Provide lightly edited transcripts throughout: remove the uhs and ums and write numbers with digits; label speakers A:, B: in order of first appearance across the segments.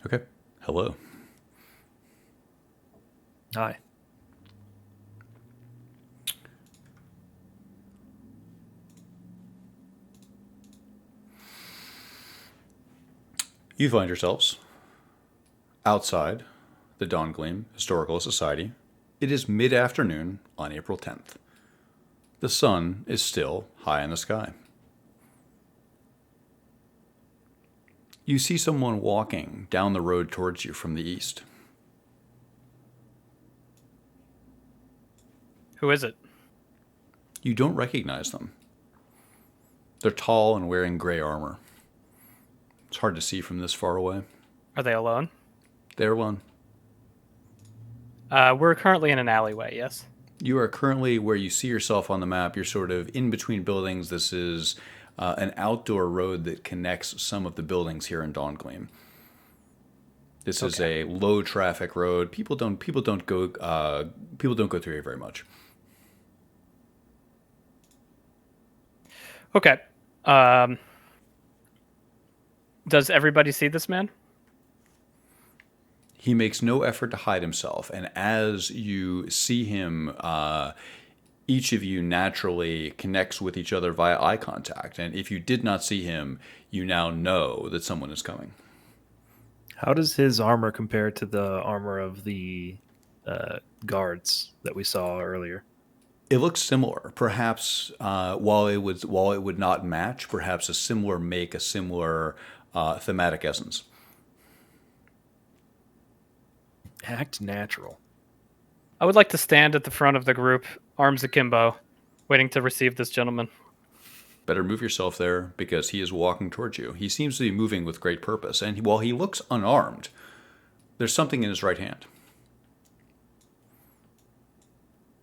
A: Okay. Hello.
B: Hi.
A: You find yourselves outside the Dawn Gleam Historical Society. It is mid-afternoon on April 10th. The sun is still high in the sky. You see someone walking down the road towards you from the east.
C: Who is it?
A: You don't recognize them. They're tall and wearing gray armor. It's hard to see from this far away.
C: Are they alone?
A: They're alone.
C: We're currently in an alleyway, yes?
A: You are currently where you see yourself on the map. You're sort of in between buildings. This is an outdoor road that connects some of the buildings here in Dawn Gleam. This is a low traffic road. People don't go through here very much.
C: Okay. Does everybody see this man?
A: He makes no effort to hide himself, and as you see him, each of you naturally connects with each other via eye contact. And if you did not see him, you now know that someone is coming.
B: How does his armor compare to the armor of the guards that we saw earlier?
A: It looks similar. Perhaps while it would not match, perhaps a similar make, a similar thematic essence.
B: Act natural.
C: I would like to stand at the front of the group, arms akimbo, waiting to receive this gentleman.
A: Better move yourself there because he is walking towards you. He seems to be moving with great purpose, and while he looks unarmed, there's something in his right hand.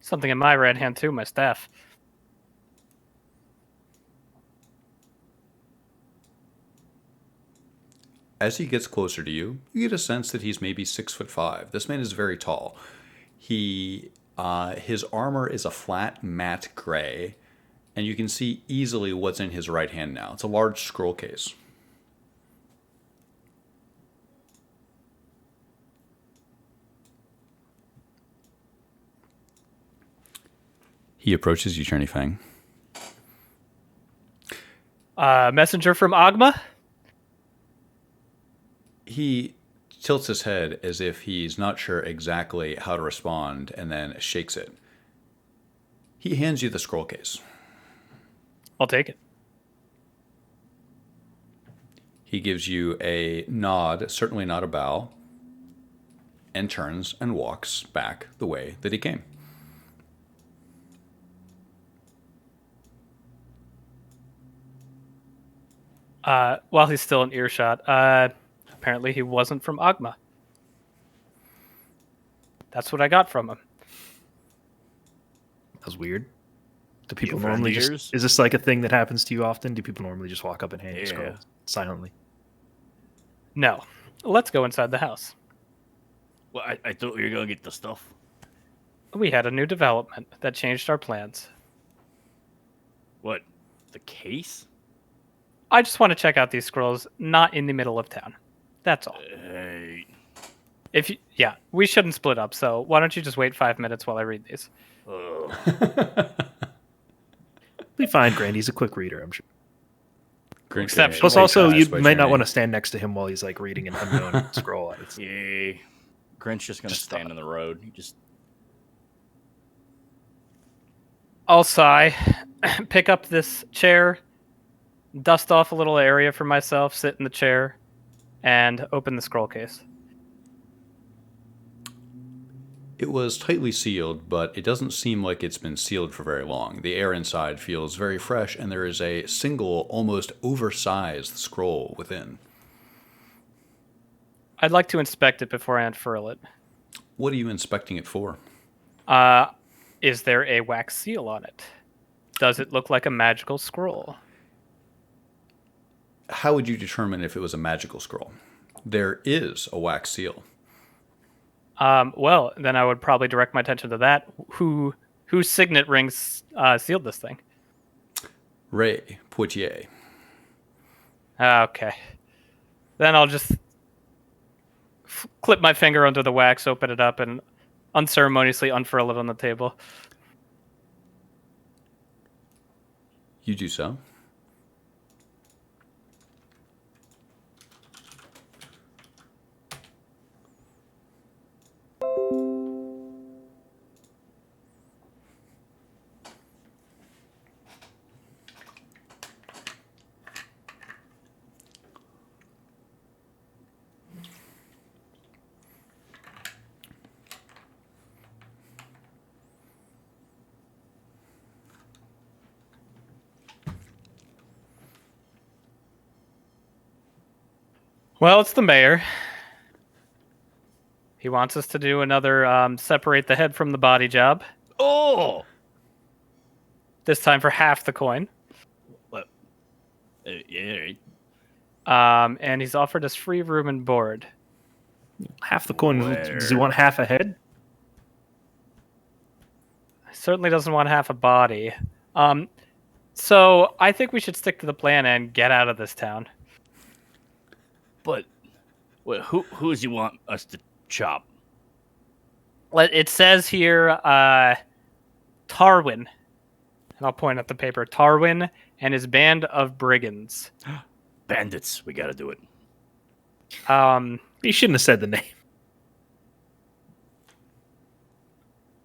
C: Something in my right hand, too, my staff.
A: As he gets closer to you, you get a sense that he's maybe 6'5". This man is very tall. His armor is a flat matte gray, and you can see easily what's in his right hand now. It's a large scroll case. He approaches you, Cherny Fang.
C: Messenger from Agma?
A: He tilts his head as if he's not sure exactly how to respond and then shakes it. He hands you the scroll case.
C: I'll take it.
A: He gives you a nod, certainly not a bow, and turns and walks back the way that he came.
C: While he's still in earshot, apparently he wasn't from Agma. That's what I got from him.
B: That was weird. Do people
D: friend
B: normally
D: of
B: just...
D: yours?
B: Is this like a thing that happens to you often? Do people normally just walk up and hand you scrolls silently?
C: No. Let's go inside the house.
D: Well, I thought we were going to get the stuff.
C: We had a new development that changed our plans.
D: What? The case?
C: I just want to check out these scrolls, not in the middle of town. That's all.
D: Hey.
C: We shouldn't split up, so why don't you just wait 5 minutes while I read these?
B: Be fine, Grandy. He's a quick reader, I'm sure.
C: Exception.
B: Plus, also, you
A: by
B: might not
A: Cherny.
B: want to stand next to him while he's like reading an unknown scroll. It's...
D: Yeah. Grant's just going to
B: Just
D: stand
B: stop.
D: in the road. He just...
C: I'll sigh, pick up this chair, dust off a little area for myself, sit in the chair, and open the scroll case.
A: It was tightly sealed, but it doesn't seem like it's been sealed for very long. The air inside feels very fresh, and there is a single, almost oversized scroll within.
C: I'd like to inspect it before I unfurl it.
A: What are you inspecting it for?
C: Is there a wax seal on it? Does it look like a magical scroll?
A: How would you determine if it was a magical scroll? There is a wax seal.
C: Well, then I would probably direct my attention to that. Whose signet rings sealed this thing?
A: Ray Poitier.
C: Okay. Then I'll just clip my finger under the wax, open it up, and unceremoniously unfurl it on the table.
A: You do so.
C: Well, it's the mayor. He wants us to do another separate the head from the body job.
D: Oh!
C: This time for half the coin.
D: What? Yeah, right.
C: And he's offered us free room and board.
B: Half the coin.
D: Where?
B: Does he want half a head?
C: He certainly doesn't want half a body. So I think we should stick to the plan and get out of this town.
D: But who does he want us to chop?
C: It says here, Tarwin. And I'll point at the paper. Tarwin and his band of brigands.
D: Bandits. We gotta do it.
B: He shouldn't have said the name.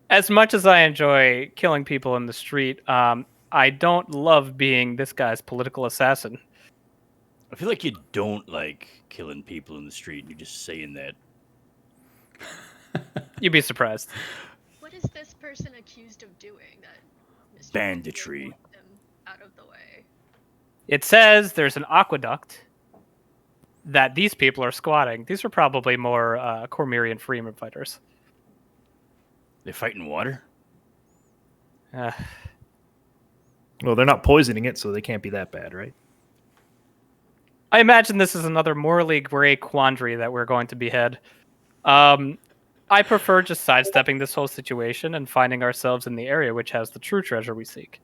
C: As much as I enjoy killing people in the street, I don't love being this guy's political assassin.
D: I feel like you don't like killing people in the street. You're just saying that.
C: You'd be surprised.
E: What is this person accused of doing that Mr.
D: Banditry.
E: wants them out of the way?
C: It says there's an aqueduct that these people are squatting. These are probably more Cormyrian Freeman fighters.
D: They fight in water?
C: Uh,
B: Well, they're not poisoning it, so they can't be that bad, right?
C: I imagine this is another morally gray quandary that we're going to behead. I prefer just sidestepping this whole situation and finding ourselves in the area which has the true treasure we seek.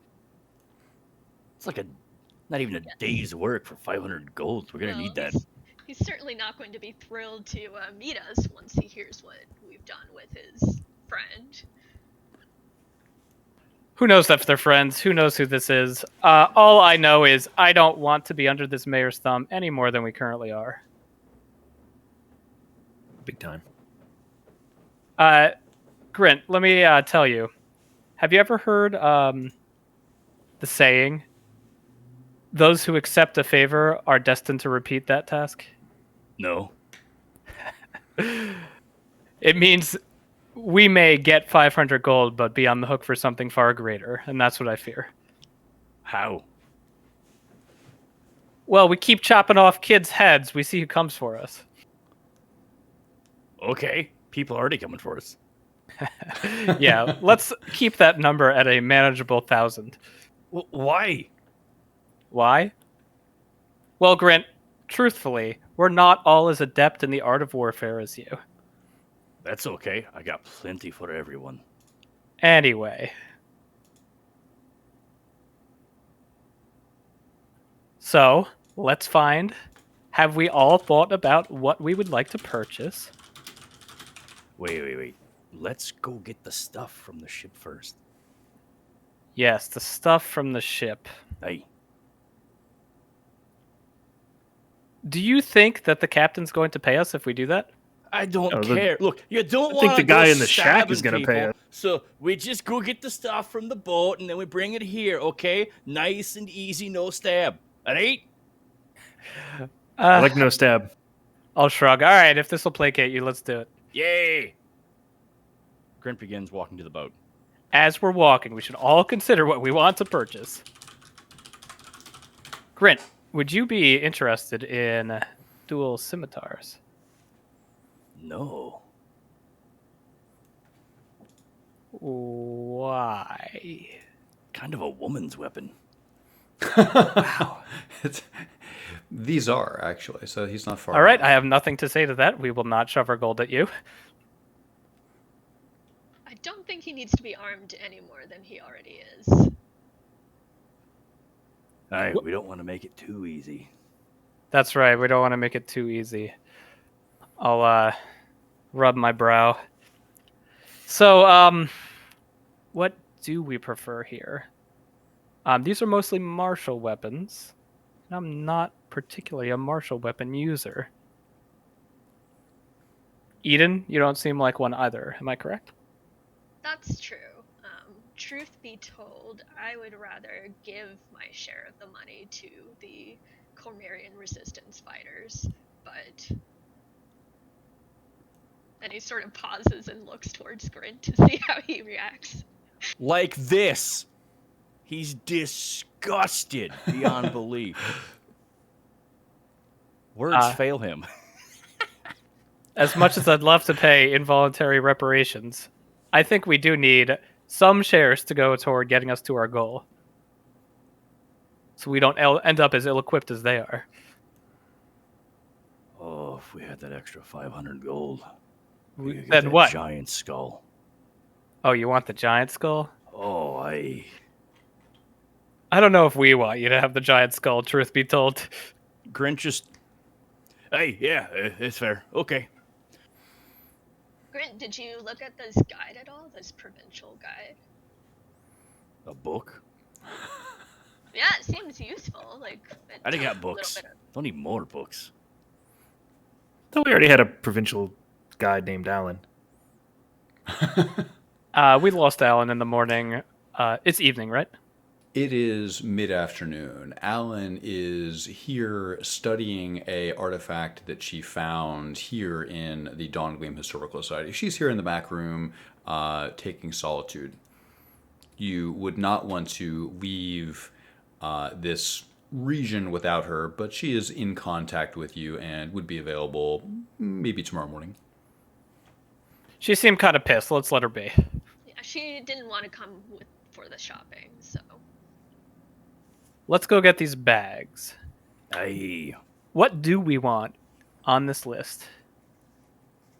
D: It's like not even a day's work for 500 gold. We're gonna
E: Well,
D: need that.
E: He's certainly not going to be thrilled to meet us once he hears what we've done with his friend.
C: Who knows if they're friends? Who knows who this is? All I know is I don't want to be under this mayor's thumb any more than we currently are.
B: Big time.
C: Grint, let me tell you. Have you ever heard the saying, those who accept a favor are destined to repeat that task?
D: No.
C: It means we may get 500 gold, but be on the hook for something far greater, and that's what I fear.
D: How?
C: Well, we keep chopping off kids' heads. We see who comes for us.
D: Okay. People are already coming for us.
C: Yeah, let's keep that number at a manageable 1,000.
D: Why?
C: Why? Well, Grant, truthfully, we're not all as adept in the art of warfare as you.
D: That's okay. I got plenty for everyone.
C: Anyway. So, let's find... Have we all thought about what we would like to purchase?
D: Wait. Let's go get the stuff from the ship first.
C: Yes, the stuff from the ship.
D: Hey,
C: Do you think that the captain's going to pay us if we do that?
D: I don't
B: No,
D: care. Look, you don't
B: I
D: want
B: think the guy in the shack is gonna pay us.
D: So we just go get the stuff from the boat and then we bring it here, okay? Nice and easy, no stab. All right?
B: I like no stab.
C: I'll shrug. All right, if this will placate you, let's do it.
D: Yay! Grint begins walking to the boat.
C: As we're walking, we should all consider what we want to purchase. Grint, would you be interested in dual scimitars?
D: No.
C: Why?
D: Kind of a woman's weapon.
A: Wow. These are, actually, so he's not far
C: All right,
A: off.
C: I have nothing to say to that. We will not shove our gold at you.
E: I don't think he needs to be armed any more than he already is.
D: Alright, we don't want to make it too easy.
C: That's right. We don't want to make it too easy. I'll rub my brow. So, what do we prefer here? These are mostly martial weapons. And I'm not particularly a martial weapon user. Eden, you don't seem like one either. Am I correct?
E: That's true. Truth be told, I would rather give my share of the money to the Cormarian resistance fighters, but. And he sort of pauses and looks towards Grint to see how he reacts.
D: Like this. He's disgusted beyond belief. Words fail him.
C: As much as I'd love to pay involuntary reparations, I think we do need some shares to go toward getting us to our goal. So we don't end up as ill-equipped as they are.
D: Oh, if we had that extra 500 gold. We could get
C: Then
D: that
C: what?
D: Giant skull.
C: Oh, you want the giant skull?
D: Oh,
C: I don't know if we want you to have the giant skull, truth be told.
D: Grint just... Hey, yeah, it's fair. Okay.
E: Grint, did you look at this guide at all? This provincial guide?
D: A book?
E: Yeah, it seems useful. Like,
D: I think I got books.
E: Bit of...
D: Don't need more books.
B: Thought we already had a provincial guy named Alan.
C: We lost Alan in the morning. It's evening, right?
A: It is mid-afternoon. Alan is here studying a artifact that she found here in the Dawngleam Historical Society. She's here in the back room taking solitude. You would not want to leave this region without her, but she is in contact with you and would be available maybe tomorrow morning.
C: She seemed kind of pissed. Let's let her be.
E: Yeah, she didn't want to come for the shopping, so...
C: Let's go get these bags.
D: Aye.
C: What do we want on this list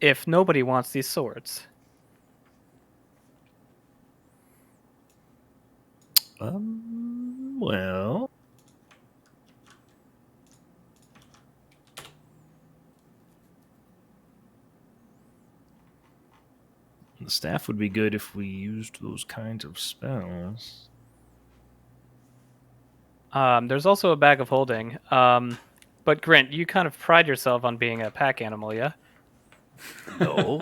C: if nobody wants these swords?
B: Well... The staff would be good if we used those kinds of spells.
C: There's also a bag of holding. But Grint, you kind of pride yourself on being a pack animal, yeah?
D: No.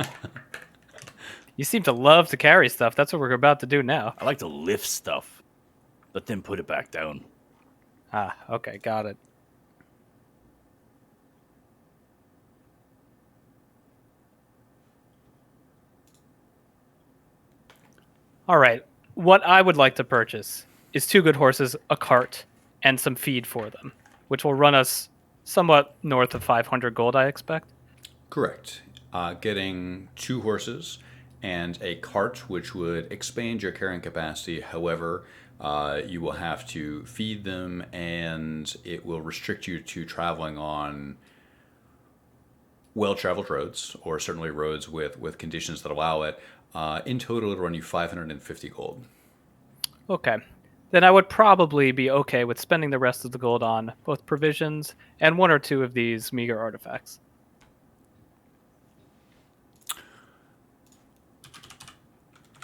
C: You seem to love to carry stuff. That's what we're about to do now.
D: I like to lift stuff, but then put it back down.
C: Ah, okay, got it. All right, what I would like to purchase is 2 good horses, a cart, and some feed for them, which will run us somewhat north of 500 gold, I expect.
A: Correct. Getting 2 horses and a cart, which would expand your carrying capacity. However, you will have to feed them, and it will restrict you to traveling on well-traveled roads, or certainly roads with conditions that allow it. In total, it'll run you 550 gold.
C: Okay. Then I would probably be okay with spending the rest of the gold on both provisions and 1 or 2 of these meager artifacts.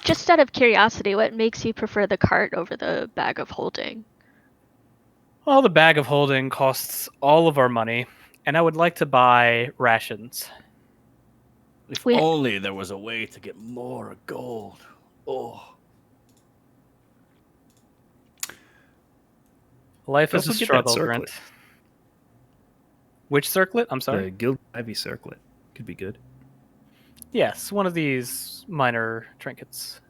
F: Just out of curiosity, what makes you prefer the cart over the bag of holding?
C: Well, the bag of holding costs all of our money, and I would like to buy rations.
D: If only there was a way to get more gold. Oh.
C: Life is a
B: Also get that
C: struggle,
B: circlet.
C: Grint. Which circlet? I'm sorry.
B: The Guild Ivy circlet could be good.
C: Yes, one of these minor trinkets.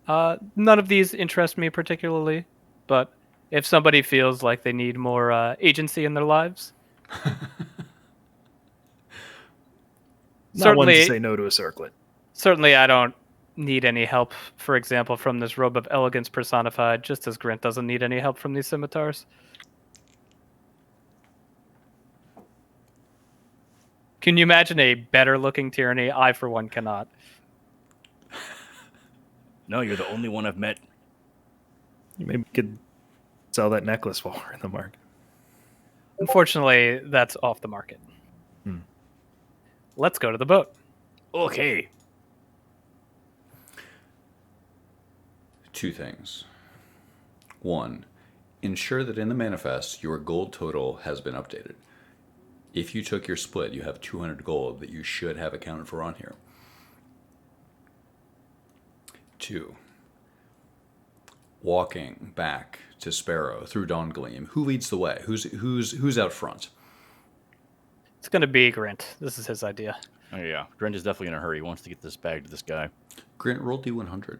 C: None of these interest me particularly, but if somebody feels like they need more agency in their lives,
B: Not one to say no to a circlet.
C: Certainly, I don't need any help, for example, from this robe of elegance personified, just as Grint doesn't need any help from these scimitars. Can you imagine a better-looking tyranny? I, for one, cannot.
D: No, you're the only one I've met.
B: Maybe we could sell that necklace while we're in the market.
C: Unfortunately, that's off the market. let's go to the boat.
D: Okay.
A: Two things. One, ensure that in the manifest your gold total has been updated. If you took your split, you have 200 gold that you should have accounted for on here. Two, walking back to Sparrow through Dawn Gleam. Who leads the way? Who's out front?
C: It's going to be Grint. This is his idea.
D: Oh, yeah. Grant is definitely in a hurry. He wants to get this bag to this guy.
A: Grant, roll D100.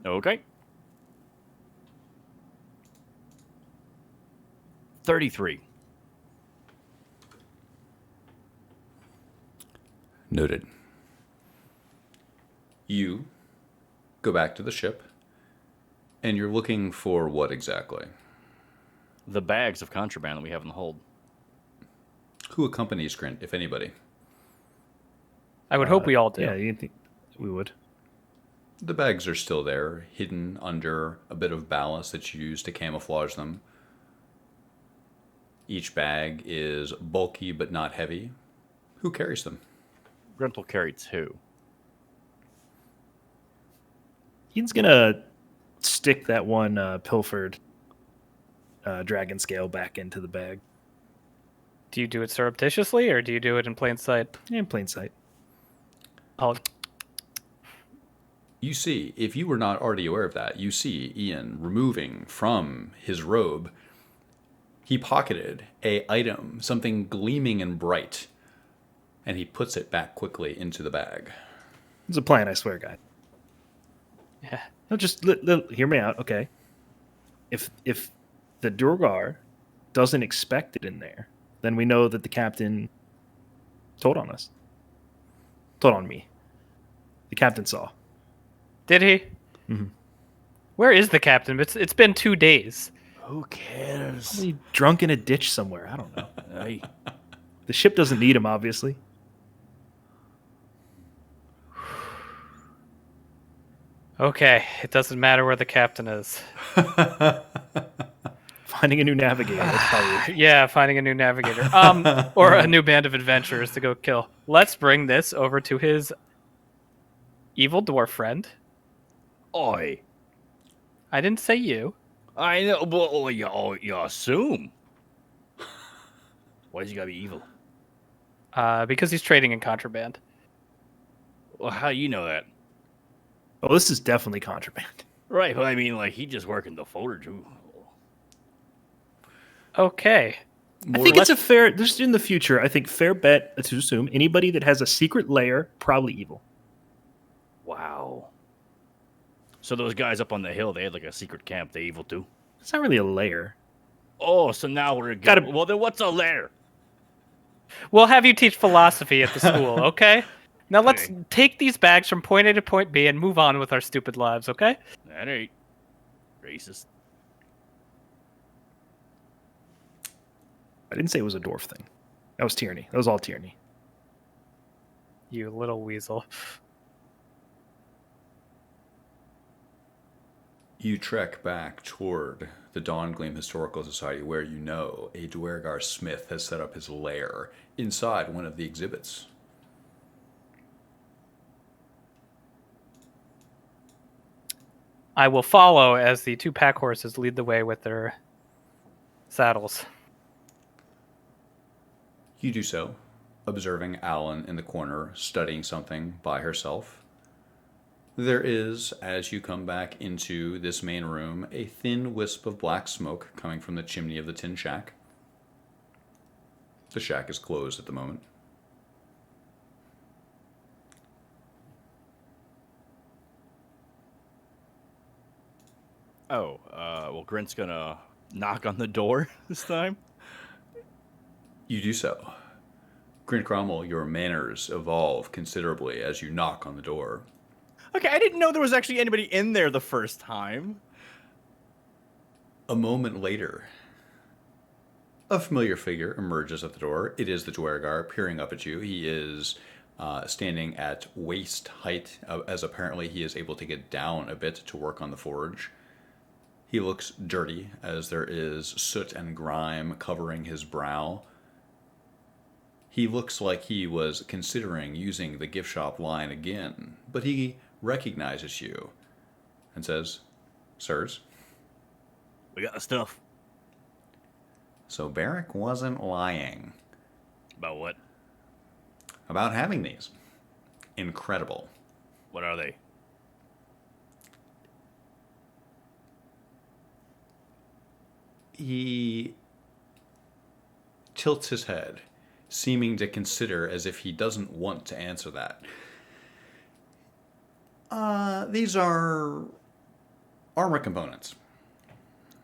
D: Okay. 33.
A: Noted. You go back to the ship, and you're looking for what exactly?
D: The bags of contraband that we have in the hold.
A: Who accompanies Grint, if anybody?
C: I would hope we all do.
B: Yeah, you think we would.
A: The bags are still there, hidden under a bit of ballast that you use to camouflage them. Each bag is bulky but not heavy. Who carries them?
D: Grant will carry 2.
B: Ian's gonna stick that one pilfered dragon scale back into the bag.
C: Do you do it surreptitiously, or do you do it in plain sight?
B: In plain sight.
C: I'll
A: You see, if you were not already aware of that, you see Ian removing from his robe. He pocketed a item, something gleaming and bright, and he puts it back quickly into the bag.
B: It's a plan, I swear, guy.
C: Yeah.
B: No, just hear me out, okay? If the Durgar doesn't expect it in there, then we know that the captain told on us. Told on me. The captain saw.
C: Did he?
B: Mhm.
C: Where is the captain? It's been 2 days.
D: Who cares?
B: Probably drunk in a ditch somewhere. I don't know.
D: Hey.
B: The ship doesn't need him, obviously.
C: Okay, it doesn't matter where the captain is.
B: Finding a new navigator. That's probably
C: Yeah, finding a new navigator. Or a new band of adventurers to go kill. Let's bring this over to his evil dwarf friend.
D: Oi.
C: I didn't say you.
D: I know, but you assume. Why's he gotta be evil?
C: Because he's trading in contraband.
D: Well, how you know that?
B: Oh, this is definitely contraband.
D: Right, but I mean, like, he just working the folder too.
C: Okay.
B: I think it's a fair, just in the future, I think fair bet to assume anybody that has a secret lair, probably evil.
D: Wow. So those guys up on the hill, they had like a secret camp. They evil too.
B: It's not really a lair.
D: Oh, so now we're
B: Gotta-
D: Well, then what's a lair?
C: We'll have you teach philosophy at the school, okay? Now let's
D: Okay.
C: take these bags from point A to point B and move on with our stupid lives, okay?
D: That ain't racist.
B: I didn't say it was a dwarf thing. That was tyranny. That was all tyranny.
C: You little weasel.
A: You trek back toward the Dawngleam Historical Society, where you know a Dwergar smith has set up his lair inside one of the exhibits.
C: I will follow as the 2 pack horses lead the way with their saddles.
A: You do so, observing Alan in the corner studying something by herself. There is, as you come back into this main room, a thin wisp of black smoke coming from the chimney of the tin shack. The shack is closed at the moment.
D: Oh, well, Grint's gonna knock on the door this time.
A: You do so. Grint Cromwell, your manners evolve considerably as you knock on the door.
D: Okay, I didn't know there was actually anybody in there the first time.
A: A moment later, a familiar figure emerges at the door. It is the Dwergar peering up at you. He is standing at waist height, as apparently he is able to get down a bit to work on the forge. He looks dirty, as there is soot and grime covering his brow. He looks like he was considering using the gift shop line again, but he recognizes you and says, "Sirs."
D: We got the stuff.
A: So Barrick wasn't lying
D: About what?
A: about having these. Incredible.
D: What are they?
A: He tilts his head, seeming to consider as if he doesn't want to answer that. These are armor components.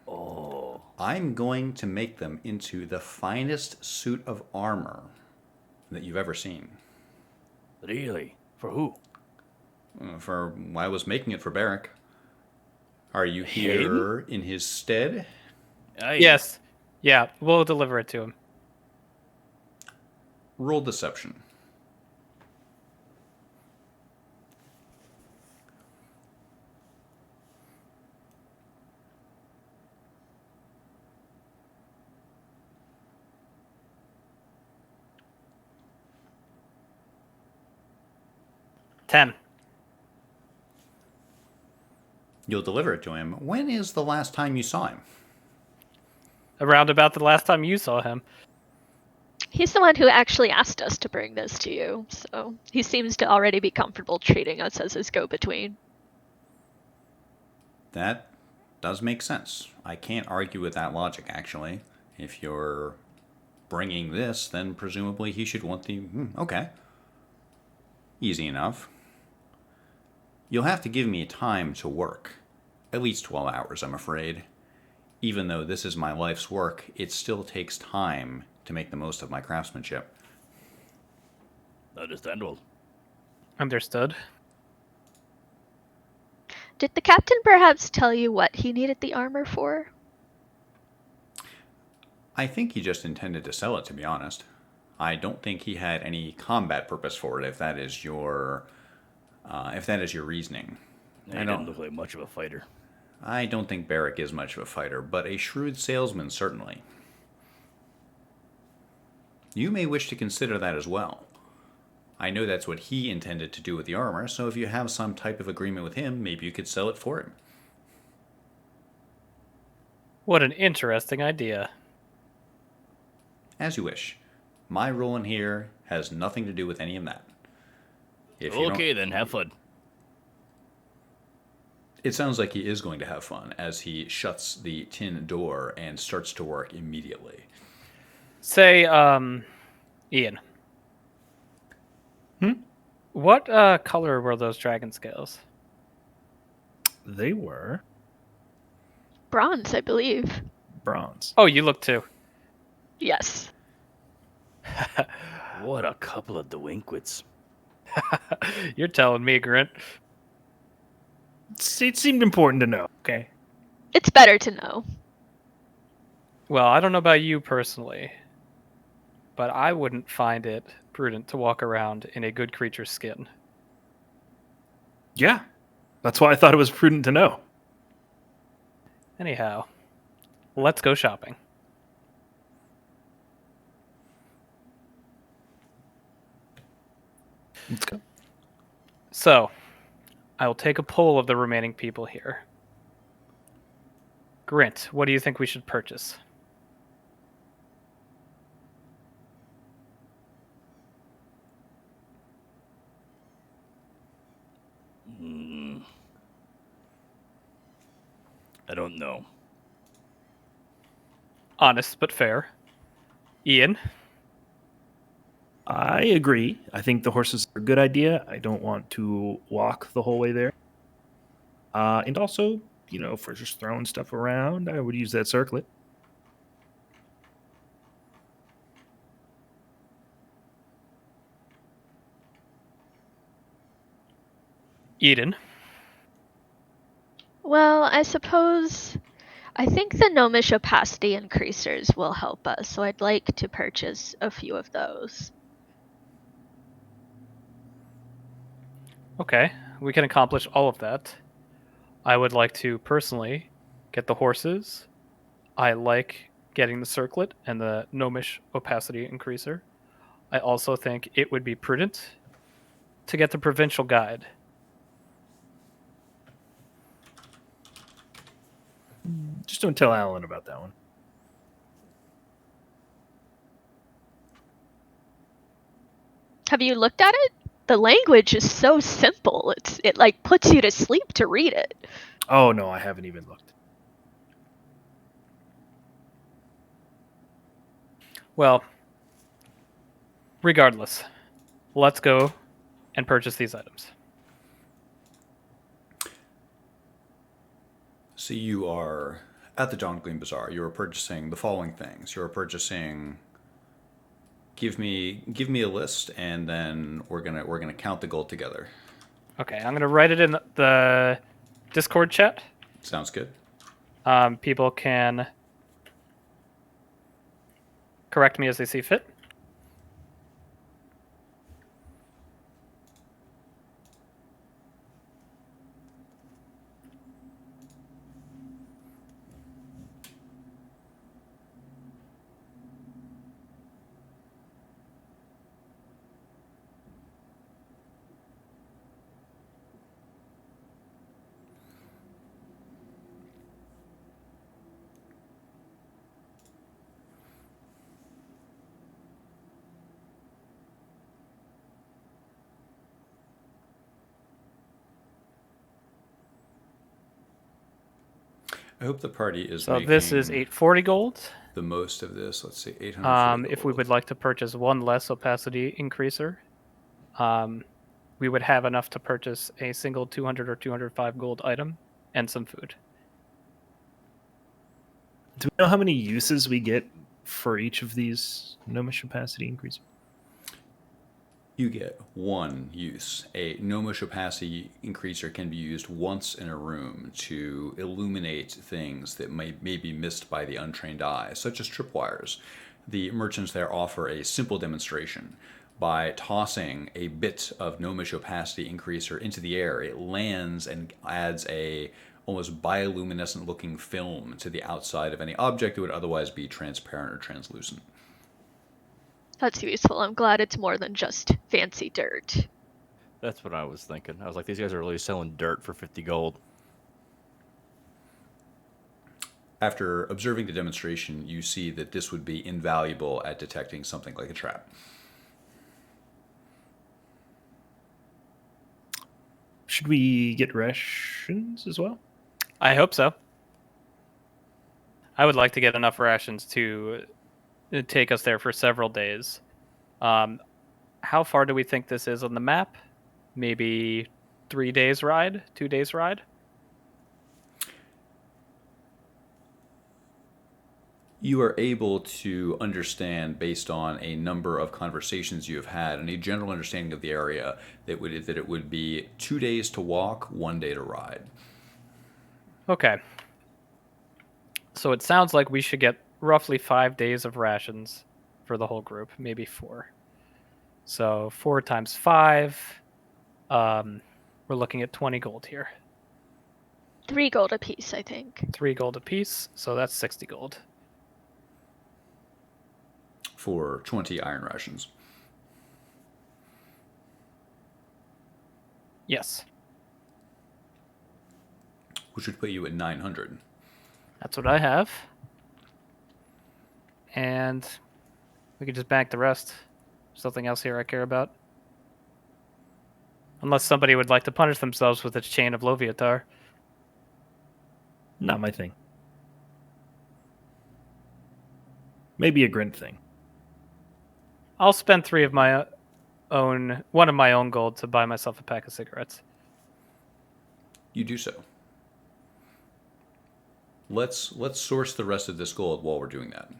D: Oh.
A: I'm going to make them into the finest suit of armor that you've ever seen.
D: Really? For who?
A: I was making it for Barrick. Are you here in his stead?
C: Yes. Yeah, we'll deliver it to him.
A: Roll deception.
C: Ten.
A: You'll deliver it to him. When is the last time you saw him?
C: Around about the last time you saw him.
F: He's the one who actually asked us to bring this to you, so he seems to already be comfortable treating us as his go-between.
A: That does make sense. I can't argue with that logic, actually. If you're bringing this, then presumably he should want the... okay. Easy enough. You'll have to give me time to work. At least 12 hours, I'm afraid. Even though this is my life's work, it still takes time to make the most of my craftsmanship.
D: Understandable.
C: Understood.
F: Did the captain perhaps tell you what he needed the armor for?
A: I think he just intended to sell it, to be honest. I don't think he had any combat purpose for it, if that is your reasoning.
D: He didn't look like much of a fighter.
A: I don't think Barrick is much of a fighter, but a shrewd salesman certainly. You may wish to consider that as well. I know that's what he intended to do with the armor, so if you have some type of agreement with him, maybe you could sell it for him.
C: What an interesting idea.
A: As you wish. My role in here has nothing to do with any of that.
D: Okay, then, have fun.
A: It sounds like he is going to have fun as he shuts the tin door and starts to work immediately.
C: Say, Ian. What color were those dragon scales?
B: They were
F: Bronze, I believe.
B: bronze.
C: Oh, you look too.
F: Yes.
D: What a couple of delinquents.
C: You're telling me, Grint.
B: It seemed important to know, okay?
F: It's better to know.
C: Well, I don't know about you personally, but I wouldn't find it prudent to walk around in a good creature's skin.
B: Yeah. That's why I thought it was prudent to know.
C: Anyhow, let's go shopping.
B: Let's go.
C: So, I will take a poll of the remaining people here. Grint, what do you think we should purchase?
D: I don't know.
C: Honest but fair. Ian?
B: I agree. I think the horses are a good idea. I don't want to walk the whole way there. And also, if we're just throwing stuff around, I would use that circlet.
C: Eden?
F: Well, I think the gnomish opacity increasers will help us, so I'd like to purchase a few of those.
C: Okay, we can accomplish all of that. I would like to personally get the horses. I like getting the circlet and the gnomish opacity increaser. I also think it would be prudent to get the provincial guide.
B: Just don't tell Alan about that one.
F: Have you looked at it? The language is so simple. It like puts you to sleep to read it.
B: Oh no, I haven't even looked.
C: Well, regardless, let's go and purchase these items.
A: So you are at the Dongling Bazaar. You are purchasing the following things. You are purchasing. Give me a list, and then we're gonna count the gold together.
C: Okay, I'm gonna write it in the Discord chat.
A: Sounds good.
C: People can correct me as they see fit.
A: I hope the party is
C: So
A: making
C: this is 840 gold.
A: the most of this. Let's see, 840
C: If we
A: gold.
C: would like to purchase one less opacity increaser, we would have enough to purchase a single 200 or 205 gold item and some food.
B: Do we know how many uses we get for each of these gnomish opacity increases?
A: You get one use. A gnomish opacity increaser can be used once in a room to illuminate things that may be missed by the untrained eye, such as tripwires. The merchants there offer a simple demonstration. By tossing a bit of gnomish opacity increaser into the air, it lands and adds a almost bioluminescent looking film to the outside of any object that would otherwise be transparent or translucent.
F: That's useful. I'm glad it's more than just fancy dirt.
D: That's what I was thinking. I was like, these guys are really selling dirt for 50 gold.
A: After observing the demonstration, you see that this would be invaluable at detecting something like a trap.
B: Should we get rations as well?
C: I hope so. I would like to get enough rations to take us there for several days. How far do we think this is on the map? Maybe 3 days ride? 2 days ride?
A: You are able to understand, based on a number of conversations you have had and a general understanding of the area, that it would be 2 days to walk, 1 day to ride.
C: Okay. So it sounds like we should get roughly 5 days of rations for the whole group, maybe 4. So 4 times 5, we're looking at 20 gold here.
F: 3 gold apiece, I think.
C: 3 gold apiece, so that's 60 gold.
A: For 20 iron rations.
C: Yes,
A: Which would put you at 900.
C: that's what I have. And we could just bank the rest. Something else here I care about. Unless somebody would like to punish themselves with its chain of Loviatar.
B: Not my thing. Maybe a Grint thing.
C: I'll spend 3 of my own, 1 of my own gold to buy myself a pack of cigarettes.
A: You do so. Let's source the rest of this gold while we're doing that.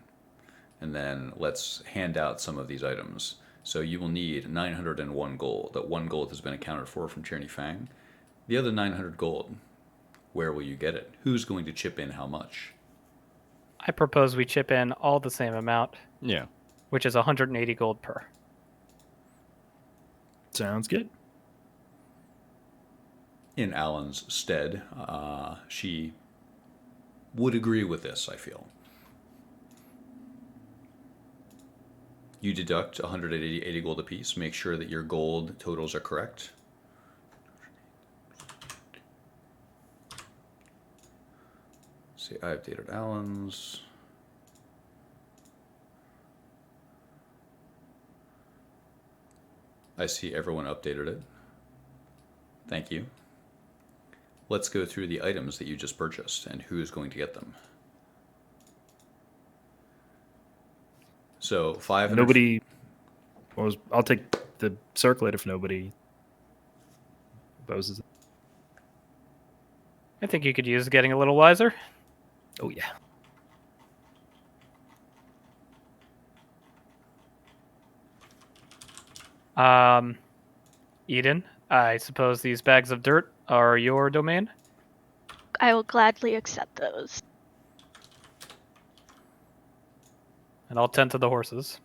A: And then let's hand out some of these items. So you will need 901 gold. That 1 gold has been accounted for from Tyranny Fang. The other 900 gold, where will you get it? Who's going to chip in how much?
C: I propose we chip in all the same amount,
D: Yeah.
C: which is 180 gold per.
B: Sounds good.
A: In Alan's stead, she would agree with this, I feel. You deduct 180 gold apiece. Make sure that your gold totals are correct. See, I updated Alan's. I see everyone updated it. Thank you. Let's go through the items that you just purchased and who is going to get them. So 500.
B: Nobody. I'll take the circlet if nobody opposes it.
C: I think you could use getting a little wiser.
B: Oh yeah.
C: Eden, I suppose these bags of dirt are your domain?
F: I will gladly accept those.
C: And I'll tend to the horses.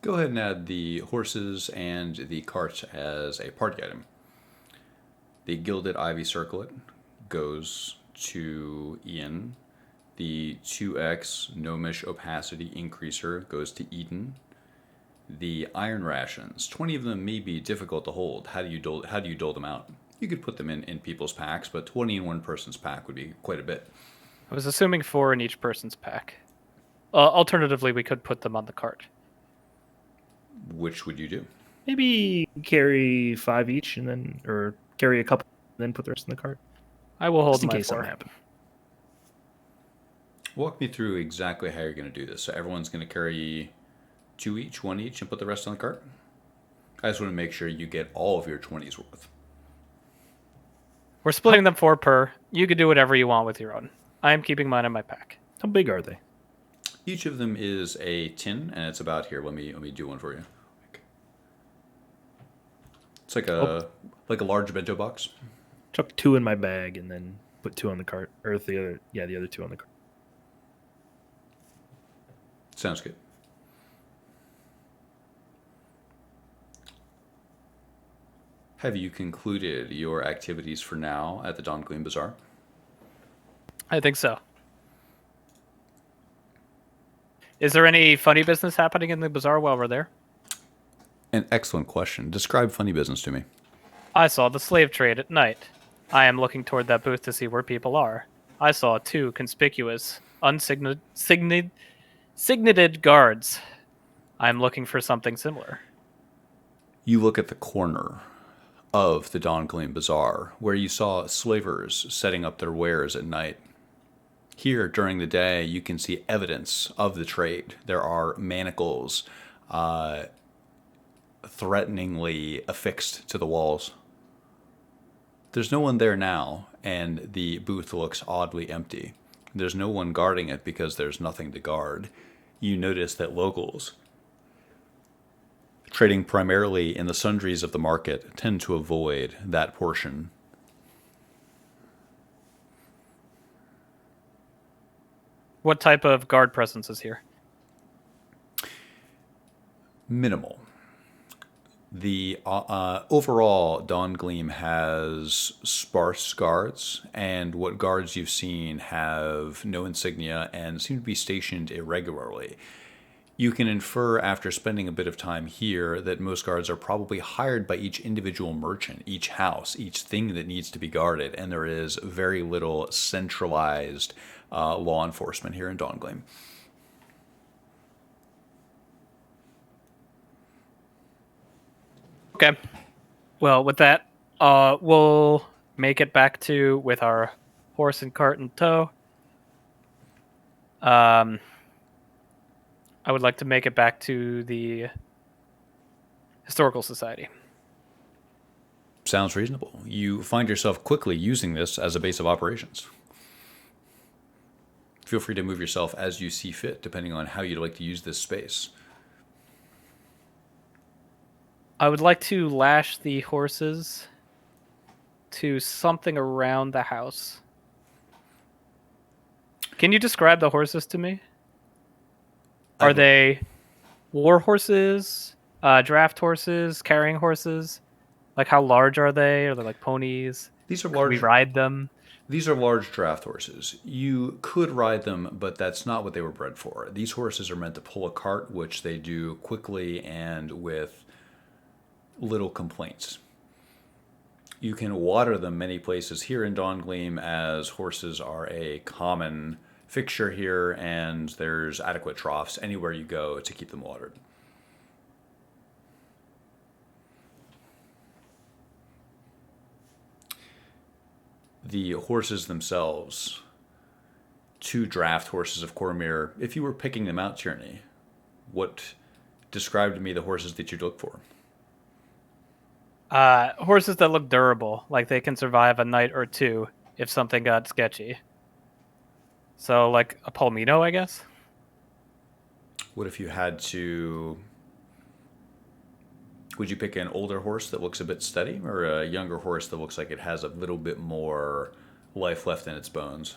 A: Go ahead and add the horses and the cart as a party item. The Gilded Ivy Circlet goes to Ian. The 2x Gnomish Opacity Increaser goes to Eden. The Iron Rations, 20 of them may be difficult to hold. How do you dole them out? You could put them in people's packs, but 20 in one person's pack would be quite a bit.
C: I was assuming 4 in each person's pack. Alternatively, we could put them on the cart.
A: Which would you do?
B: Maybe carry 5 each, and then or carry a couple, and then put the rest in the cart.
C: I will hold
B: Just in
C: my
B: case
C: 4.
B: something happens.
A: Walk me through exactly how you're going to do this. So everyone's going to carry 2 each, 1 each, and put the rest on the cart? I just want to make sure you get all of your 20s worth.
C: We're splitting them 4 per. You could do whatever you want with your own. I am keeping mine in my pack.
B: How big are they?
A: Each of them is a tin, and it's about here. Let me do one for you. It's like a large bento box.
B: Chuck 2 in my bag, and then put 2 on the cart, or the other 2 on the cart.
A: Sounds good. Have you concluded your activities for now at the Dawn Gleam Bazaar?
C: I think so. Is there any funny business happening in the bazaar while we're there?
A: An excellent question. Describe funny business to me.
C: I saw the slave trade at night. I am looking toward that booth to see where people are. I saw 2 conspicuous, signated guards. I am looking for something similar.
A: You look at the corner of the Dawn Gleam Bazaar, where you saw slavers setting up their wares at night. Here, during the day, you can see evidence of the trade. There are manacles threateningly affixed to the walls. There's no one there now, and the booth looks oddly empty. There's no one guarding it because there's nothing to guard. You notice that locals, trading primarily in the sundries of the market, tend to avoid that portion.
C: What type of guard presence is here?
A: Minimal. The overall Dawn Gleam has sparse guards, and what guards you've seen have no insignia and seem to be stationed irregularly. You can infer after spending a bit of time here that most guards are probably hired by each individual merchant, each house, each thing that needs to be guarded, and there is very little centralized law enforcement here in Dawn Gleam.
C: Okay. Well, with that, we'll make it back to with our horse and cart in tow. I would like to make it back to the Historical Society.
A: Sounds reasonable. You find yourself quickly using this as a base of operations. Feel free to move yourself as you see fit, depending on how you'd like to use this space.
C: I would like to lash the horses to something around the house. Can you describe the horses to me? Are they war horses, draft horses, carrying horses? Like, how large are they? Are they like ponies?
A: These are
C: Can we
A: large.
C: ride them?
A: These are large draft horses. You could ride them, but that's not what they were bred for. These horses are meant to pull a cart, which they do quickly and with little complaints. You can water them many places here in Dawngleam, as horses are a common fixture here, and there's adequate troughs anywhere you go to keep them watered. The horses themselves, 2 draft horses of Cormyr, if you were picking them out, Tierney, what describe to me the horses that you'd look for?
C: Horses that look durable, like they can survive a night or two if something got sketchy. So, like a Palmino, I guess.
A: What if you had to... Would you pick an older horse that looks a bit steady, or a younger horse that looks like it has a little bit more life left in its bones?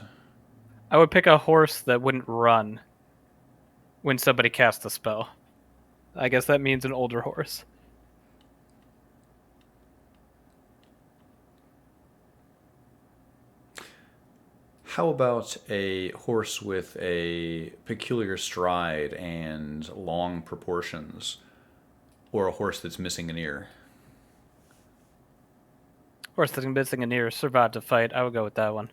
C: I would pick a horse that wouldn't run when somebody cast a spell. I guess that means an older horse.
A: How about a horse with a peculiar stride and long proportions, or a horse that's missing an ear?
C: Horse that's missing an ear survived a fight. I would go with that one.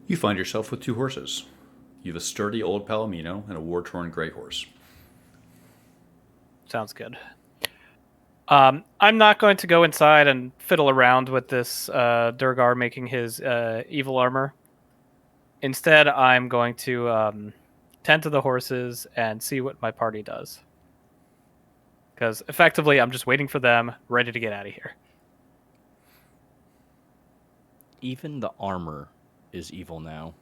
A: You find yourself with 2 horses. You have a sturdy old Palomino and a war-torn gray horse.
C: Sounds good. I'm not going to go inside and fiddle around with this Durgar making his evil armor. Instead, I'm going to tend to the horses and see what my party does. Because effectively, I'm just waiting for them, ready to get out of here.
D: Even the armor is evil now.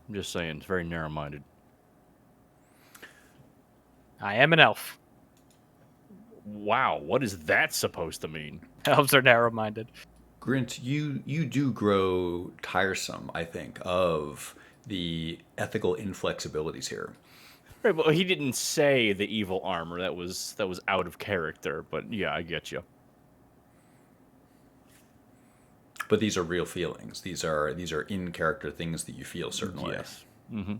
D: I'm just saying, it's very narrow-minded.
C: I am an elf.
D: Wow, what is that supposed to mean?
C: Elves are narrow-minded.
A: Grint, you do grow tiresome, I think, of the ethical inflexibilities here.
D: Right, well, he didn't say the evil armor. That was out of character. But yeah, I get you.
A: But these are real feelings. These are in character things that you feel certainly.
D: Yes. Mm-hmm.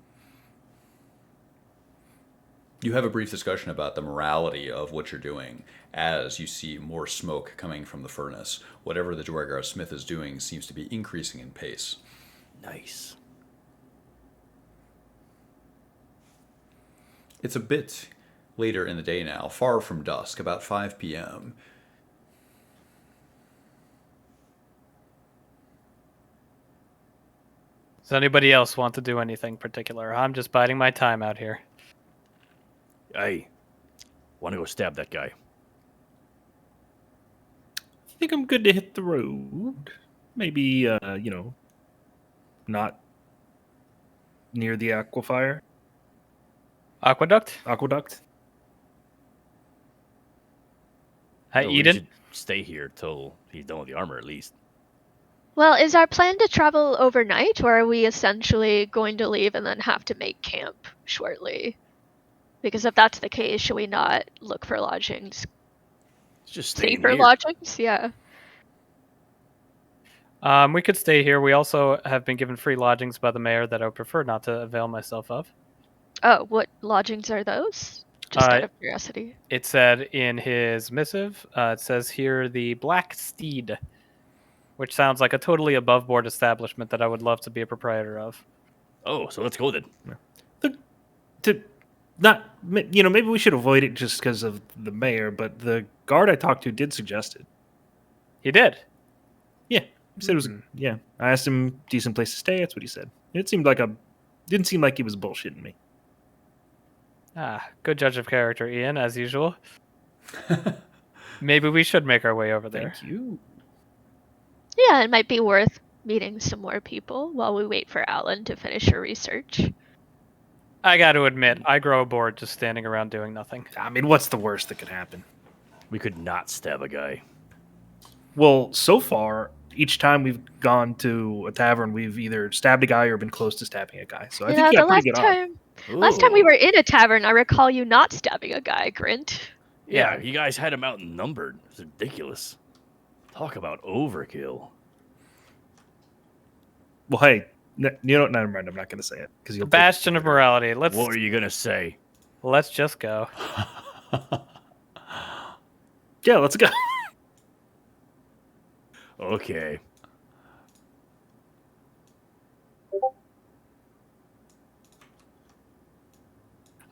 A: You have a brief discussion about the morality of what you're doing as you see more smoke coming from the furnace. Whatever the Dwargar Smith is doing seems to be increasing in pace.
D: Nice.
A: It's a bit later in the day now, far from dusk, about 5 p.m.
C: Does anybody else want to do anything particular? I'm just biding my time out here.
D: Hey, want to go stab that guy?
B: I think I'm good to hit the road. Maybe, not near the aquifer.
C: Aqueduct?
B: Aqueduct.
C: Hi,
D: No, we
C: Eden?
D: should stay here till he's done with the armor, at least.
F: Well, is our plan to travel overnight, or are we essentially going to leave and then have to make camp shortly? Because if that's the case, should we not look for lodgings?
D: Just stay
F: Safer
D: here.
F: lodgings? Yeah.
C: We could stay here. We also have been given free lodgings by the mayor that I would prefer not to avail myself of.
F: Oh, what lodgings are those? Just out of curiosity.
C: It said in his missive, it says here the Black Steed, which sounds like a totally above-board establishment that I would love to be a proprietor of.
D: Oh, so let's go then.
B: Maybe we should avoid it just because of the mayor, but the guard I talked to did suggest it.
C: He did.
B: Yeah, he said it was. Yeah, I asked him decent place to stay. That's what he said. It didn't seem like he was bullshitting me.
C: Ah, good judge of character, Ian, as usual. Maybe we should make our way over there.
B: Thank you.
F: Yeah, it might be worth meeting some more people while we wait for Alan to finish her research.
C: I got to admit, I grow bored just standing around doing nothing.
B: I mean, what's the worst that could happen?
D: We could not stab a guy.
B: Well, so far, each time we've gone to a tavern, we've either stabbed a guy or been close to stabbing a guy. So I think you
F: the
B: got pretty good odds.
F: last time we
D: Ooh.
F: were in a tavern, I recall you not stabbing a guy, Grint.
D: Yeah, you guys had him outnumbered. It's ridiculous. Talk about overkill.
B: Well, hey, you know what? Never mind. I'm not going to say it because you'll.
C: Bastion of morality.
D: What are you gonna say?
C: Let's just go.
B: Yeah, let's go.
D: Okay.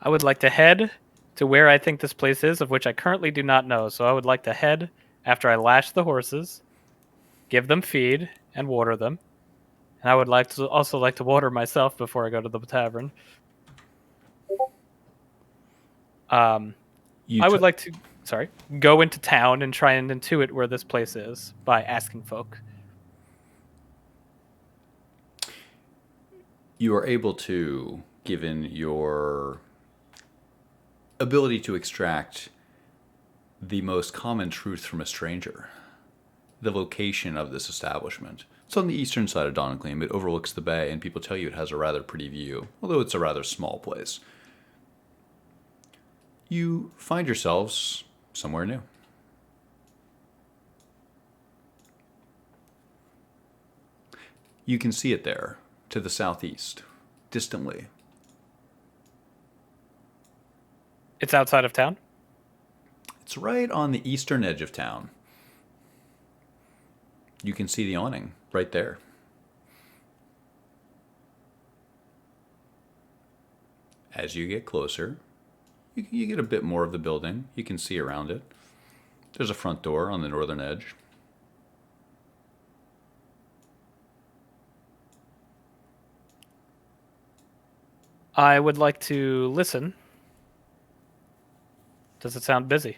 C: I would like to head to where I think this place is, of which I currently do not know. So I would like to head after I lash the horses, give them feed, and water them. And I would also like to water myself before I go to the tavern. I would like to, go into town and try and intuit where this place is by asking folk.
A: You are able to, given your ability to extract the most common truth from a stranger, the location of this establishment. It's on the eastern side of Dongleam. It overlooks the bay, and people tell you it has a rather pretty view, although it's a rather small place. You find yourselves somewhere new. You can see it there, to the southeast, distantly.
C: It's outside of town?
A: It's right on the eastern edge of town. You can see the awning right there. As you get closer, you get a bit more of the building. You can see around it. There's a front door on the northern edge.
C: I would like to listen. Does it sound busy?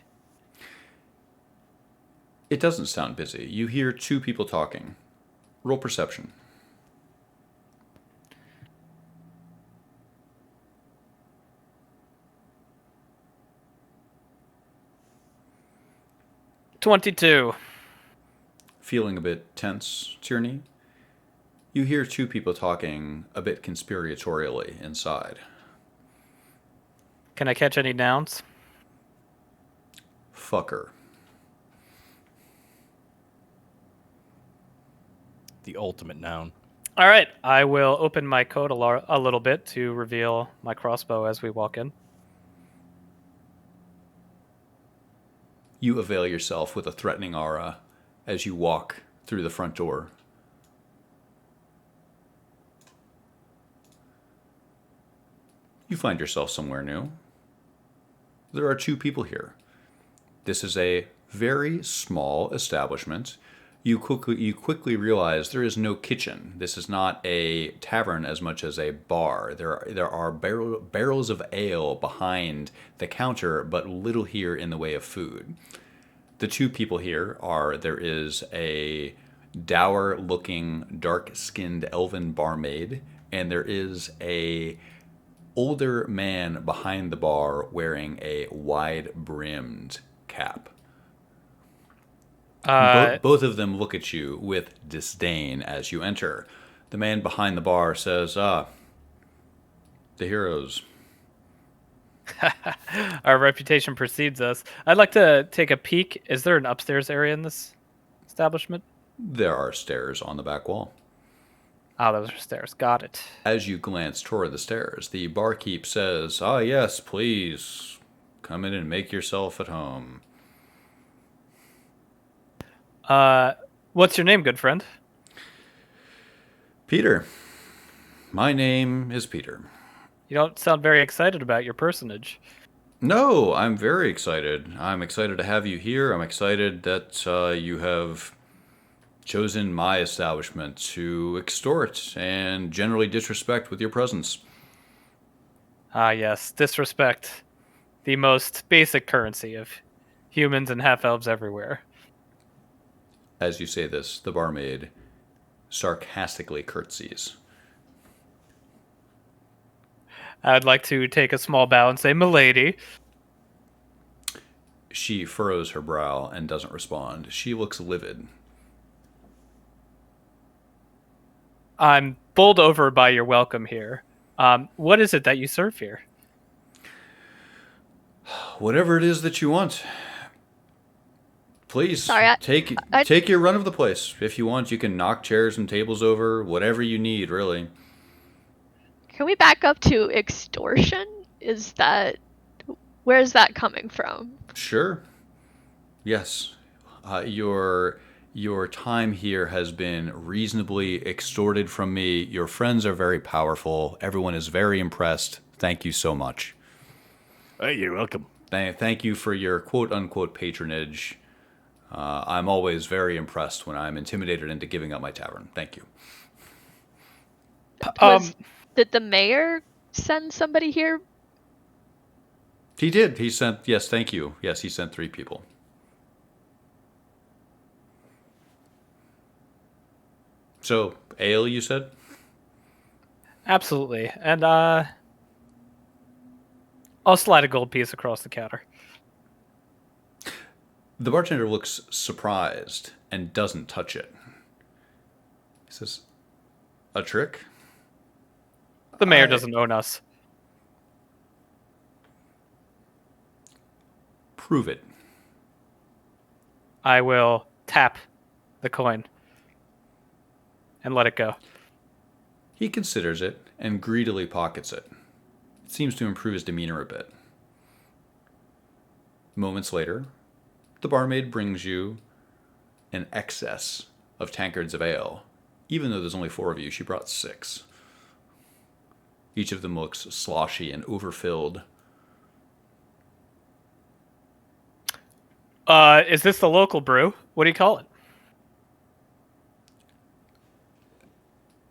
A: It doesn't sound busy. You hear two people talking. Roll perception.
C: $22.
A: Feeling a bit tense, Tierney? You hear two people talking a bit conspiratorially inside.
C: Can I catch any nouns?
A: Fucker.
D: The ultimate noun.
C: All right, I will open my coat a little bit to reveal my crossbow as we walk in.
A: You avail yourself with a threatening aura as you walk through the front door. You find yourself somewhere new. There are two people here. This is a very small establishment. You quickly realize there is no kitchen. This is not a tavern as much as a bar. There are barrels of ale behind the counter, but little here in the way of food. The two people here there is a dour-looking, dark-skinned elven barmaid, and there is a older man behind the bar wearing a wide-brimmed cap. Both of them look at you with disdain as you enter. The man behind the bar says, the heroes.
C: Our reputation precedes us. I'd like to take a peek. Is there an upstairs area in this establishment?
A: There are stairs on the back wall.
C: Ah, those are stairs. Got it.
A: As you glance toward the stairs, the barkeep says, yes, please. Come in and make yourself at home.
C: What's your name, good friend?
A: Peter. My name is Peter.
C: You don't sound very excited about your personage.
A: No, I'm very excited. I'm excited to have you here. I'm excited that you have chosen my establishment to extort and generally disrespect with your presence.
C: Ah, yes, disrespect. The most basic currency of humans and half-elves everywhere.
A: As you say this, the barmaid sarcastically curtsies.
C: I'd like to take a small bow and say, "Milady."
A: She furrows her brow and doesn't respond. She looks livid.
C: I'm bowled over by your welcome here. What is it that you serve here?
A: Whatever it is that you want. Please,
F: Sorry,
A: take your run of the place. If you want, you can knock chairs and tables over. Whatever you need, really.
F: Can we back up to extortion? Where is that coming from?
A: Sure. Yes. Your time here has been reasonably extorted from me. Your friends are very powerful. Everyone is very impressed. Thank you so much.
D: Hey, you're welcome.
A: Thank you for your quote-unquote patronage. I'm always very impressed when I'm intimidated into giving up my tavern. Thank you.
F: Did the mayor send somebody here?
A: He did. He sent, yes, thank you. Yes, he sent 3 people. So, ale, you said?
C: Absolutely. And I'll slide a gold piece across the counter.
A: The bartender looks surprised and doesn't touch it. He says, a trick?
C: The mayor doesn't own us.
A: Prove it.
C: I will tap the coin and let it go.
A: He considers it and greedily pockets it. It seems to improve his demeanor a bit. Moments later, the barmaid brings you an excess of tankards of ale. Even though there's only 4 of you, she brought 6. Each of them looks sloshy and overfilled.
C: Is this the local brew? What do you call it?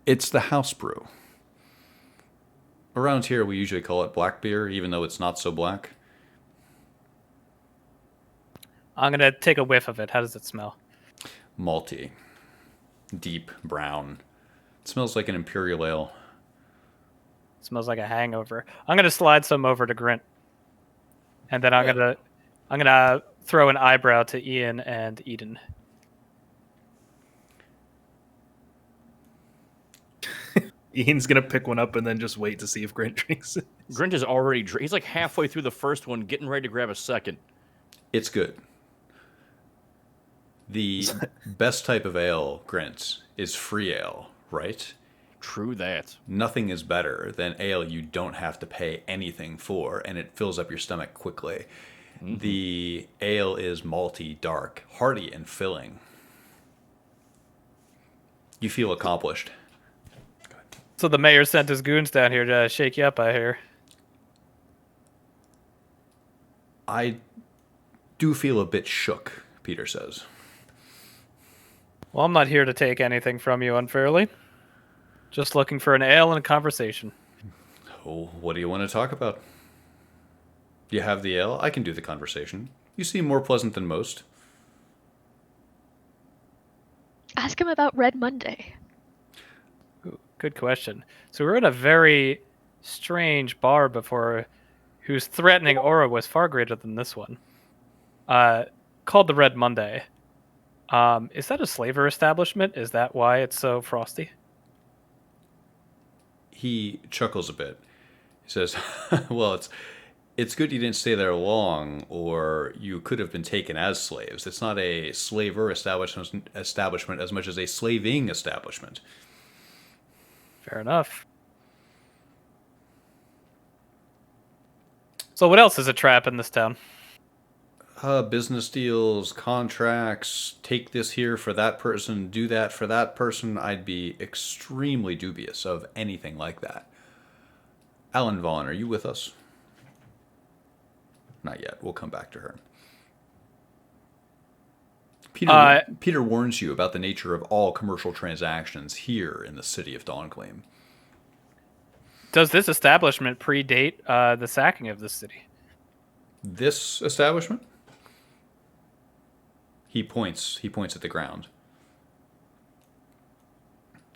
A: It's the house brew. Around here, we usually call it black beer, even though it's not so black.
C: I'm going to take a whiff of it. How does it smell?
A: Malty. Deep brown. It smells like an imperial ale.
C: It smells like a hangover. I'm going to slide some over to Grint. And then I'm going to throw an eyebrow to Ian and Eden.
B: Ian's gonna pick one up and then just wait to see if Grant drinks it.
D: Grint is already he's like halfway through the first one, getting ready to grab a second.
A: It's good. The best type of ale, Grint, is free ale, right?
D: True that.
A: Nothing is better than ale you don't have to pay anything for, and it fills up your stomach quickly. Mm-hmm. The ale is malty, dark, hearty, and filling. You feel accomplished.
C: So the mayor sent his goons down here to shake you up, I hear.
A: I do feel a bit shook, Peter says.
C: Well, I'm not here to take anything from you unfairly. Just looking for an ale and a conversation.
A: Oh, what do you want to talk about? You have the ale? I can do the conversation. You seem more pleasant than most.
F: Ask him about Red Monday.
C: Good question. So we were in a very strange bar before, whose threatening aura was far greater than this one. Called the Red Monday. Is that a slaver establishment? Is that why it's so frosty?
A: He chuckles a bit. He says, well, it's good you didn't stay there long, or you could have been taken as slaves. It's not a slaver establishment as much as a slaving establishment.
C: Fair enough. So what else is a trap in this town?
A: Business deals, contracts, take this here for that person, do that for that person. I'd be extremely dubious of anything like that. Alan Vaughn, are you with us? Not yet. We'll come back to her. Peter warns you about the nature of all commercial transactions here in the city of Dawngleam.
C: Does this establishment predate the sacking of this city?
A: This establishment? He points at the ground.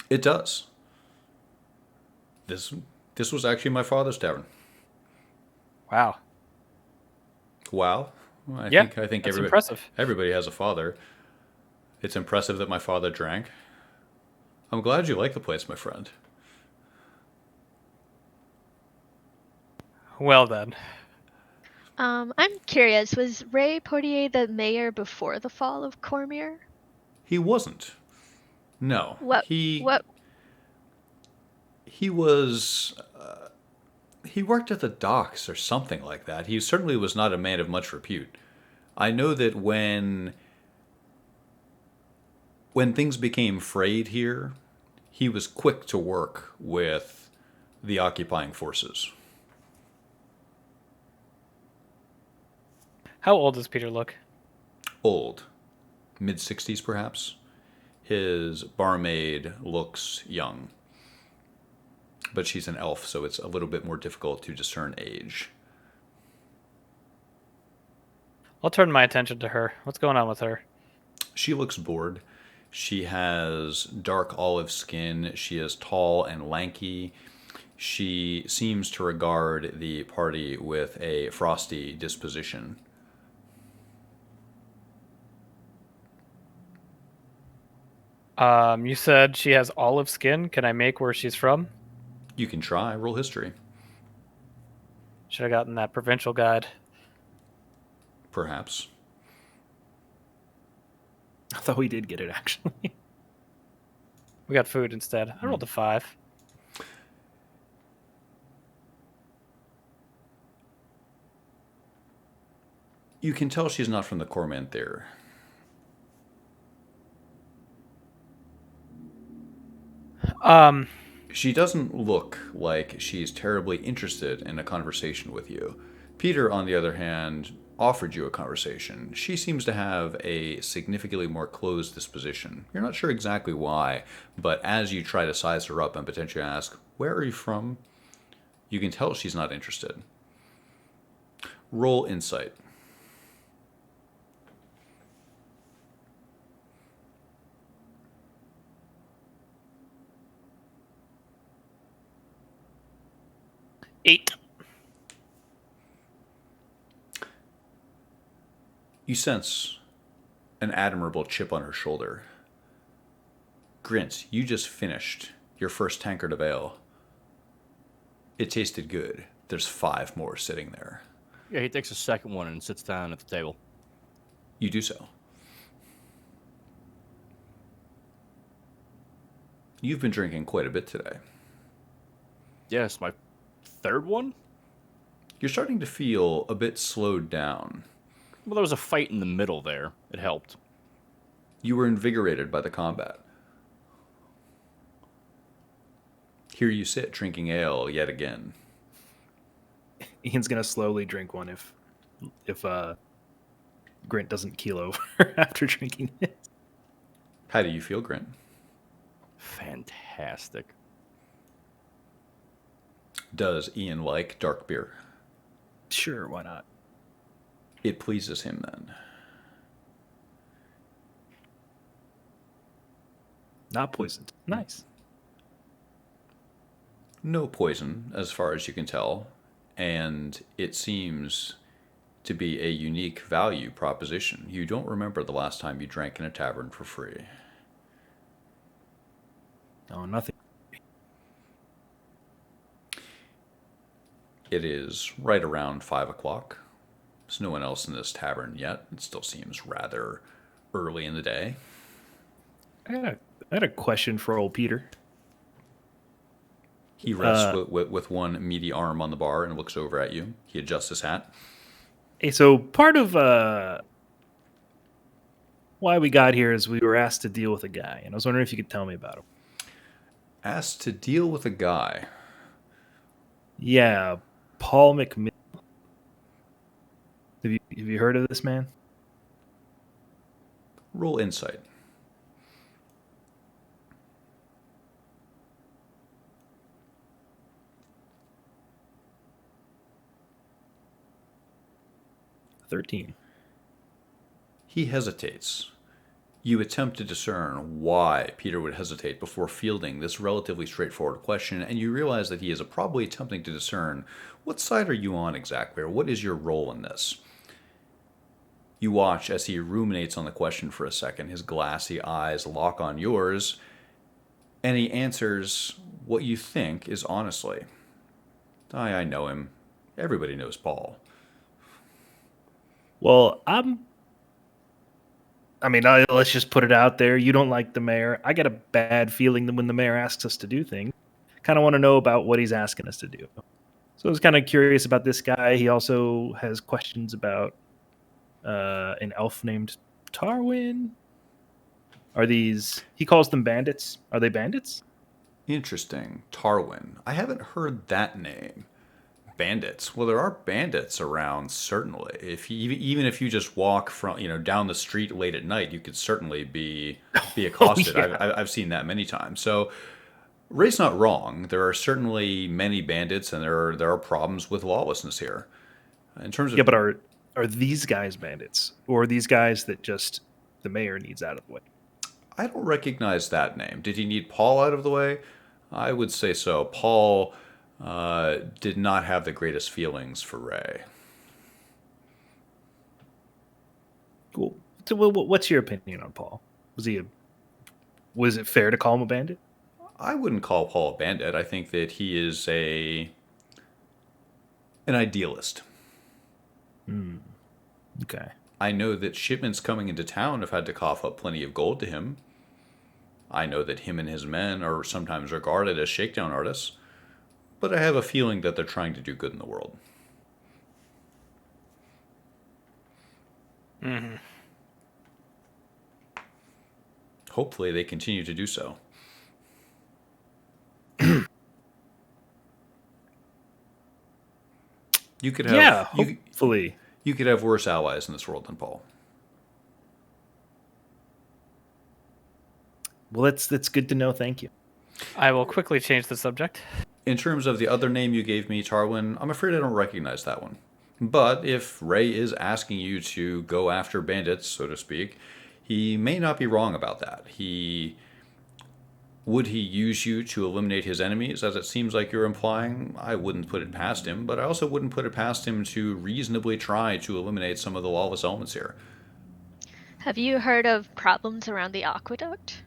A: It does. This This was actually my father's tavern.
C: Wow.
A: Wow. Well, I think
C: That's
A: everybody,
C: impressive.
A: everybody has a father. It's impressive that my father drank. I'm glad you like the place, my friend.
C: Well then.
F: I'm curious, was Ray Portier the mayor before the fall of Cormier?
A: He wasn't. No.
F: What what
A: He was he worked at the docks or something like that. He certainly was not a man of much repute. I know that when things became frayed here, he was quick to work with the occupying forces.
C: How old does Peter look?
A: Old, mid 60s perhaps. His barmaid looks young, but she's an elf, so it's a little bit more difficult to discern age.
C: I'll turn my attention to her. What's going on with her?
A: She looks bored. She has dark olive skin. She is tall and lanky. She seems to regard the party with a frosty disposition.
C: You said she has olive skin. Can I make where she's from?
A: You can try. Roll history.
C: Should have gotten that provincial guide.
A: Perhaps.
B: I thought we did get it, actually.
C: We got food instead. I rolled a 5.
A: You can tell she's not from the Cormant there. She doesn't look like she's terribly interested in a conversation with you. Peter, on the other hand, offered you a conversation. She seems to have a significantly more closed disposition. You're not sure exactly why, but as you try to size her up and potentially ask, "Where are you from?" you can tell she's not interested. Roll insight.
C: Eight.
A: You sense an admirable chip on her shoulder. Grint, you just finished your first tankard of ale. It tasted good. There's 5 more sitting there.
D: Yeah, he takes a second one and sits down at the table.
A: You do so. You've been drinking quite a bit today.
D: Yes, my third one?
A: You're starting to feel a bit slowed down.
D: Well, there was a fight in the middle there. It helped.
A: You were invigorated by the combat. Here you sit, drinking ale yet again.
B: Ian's gonna slowly drink one if Grint doesn't keel over after drinking it.
A: How do you feel, Grint?
D: Fantastic.
A: Does Ian like dark beer?
B: Sure, why not?
A: It pleases him then.
B: Not poisoned. Nice.
A: No poison, as far as you can tell, and it seems to be a unique value proposition. You don't remember the last time you drank in a tavern for free.
B: Oh, nothing.
A: It is right around 5 o'clock. There's no one else in this tavern yet. It still seems rather early in the day.
B: I had a question for old Peter.
A: He rests with one meaty arm on the bar and looks over at you. He adjusts his hat.
B: Hey, so part of why we got here is we were asked to deal with a guy, and I was wondering if you could tell me about him.
A: Asked to deal with a guy.
B: Yeah, Paul McMillan. Have you heard of this man?
A: Roll insight.
B: $13.
A: He hesitates. You attempt to discern why Peter would hesitate before fielding this relatively straightforward question, and you realize that he is probably attempting to discern what side are you on exactly, or what is your role in this. You watch as he ruminates on the question for a second, his glassy eyes lock on yours, and he answers what you think is honestly, I know him. Everybody knows Paul.
B: Well, let's just put it out there. You don't like the mayor. I get a bad feeling that when the mayor asks us to do things, kind of want to know about what he's asking us to do. So I was kind of curious about this guy. He also has questions about an elf named Tarwin. He calls them bandits. Are they bandits?
A: Interesting. Tarwin. I haven't heard that name. Bandits. Well, there are bandits around, certainly. Even if you just walk down the street late at night, you could certainly be accosted.
B: Yeah.
A: I've seen that many times. So Ray's not wrong. There are certainly many bandits, and there are problems with lawlessness here. In terms of
B: Yeah, but are these guys bandits, or are these guys that just the mayor needs out of the way?
A: I don't recognize that name. Did he need Paul out of the way? I would say so. Paul did not have the greatest feelings for Ray.
B: Cool. So, what's your opinion on Paul? Was it fair to call him a bandit?
A: I wouldn't call Paul a bandit. I think that he is an idealist.
B: Okay.
A: I know that shipments coming into town have had to cough up plenty of gold to him. I know that him and his men are sometimes regarded as shakedown artists, but I have a feeling that they're trying to do good in the world.
C: Mm-hmm.
A: Hopefully they continue to do so. You could have
B: hopefully.
A: You could have worse allies in this world than Paul.
B: Well, that's good to know. Thank you.
C: I will quickly change the subject.
A: In terms of the other name you gave me, Tarwin, I'm afraid I don't recognize that one. But if Ray is asking you to go after bandits, so to speak, he may not be wrong about that. Would he use you to eliminate his enemies, as it seems like you're implying? I wouldn't put it past him, but I also wouldn't put it past him to reasonably try to eliminate some of the lawless elements here.
F: Have you heard of problems around the aqueduct?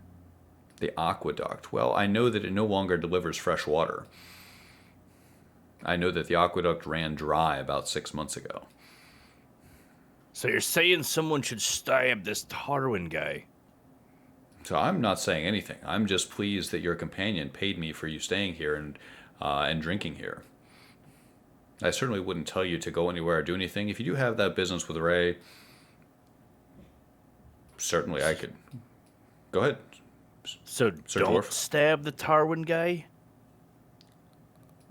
A: The aqueduct. Well, I know that it no longer delivers fresh water. I know that the aqueduct ran dry about 6 months ago.
D: So you're saying someone should stab this Tarwin guy?
A: So I'm not saying anything. I'm just pleased that your companion paid me for you staying here and drinking here. I certainly wouldn't tell you to go anywhere or do anything. If you do have that business with Ray, certainly I could. Go ahead.
D: So
A: Sir
D: don't
A: Dwarf.
D: stab the Tarwin guy?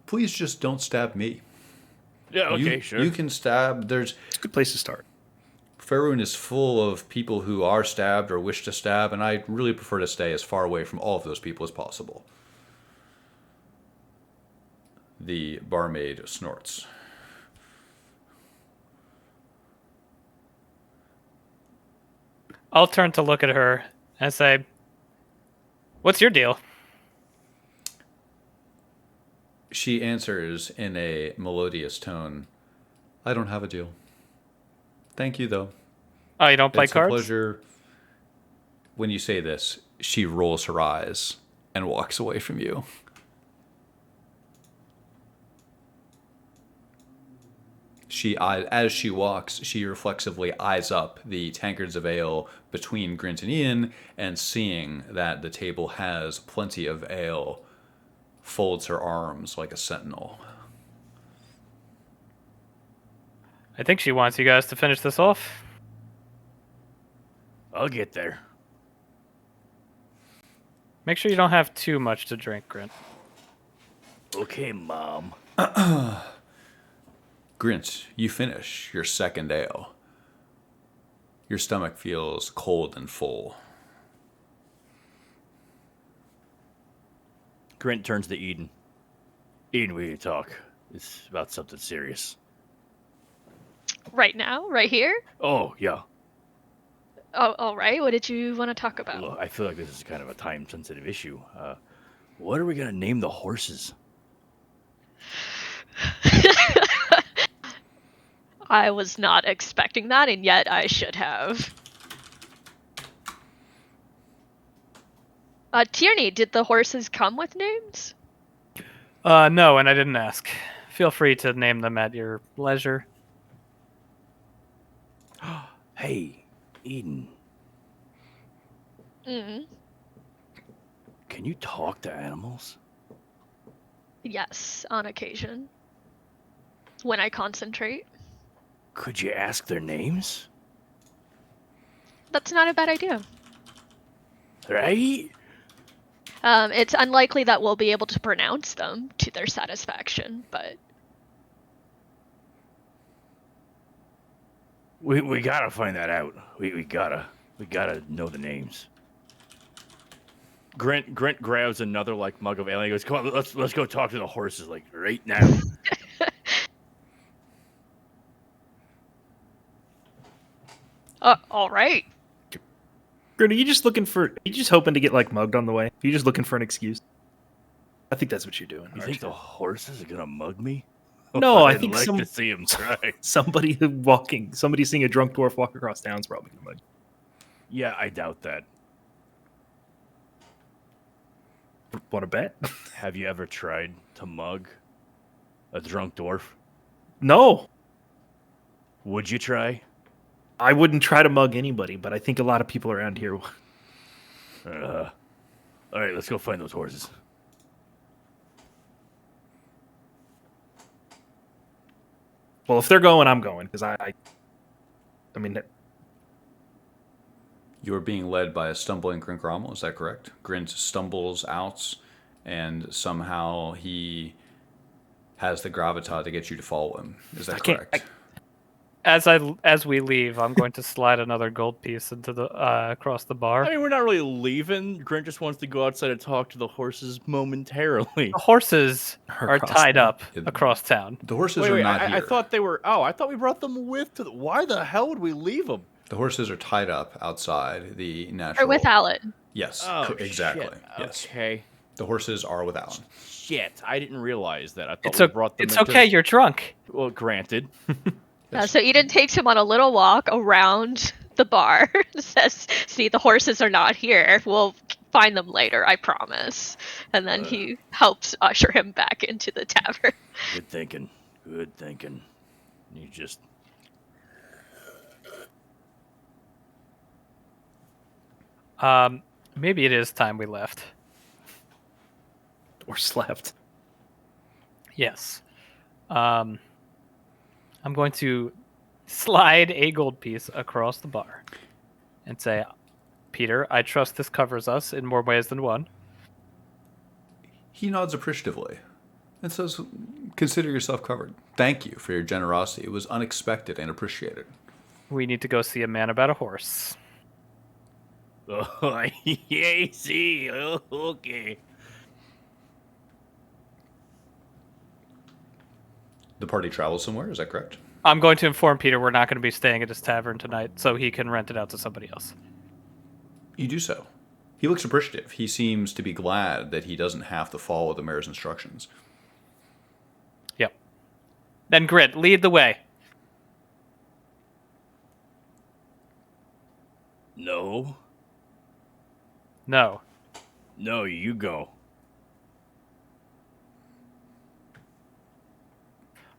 A: Please just don't stab me.
D: Yeah, okay, sure.
A: You can stab.
B: It's a good place to start.
A: Faerun is full of people who are stabbed or wish to stab, and I really prefer to stay as far away from all of those people as possible. The barmaid snorts.
C: I'll turn to look at her and say, "What's your deal?"
A: She answers in a melodious tone, "I don't have a deal. Thank you, though.
C: Oh, you don't play
A: It's
C: cards?
A: a pleasure." When you say this, she rolls her eyes and walks away from you. As she walks, she reflexively eyes up the tankards of ale between Grint and Ian, and seeing that the table has plenty of ale, folds her arms like a sentinel.
C: I think she wants you guys to finish this off.
D: I'll get there.
C: Make sure you don't have too much to drink, Grint.
D: Okay, Mom.
A: Grint, you finish your second ale. Your stomach feels cold and full.
D: Grint turns to Eden. Eden, we need to talk. It's about something serious.
F: Right now? Right here?
D: Oh, yeah.
F: Oh, all right. What did you want to talk about?
D: Look, I feel like this is kind of a time-sensitive issue. What are we gonna name the horses?
F: I was not expecting that, and yet I should have. Tierney, did the horses come with names?
C: No, and I didn't ask. Feel free to name them at your leisure.
D: Hey, Eden,
F: Mm.
D: can you talk to animals?
F: Yes, on occasion. When I concentrate.
D: Could you ask their names?
F: That's not a bad idea.
D: Right?
F: It's unlikely that we'll be able to pronounce them to their satisfaction, but
D: We gotta find that out. We gotta know the names. Grint grabs another like mug of ale and he goes, "Come on, let's go talk to the horses like right now."
F: all right.
B: Grin, are you just hoping to get like mugged on the way? Are you just looking for an excuse? I think that's what you're doing.
D: You
B: aren't
D: think the horses are gonna mug me?
B: No, I
D: I'd
B: think
D: like
B: some-
D: to see him try.
B: somebody seeing a drunk dwarf walk across town's probably gonna mug.
D: Yeah, I doubt that.
B: Want to bet?
D: Have you ever tried to mug a drunk dwarf?
B: No,
D: Would you try?
B: I wouldn't try to mug anybody, but I think a lot of people around here.
D: All right, let's go find those horses.
B: Well, if they're going, I'm going because I mean,
A: You're being led by a stumbling Grinkramo, is that correct? Grint stumbles out, and somehow he has the gravitas to get you to follow him. Is that correct?
C: As we leave, I'm going to slide another gold piece into the across the bar.
D: I mean, we're not really leaving. Grint just wants to go outside and talk to the horses momentarily.
C: The horses are
B: Across
C: tied
B: town.
C: up across town.
A: The horses
D: Wait,
A: are not
D: I
A: here.
D: thought they were. Oh, I thought we brought them with. Why the hell would we leave them?
A: The horses are tied up outside the natural.
F: Or with Alan.
A: Yes,
D: Oh,
A: exactly.
D: shit.
A: Yes,
D: Okay.
A: the horses are with Alan.
D: Shit, I didn't realize that. I thought
C: It's
D: we brought them.
C: it's okay. You're drunk.
D: Well, granted.
F: So Eden takes him on a little walk around the bar. Says, "See, the horses are not here. We'll find them later, I promise." And then he helps usher him back into the tavern.
D: Good thinking. Good thinking. You just.
C: Maybe it is time we left.
B: or slept.
C: Yes. I'm going to slide a gold piece across the bar and say, Peter, I trust this covers us in more ways than one.
A: He nods appreciatively and says, "Consider yourself covered. Thank you for your generosity. It was unexpected and appreciated."
C: We need to go see a man about a horse.
D: Oh, yeah, see. Oh, okay.
A: The party travels somewhere, is that correct?
C: I'm going to inform Peter we're not going to be staying at his tavern tonight, so he can rent it out to somebody else.
A: You do so. He looks appreciative. He seems to be glad that he doesn't have to follow the mayor's instructions.
C: Yep. Then Grit, lead the way.
D: No.
C: No.
D: No, you go.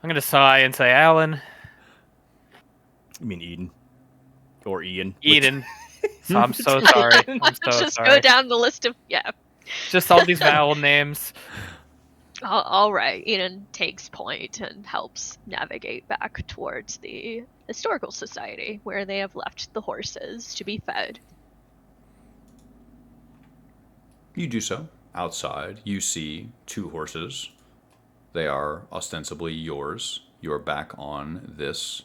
C: I'm going to sigh and say, Alan,
D: You mean Eden? Or Ian?
C: Eden. So I'm so sorry. I'm so
F: Just
C: sorry.
F: go down the list of
C: Just all these vowel names.
F: All right. Eden takes point and helps navigate back towards the historical society where they have left the horses to be fed.
A: You do so. Outside, you see two horses. They are ostensibly yours. You are back on this.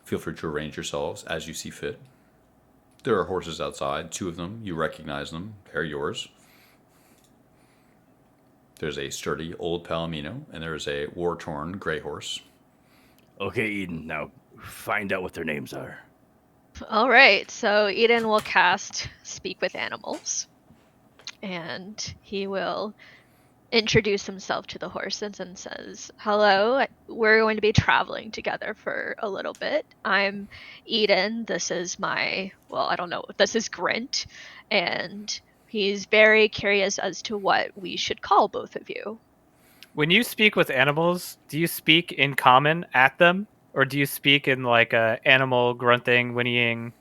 A: Feel free to arrange yourselves as you see fit. There are horses outside, two of them. You recognize them. They're yours. There's a sturdy old Palomino, and there's a war-torn gray horse.
D: Okay, Eden. Now find out what their names are.
F: All right, so Eden will cast Speak with Animals, and he will introduce himself to the horses and says, "Hello, we're going to be traveling together for a little bit. I'm Eden. This is I don't know, this is Grint, and he's very curious as to what we should call both of you."
C: When you speak with animals, do you speak in common at them, or do you speak in like a animal grunting, whinnying?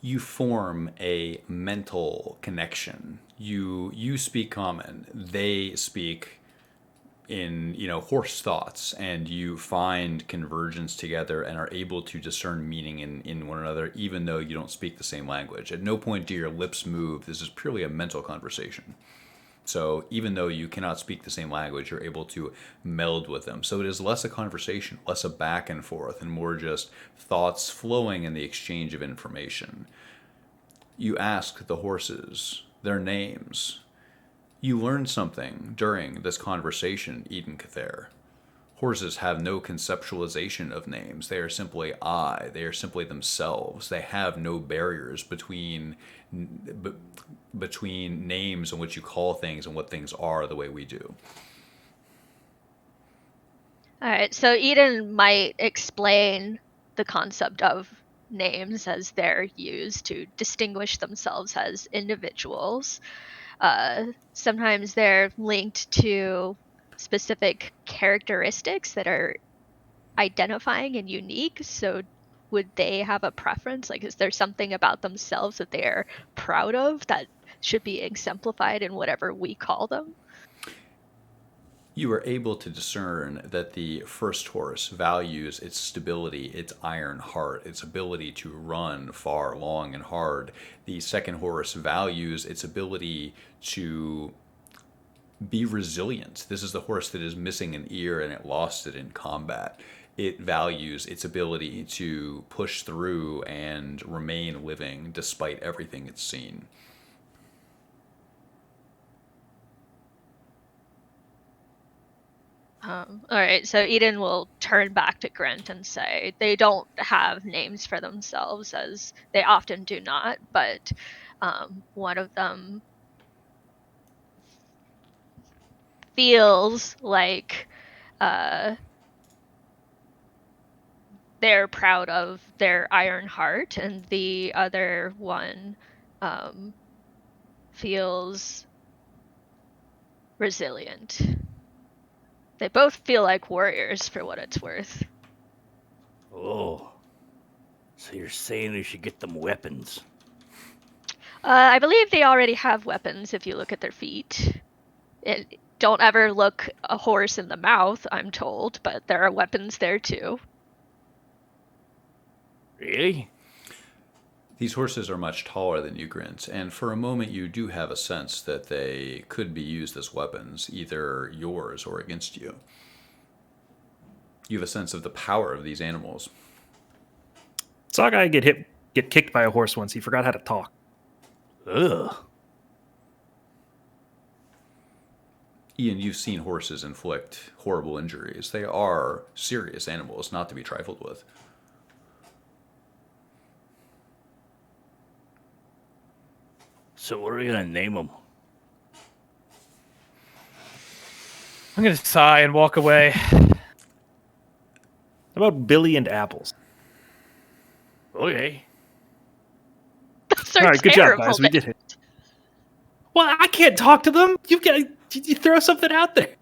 A: You form a mental connection. You speak common. They speak in horse thoughts, and you find convergence together and are able to discern meaning in one another, even though you don't speak the same language. At no point do your lips move. This is purely a mental conversation. So even though you cannot speak the same language, you're able to meld with them. So it is less a conversation, less a back and forth, and more just thoughts flowing in the exchange of information. You ask the horses their names. You learn something during this conversation, Eden Cather. Horses have no conceptualization of names. They are simply I. They are simply themselves. They have no barriers between names and what you call things and what things are the way we do.
F: All right, so Eden might explain the concept of names as they're used to distinguish themselves as individuals. Sometimes they're linked to specific characteristics that are identifying and unique. So, would they have a preference? Like, is there something about themselves that they're proud of that should be exemplified in whatever we call them?
A: You are able to discern that the first horse values its stability, its iron heart, its ability to run far, long, and hard. The second horse values its ability to be resilient. This is the horse that is missing an ear and it lost it in combat. It values its ability to push through and remain living despite everything it's seen.
F: All right, so Eden will turn back to Grint and say they don't have names for themselves, as they often do not, but one of them feels like they're proud of their iron heart, and the other one feels resilient. They both feel like warriors, for what it's worth.
D: Oh. So you're saying we should get them weapons?
F: I believe they already have weapons if you look at their feet. Don't ever look a horse in the mouth, I'm told, but there are weapons there too.
D: Really?
A: These horses are much taller than you, Grint, and for a moment you do have a sense that they could be used as weapons, either yours or against you. You have a sense of the power of these animals.
B: Saw a guy get kicked by a horse once. He forgot how to talk.
D: Ugh.
A: Ian, you've seen horses inflict horrible injuries. They are serious animals, not to be trifled with.
D: So what are we gonna name them?
C: I'm gonna sigh and walk away.
B: How about Billy and Apples?
D: Okay.
F: Those are
B: All right, good job,
F: terrible
B: guys. We did it. Well, I can't talk to them. You throw something out there.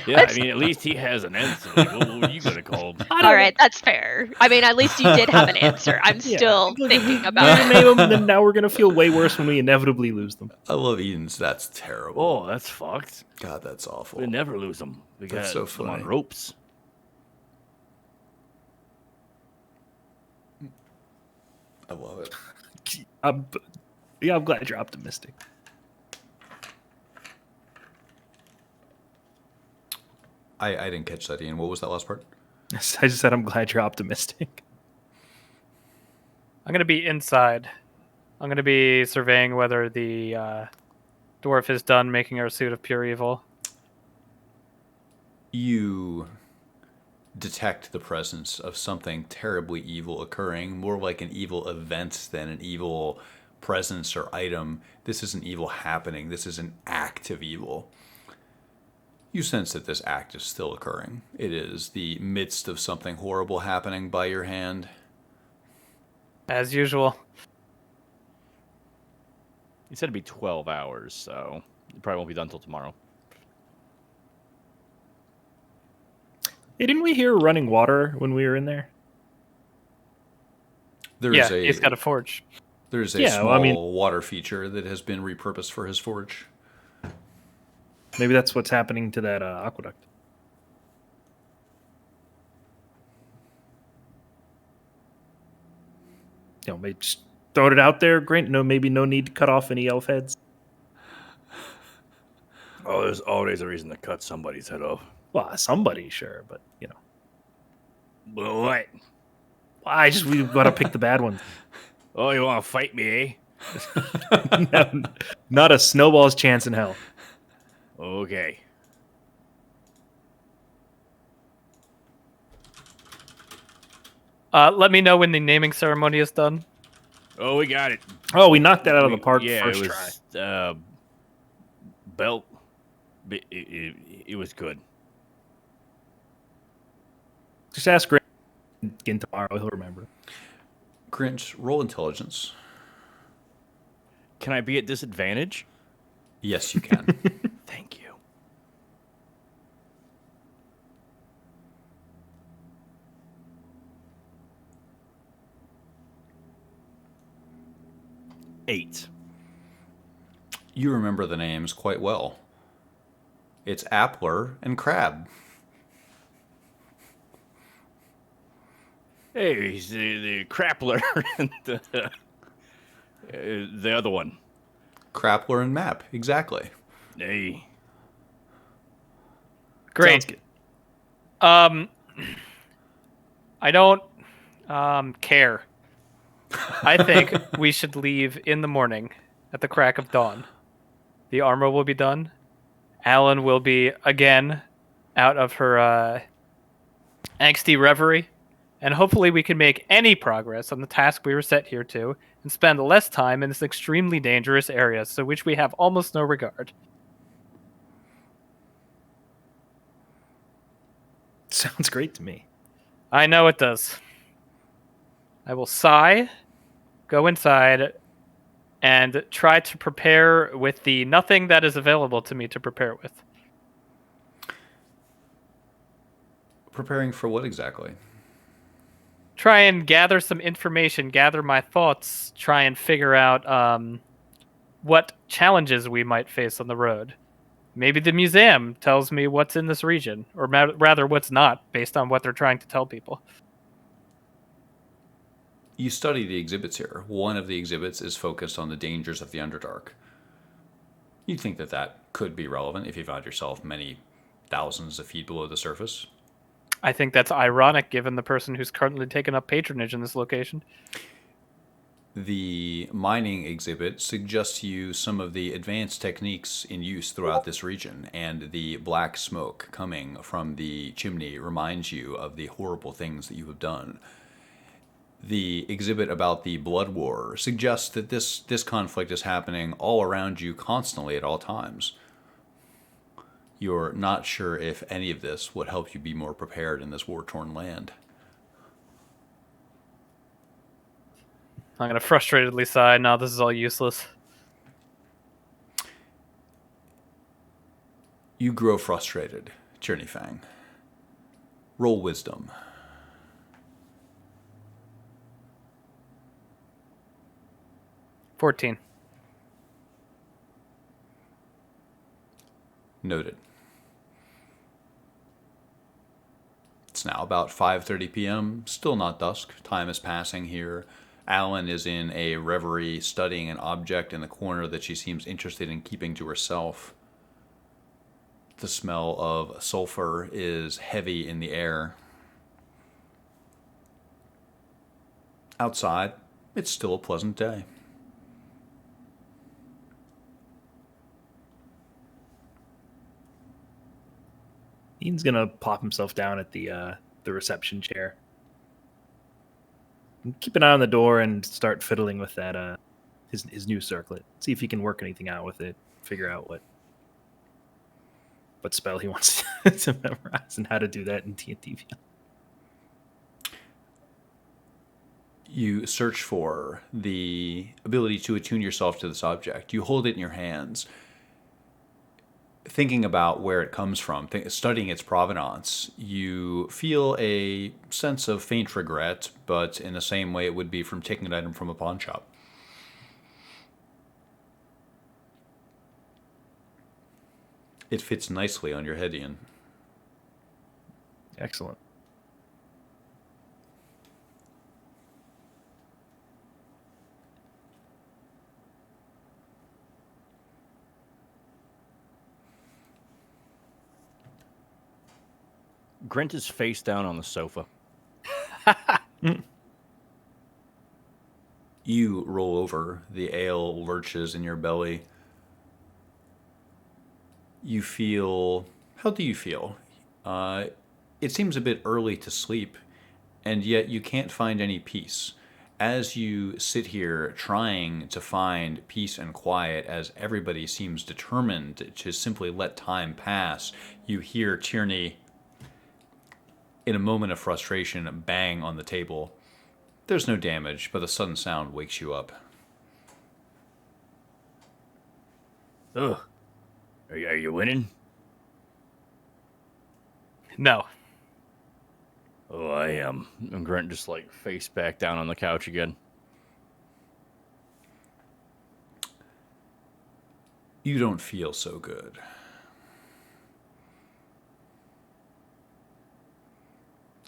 D: Yeah, I mean, at least he has an answer. Like, what were you gonna call him?
F: All right, that's fair. I mean, at least you did have an answer. I'm still thinking about it.
B: Name them, and then now we're gonna feel way worse when we inevitably lose them.
A: I love Eden's. That's terrible.
D: Oh, that's fucked.
A: God, that's awful.
D: We never lose them. We got
A: That's so
D: them on
A: funny.
D: ropes.
A: I love it.
B: Yeah, I'm glad you're optimistic.
A: I didn't catch that, Ian. What was that last part?
B: I just said I'm glad you're optimistic.
C: I'm gonna be inside. I'm gonna be surveying whether the dwarf is done making our suit of pure evil.
A: You detect the presence of something terribly evil occurring, more like an evil event than an evil presence or item. This is an evil happening. This is an act of evil. You sense that this act is still occurring. It is the midst of something horrible happening by your hand.
C: As usual.
D: He said it'd be 12 hours, so it probably won't be done until tomorrow.
B: Hey, didn't we hear running water when we were in there?
A: There's
C: He's got a forge.
A: There's a
B: Yeah,
A: small
B: well, I mean-
A: water feature that has been repurposed for his forge.
B: Maybe that's what's happening to that aqueduct. Maybe just throw it out there. Grant, maybe no need to cut off any elf heads.
D: Oh, there's always a reason to cut somebody's head off.
B: Well, somebody, sure, but
D: Well, what?
B: we gotta pick the bad ones.
D: Oh, you want to fight me, eh?
B: No, not a snowball's chance in hell.
D: Okay.
C: Let me know when the naming ceremony is done.
D: Oh, we got it.
B: Oh, we knocked that out of the park
D: Yeah,
B: first
D: it
B: try.
D: was, belt. It was good.
B: Just ask Grant again tomorrow. He'll remember.
A: Grinch, roll intelligence.
D: Can I be at disadvantage?
A: Yes, you can.
D: Thank you. Eight.
A: You remember the names quite well. It's Appler and Crab.
D: Hey, he's the Crappler and the other one.
A: Crappler and Map, exactly.
D: Hey.
C: Great.
B: Sounds good.
C: I don't care. I think we should leave in the morning at the crack of dawn. The armor will be done. Alan will be again out of her angsty reverie, and hopefully we can make any progress on the task we were set here to and spend less time in this extremely dangerous area, to which we have almost no regard.
B: Sounds great to me.
C: I know it does. I will sigh, go inside, and try to prepare with the nothing that is available to me to prepare with.
A: Preparing for what exactly?
C: Try and gather some information, gather my thoughts, try and figure out what challenges we might face on the road. Maybe the museum tells me what's in this region, or rather what's not, based on what they're trying to tell people.
A: You study the exhibits here. One of the exhibits is focused on the dangers of the Underdark. You'd think that that could be relevant if you found yourself many thousands of feet below the surface.
C: I think that's ironic given the person who's currently taken up patronage in this location.
A: The mining exhibit suggests to you some of the advanced techniques in use throughout this region, and the black smoke coming from the chimney reminds you of the horrible things that you have done. The exhibit about the Blood War suggests that this conflict is happening all around you constantly at all times. You're not sure if any of this would help you be more prepared in this war-torn land.
C: I'm going to frustratedly sigh, no, this is all useless.
A: You grow frustrated, Journey Fang. Roll wisdom.
C: $14.
A: Noted. It's now about 5:30 p.m. Still not dusk. Time is passing here. Alan is in a reverie, studying an object in the corner that she seems interested in keeping to herself. The smell of sulfur is heavy in the air. Outside, it's still a pleasant day.
B: Ian's gonna plop himself down at the reception chair. Keep an eye on the door and start fiddling with that his new circlet. See if he can work anything out with it. Figure out what spell he wants to memorize and how to do that in D&D.
A: You search for the ability to attune yourself to this object. You hold it in your hands, thinking about where it comes from, studying its provenance. You feel a sense of faint regret, but in the same way it would be from taking an item from a pawn shop. It fits nicely on your head, Ian.
B: Excellent.
D: Grint is face down on the sofa.
A: You roll over. The ale lurches in your belly. You feel... How do you feel? It seems a bit early to sleep, and yet you can't find any peace. As you sit here trying to find peace and quiet, as everybody seems determined to simply let time pass, you hear Tierney, in a moment of frustration, bang on the table. There's no damage, but the sudden sound wakes you up.
D: Ugh. Are you winning?
C: No.
D: Oh, I am. And Grint just like face back down on the couch again.
A: You don't feel so good.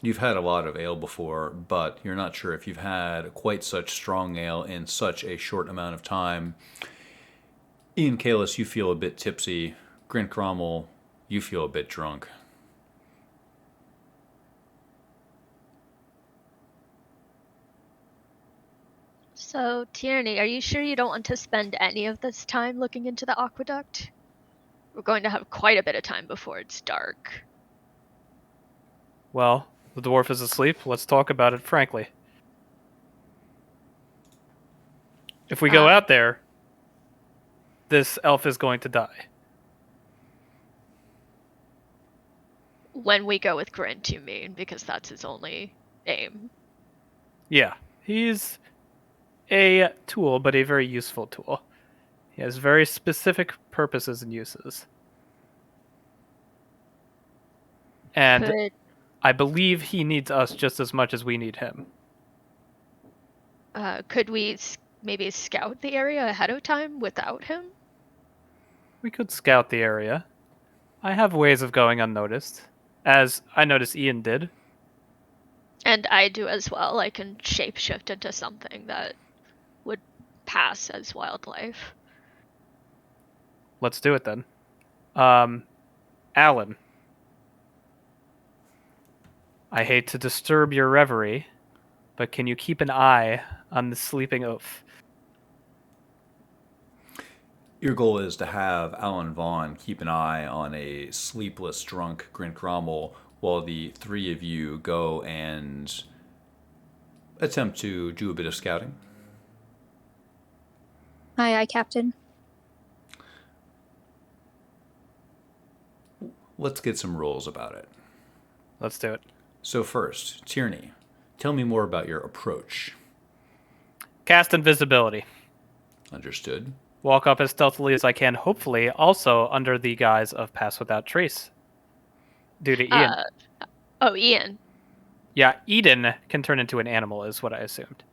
A: You've had a lot of ale before, but you're not sure if you've had quite such strong ale in such a short amount of time. Ian Kalis, you feel a bit tipsy. Grint Grommel, you feel a bit drunk.
F: So, Tierney, are you sure you don't want to spend any of this time looking into the aqueduct? We're going to have quite a bit of time before it's dark.
C: Well, the dwarf is asleep. Let's talk about it frankly. If we go out there, this elf is going to die.
F: When we go with Grint, you mean, because that's his only aim.
C: Yeah, he's a tool, but a very useful tool. He has very specific purposes and uses. And I believe he needs us just as much as we need him.
F: Could we maybe scout the area ahead of time without him?
C: We could scout the area. I have ways of going unnoticed, as I noticed Ian did.
F: And I do as well. I can shapeshift into something that would pass as wildlife.
C: Let's do it then. Alan. I hate to disturb your reverie, but can you keep an eye on the sleeping oaf?
A: Your goal is to have Alan Vaughn keep an eye on a sleepless, drunk Grint Grommel while the three of you go and attempt to do a bit of scouting.
G: Aye, Captain.
A: Let's get some rules about it.
C: Let's do it.
A: So first, Tierney, tell me more about your approach.
C: Cast invisibility.
A: Understood.
C: Walk up as stealthily as I can, hopefully also under the guise of pass without trace. Due to Ian.
F: Ian.
C: Yeah, Eden can turn into an animal is what I assumed.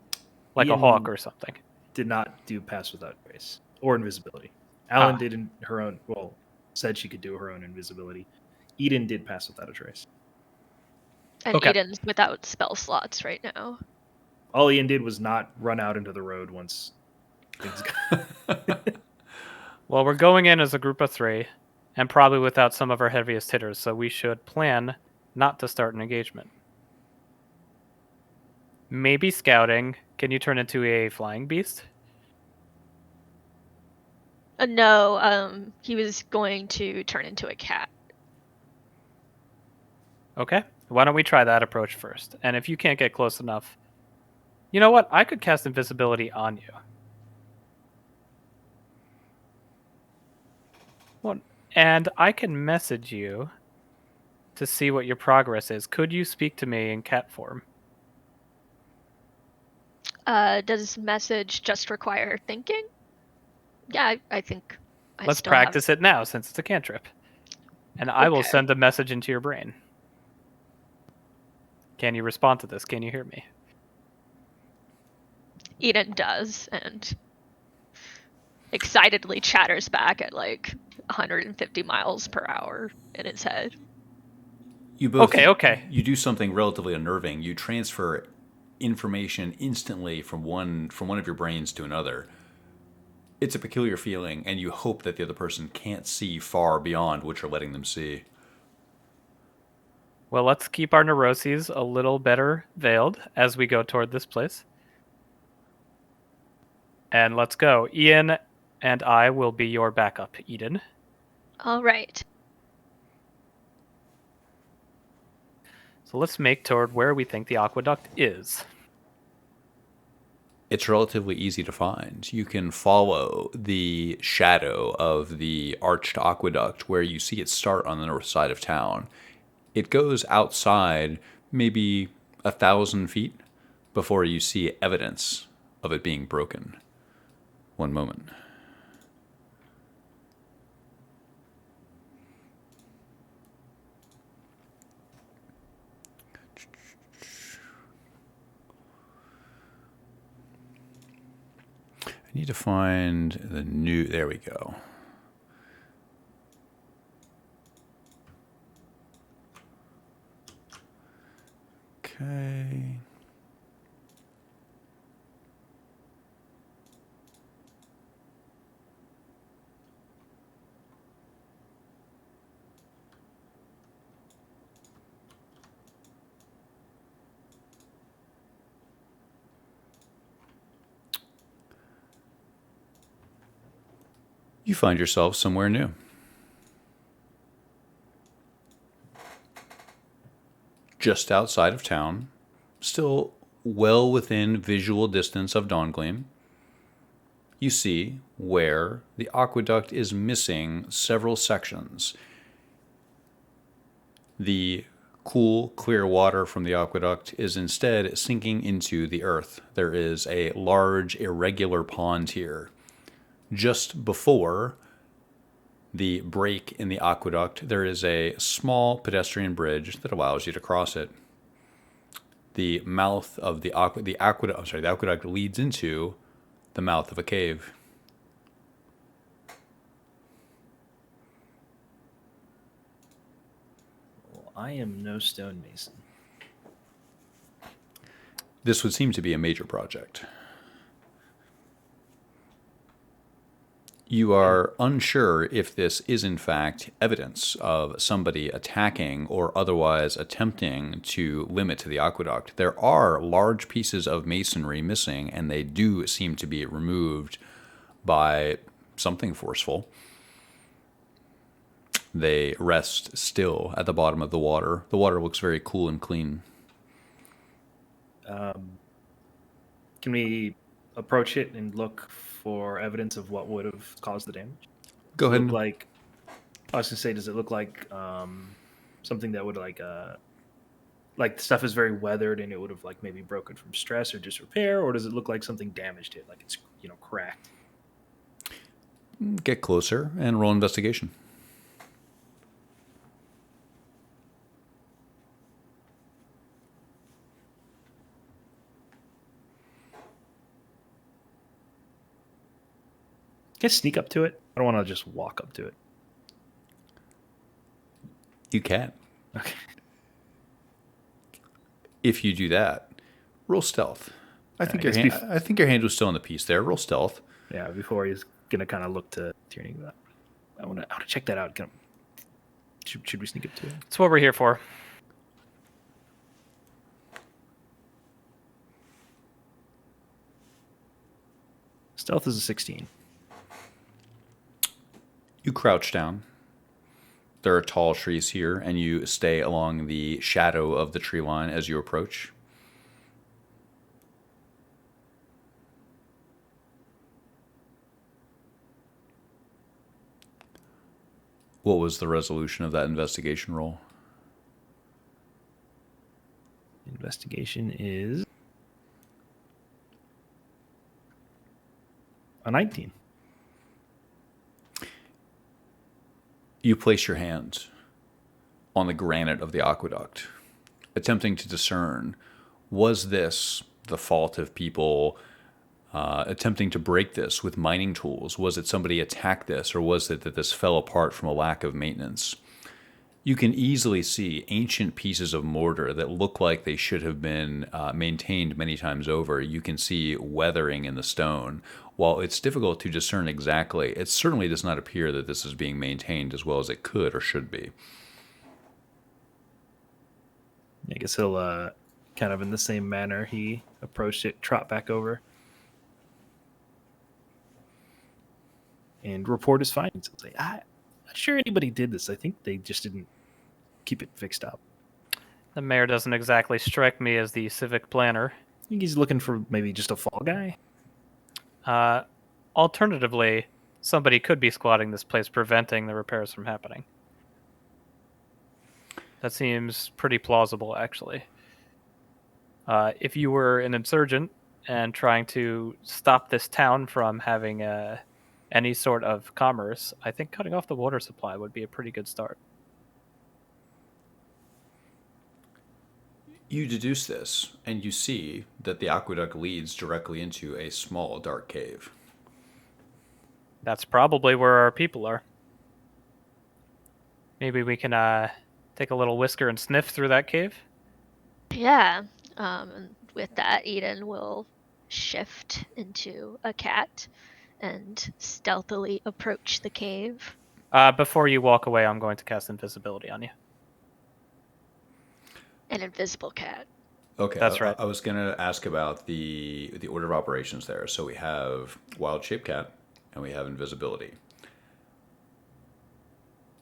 C: Like
B: Ian
C: a hawk or something.
B: Did not do pass without trace or invisibility. Alan did her own, said she could do her own invisibility. Eden did pass without a trace.
F: And
C: Okay.
F: Eden's without spell slots right now.
B: All Ian did was not run out into the road once things got...
C: Well, we're going in as a group of 3, and probably without some of our heaviest hitters, so we should plan not to start an engagement. Maybe scouting. Can you turn into a flying beast?
F: No, he was going to turn into a cat.
C: Okay. Why don't we try that approach first? And if you can't get close enough, you know what? I could cast invisibility on you. Well, and I can message you to see what your progress is. Could you speak to me in cat form?
F: Does message just require thinking? Yeah, I think I
C: Let's
F: still have.
C: practice it now since it's a cantrip. And I will
F: Okay.
C: send a message into your brain. Can you respond to this? Can you hear me?
F: Eden does, and excitedly chatters back at like 150 miles per hour in its head.
A: You both
C: Okay.
A: You do something relatively unnerving. You transfer information instantly from one of your brains to another. It's a peculiar feeling, and you hope that the other person can't see far beyond what you're letting them see.
C: Well, let's keep our neuroses a little better veiled as we go toward this place. And let's go. Ian and I will be your backup, Eden.
F: All right.
C: So let's make toward where we think the aqueduct is.
A: It's relatively easy to find. You can follow the shadow of the arched aqueduct where you see it start on the north side of town. It goes outside maybe 1,000 feet before you see evidence of it being broken. One moment. I need to find the new. There we go. Okay. You find yourself somewhere new. Just outside of town, still well within visual distance of Dawngleam, you see where the aqueduct is missing several sections. The cool, clear water from the aqueduct is instead sinking into the earth. There is a large, irregular pond here. Just before the break in the aqueduct, there is a small pedestrian bridge that allows you to cross it. The mouth of the aqueduct leads into the mouth of a cave.
B: Well, I am no stonemason.
A: This would seem to be a major project. You are unsure if this is in fact evidence of somebody attacking or otherwise attempting to limit the aqueduct. There are large pieces of masonry missing, and they do seem to be removed by something forceful. They rest still at the bottom of the water. The water looks very cool and clean.
B: Can we approach it and look for evidence of what would have caused the damage?
A: Go ahead.
B: Look like, I was gonna say, does it look like something that would like the stuff is very weathered and it would have like maybe broken from stress or disrepair, or does it look like something damaged it, like it's cracked?
A: Get closer and roll investigation.
B: Can I sneak up to it? I don't want to just walk up to it.
A: You can.
B: Okay.
A: If you do that, roll stealth. I think
B: guess
A: your hand was still in the piece there. Roll stealth.
B: Yeah, before he's gonna kind of look to Tierney. I want to check that out. Should we sneak up to it?
C: That's what we're here for.
B: Stealth is a 16.
A: You crouch down. There are tall trees here, and you stay along the shadow of the tree line as you approach. What was the resolution of that investigation roll?
B: Investigation is a 19.
A: You place your hands on the granite of the aqueduct, attempting to discern, was this the fault of people attempting to break this with mining tools? Was it somebody attacked this, or was it that this fell apart from a lack of maintenance? You can easily see ancient pieces of mortar that look like they should have been maintained many times over. You can see weathering in the stone. While it's difficult to discern exactly, it certainly does not appear that this is being maintained as well as it could or should be.
B: I guess he'll, kind of in the same manner he approached it, trot back over and report his findings. I'll say, I'm not sure anybody did this. I think they just didn't keep it fixed up.
C: The mayor doesn't exactly strike me as the civic planner.
B: I think he's looking for maybe just a fall guy.
C: Alternatively, somebody could be squatting this place, preventing the repairs from happening. That seems pretty plausible, actually. If you were an insurgent and trying to stop this town from having any sort of commerce, I think cutting off the water supply would be a pretty good start.
A: You deduce this, and you see that the aqueduct leads directly into a small, dark cave.
C: That's probably where our people are. Maybe we can take a little whisker and sniff through that cave?
F: Yeah. And with that, Eden will shift into a cat and stealthily approach the cave.
C: Before you walk away, I'm going to cast invisibility on you.
F: An invisible cat.
A: Okay,
C: That's right.
A: I was going to ask about the order of operations there. So we have Wild Shape Cat, and we have Invisibility.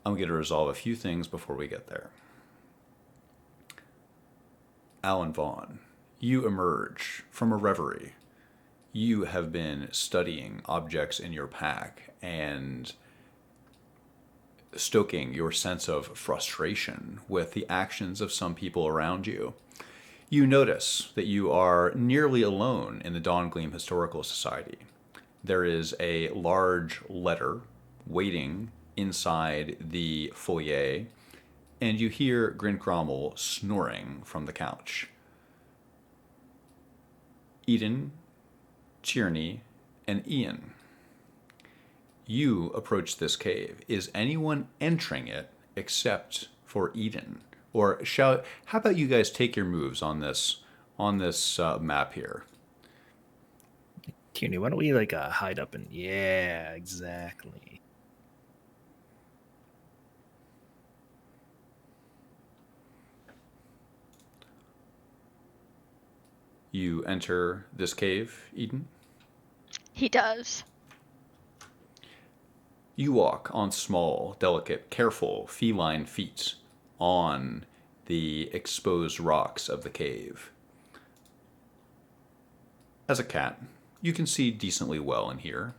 A: I'm going to resolve a few things before we get there. Alan Vaughn, you emerge from a reverie. You have been studying objects in your pack and stoking your sense of frustration with the actions of some people around you. You notice that you are nearly alone in the Dawn Gleam Historical Society. There is a large letter waiting inside the foyer, and you hear Grin Grommel snoring from the couch. Eden, Tierney, and Ian, you approach this cave. Is anyone entering it except for Eden? Or how about you guys take your moves on this map here?
B: Tierney, why don't we hide up and yeah, exactly.
A: You enter this cave, Eden?
F: He does.
A: You walk on small, delicate, careful, feline feet on the exposed rocks of the cave. As a cat, you can see decently well in here.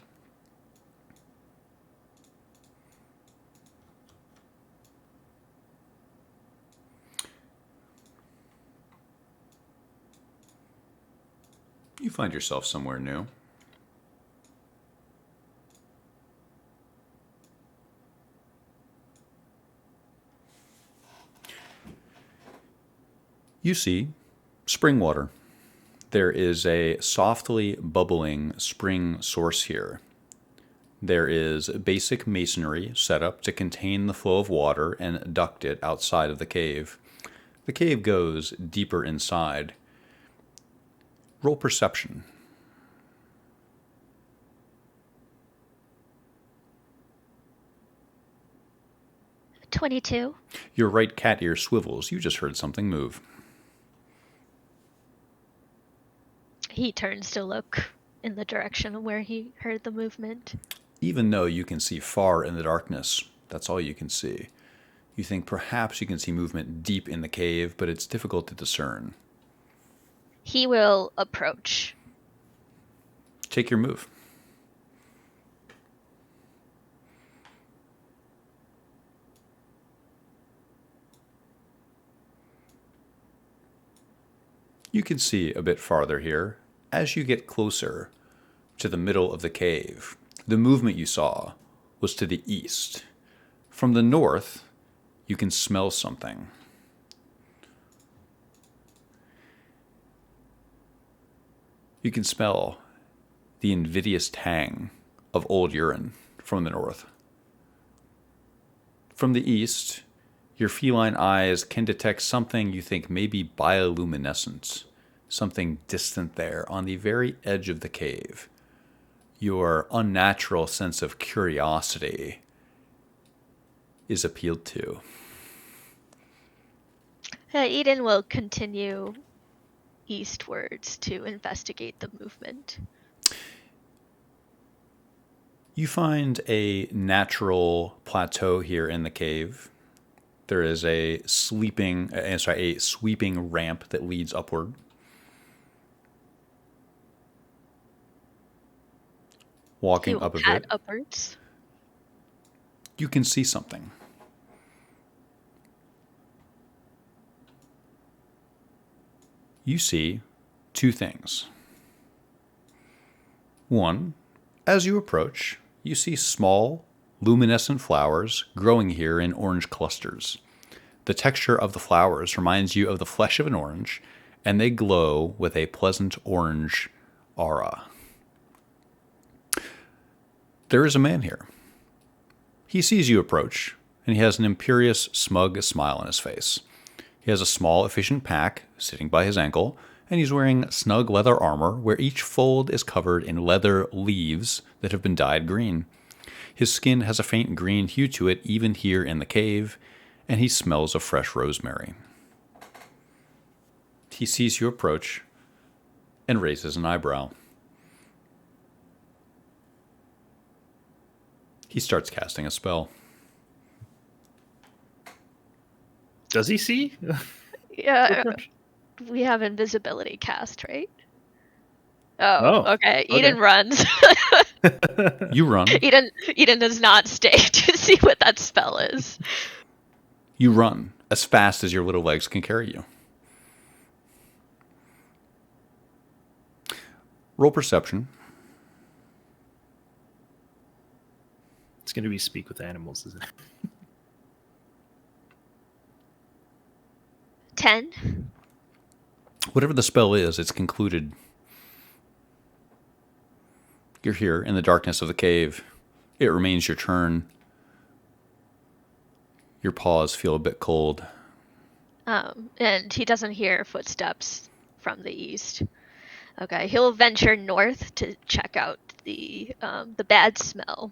A: You find yourself somewhere new. You see spring water. There is a softly bubbling spring source here. There is basic masonry set up to contain the flow of water and duct it outside of the cave. The cave goes deeper inside. Roll perception.
F: 22.
A: Your right cat ear swivels. You just heard something move.
F: He turns to look in the direction where he heard the movement.
A: Even though you can see far in the darkness, that's all you can see. You think perhaps you can see movement deep in the cave, but it's difficult to discern.
F: He will approach.
A: Take your move. You can see a bit farther here. As you get closer to the middle of the cave, the movement you saw was to the east. From the north, you can smell something. You can smell the invidious tang of old urine from the north. From the east, your feline eyes can detect something you think may be bioluminescent, something distant there on the very edge of the cave. Your unnatural sense of curiosity is appealed to.
F: Eden will continue eastwards to investigate the movement.
A: You find a natural plateau here in the cave. There is a sweeping ramp that leads upward. Walking
F: He will
A: up a
F: pad
A: bit,
F: upwards.
A: you can see something. You see two things. One, as you approach, you see small, luminescent flowers growing here in orange clusters. The texture of the flowers reminds you of the flesh of an orange, and they glow with a pleasant orange aura. There is a man here. He sees you approach, and he has an imperious, smug smile on his face. He has a small, efficient pack sitting by his ankle, and he's wearing snug leather armor where each fold is covered in leather leaves that have been dyed green. His skin has a faint green hue to it even here in the cave, and he smells of fresh rosemary. He sees you approach and raises an eyebrow. He starts casting a spell.
B: Does he see?
F: Yeah, we have invisibility cast, right? Oh, okay. Eden runs.
A: You run.
F: Eden does not stay to see what that spell is.
A: You run as fast as your little legs can carry you. Roll perception.
B: It's going to be speak with animals, isn't it?
F: 10.
A: Whatever the spell is, it's concluded. You're here in the darkness of the cave. It remains your turn. Your paws feel a bit cold.
F: And he doesn't hear footsteps from the east. Okay, he'll venture north to check out the bad smell.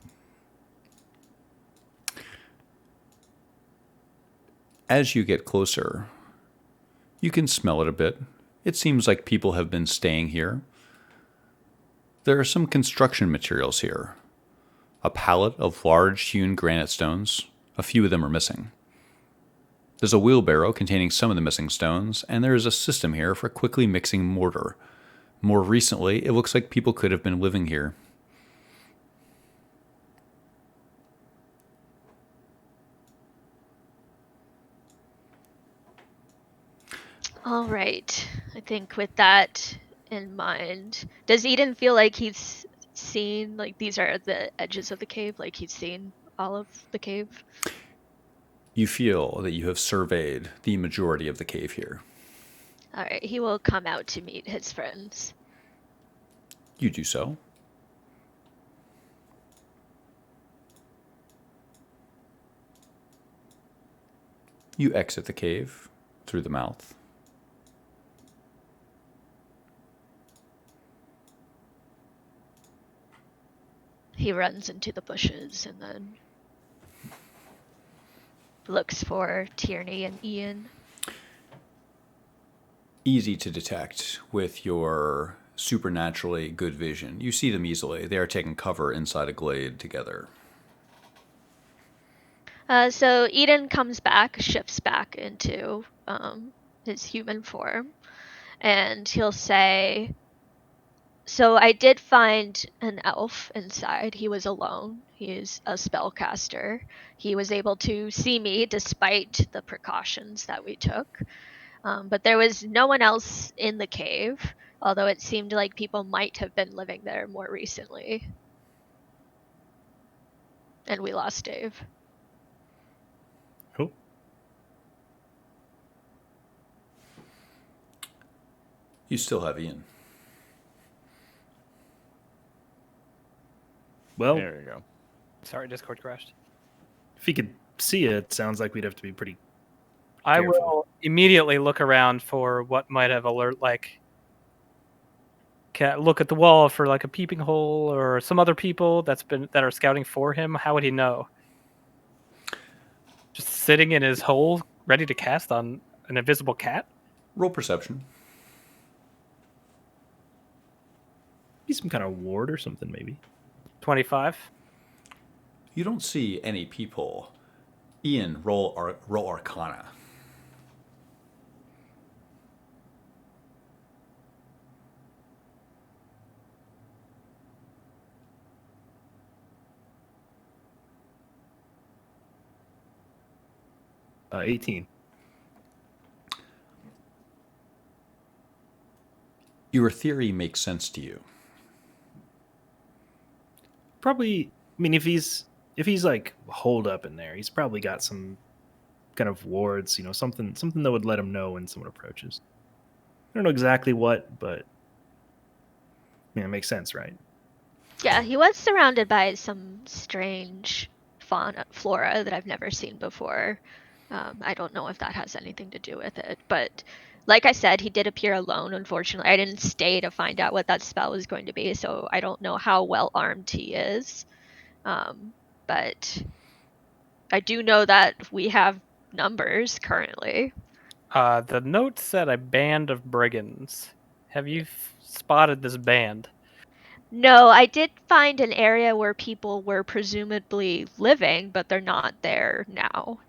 A: As you get closer, you can smell it a bit. It seems like people have been staying here. There are some construction materials here. A pallet of large hewn granite stones. A few of them are missing. There's a wheelbarrow containing some of the missing stones, and there is a system here for quickly mixing mortar. More recently, it looks like people could have been living here.
F: All right. I think with that in mind, does Eden feel like he's seen, like these are the edges of the cave, like he's seen all of the cave?
A: You feel that you have surveyed the majority of the cave here.
F: All right. He will come out to meet his friends.
A: You do so. You exit the cave through the mouth.
F: He runs into the bushes and then looks for Tierney and Ian.
A: Easy to detect with your supernaturally good vision. You see them easily. They are taking cover inside a glade together.
F: So Eden comes back, shifts back into his human form, and he'll say, "So I did find an elf inside. He was alone. He is a spellcaster. He was able to see me despite the precautions that we took. But there was no one else in the cave, although it seemed like people might have been living there more recently. And we lost Dave."
B: Cool.
A: You still have Ian.
B: Well,
D: There you go.
C: Sorry, Discord crashed.
B: if he could see it, sounds like we'd have to be pretty.
C: I
B: Careful.
C: will immediately look around for what might have look at the wall for like a peeping hole or some other people that are scouting for him. How would he know? Just sitting in his hole, ready to cast on an invisible cat?
A: Roll perception.
B: Be some kind of ward or something, maybe.
C: 25.
A: You don't see any peephole. Ian, roll Arcana.
B: Uh, 18.
A: Your theory makes sense to you.
B: Probably. I mean, if he's like holed up in there, he's probably got some kind of wards. Something that would let him know when someone approaches. I don't know exactly what, but it makes sense, right?
F: Yeah, he was surrounded by some strange flora that I've never seen before. I don't know if that has anything to do with it, but like I said, he did appear alone. Unfortunately, I didn't stay to find out what that spell was going to be, so I don't know how well armed he is. But I do know that we have numbers currently.
C: The note said a band of brigands. Have you spotted this band?
F: No, I did find an area where people were presumably living, but they're not there now.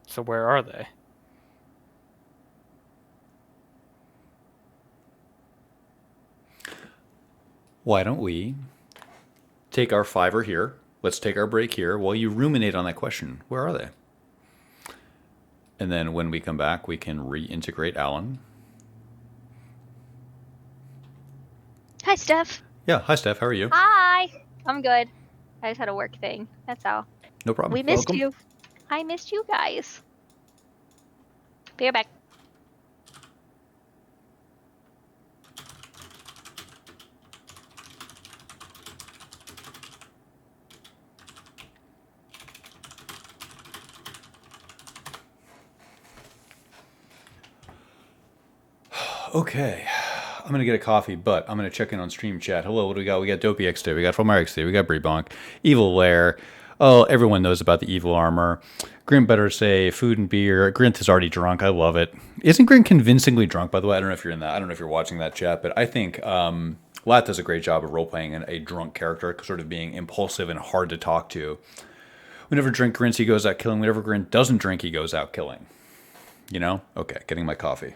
C: So where are they?
A: Why don't we take our fiver here? Let's take our break here while you ruminate on that question. Where are they? And then when we come back, we can reintegrate Alan.
G: Hi, Steph.
A: Yeah, hi, Steph. How are you?
G: Hi. I'm good. I just had a work thing. That's all.
A: No problem.
F: We missed
B: Welcome.
F: you.
G: I missed you guys. Be right back.
A: Okay. I'm going to get a coffee, but I'm going to check in on stream chat. Hello, what do we got? We got Dopey X today. We got Fulmar X today. We got Breebonk. Evil Lair. Oh, everyone knows about the evil armor. Grint better say food and beer. Grint is already drunk. I love it. Isn't Grint convincingly drunk, by the way? I don't know if you're in that. I don't know if you're watching that chat, but I think Lat does a great job of role-playing a drunk character, sort of being impulsive and hard to talk to. Whenever Grint drinks, he goes out killing. Whenever Grint doesn't drink, he goes out killing. You know? Okay, getting my coffee.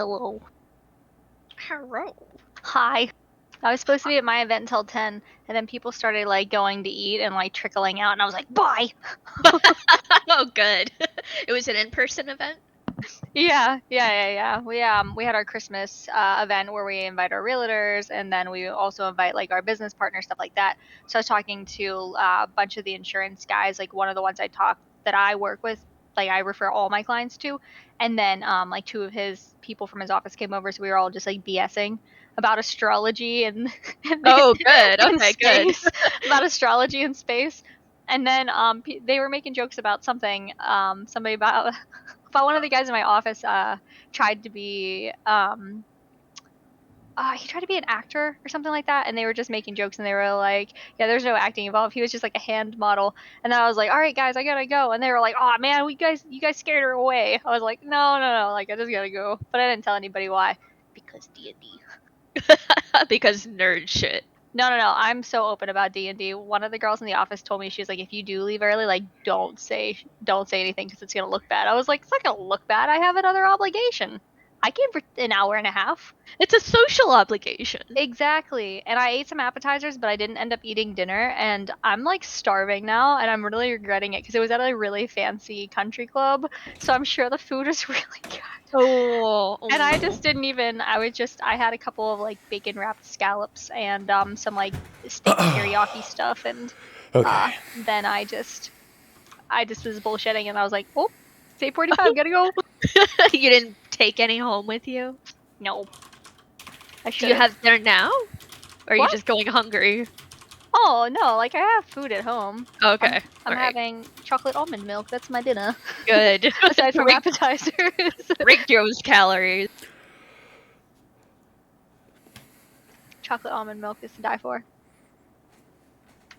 G: Hello.
E: Hello.
G: Hi. I was supposed to be at my event until 10, and then people started like going to eat and like trickling out, and I was like, bye.
E: Oh, good. It was an in-person event.
G: Yeah. We had our Christmas event where we invite our realtors, and then we also invite like our business partners, stuff like that. So I was talking to a bunch of the insurance guys, like one of the ones that I work with, like I refer all my clients to, and then like two of his people from his office came over, so we were all just like BSing about astrology and,
E: Oh, good.
G: and
E: Okay, good.
G: space, about astrology and space. And then they were making jokes about something, somebody about one of the guys in my office tried to be he tried to be an actor or something like that, and they were just making jokes, and they were like, yeah, there's no acting involved, he was just like a hand model. And then I was like, all right guys, I gotta go. And they were like, oh man, you guys scared her away. I was like, no, like I just gotta go. But I didn't tell anybody why. Because D&D.
E: Because nerd shit.
G: No, I'm so open about D&D. One of the girls in the office told me, she was like, if you do leave early, like don't say anything because it's gonna look bad. I was like, it's not gonna look bad, I have another obligation. I came for an hour and a half.
E: It's a social obligation.
G: Exactly. And I ate some appetizers, but I didn't end up eating dinner, and I'm like starving now, and I'm really regretting it because it was at a really fancy country club, so I'm sure the food is really good.
E: Oh.
G: And I just didn't even. I had a couple of like bacon wrapped scallops and some like steak teriyaki stuff, and
A: Okay.
G: then I just was bullshitting, and I was like, oh, it's 8:45, gotta go.
E: You didn't take any home with you?
G: No. I
E: Do
G: should
E: you have dinner now? Or are you
G: What?
E: just going hungry?
G: Oh no, like I have food at home.
E: Okay.
G: I'm
E: alright.
G: having chocolate almond milk. That's my dinner.
E: Good.
G: Aside from
E: Break-
G: appetizers.
E: break those calories.
G: Chocolate almond milk is to die for.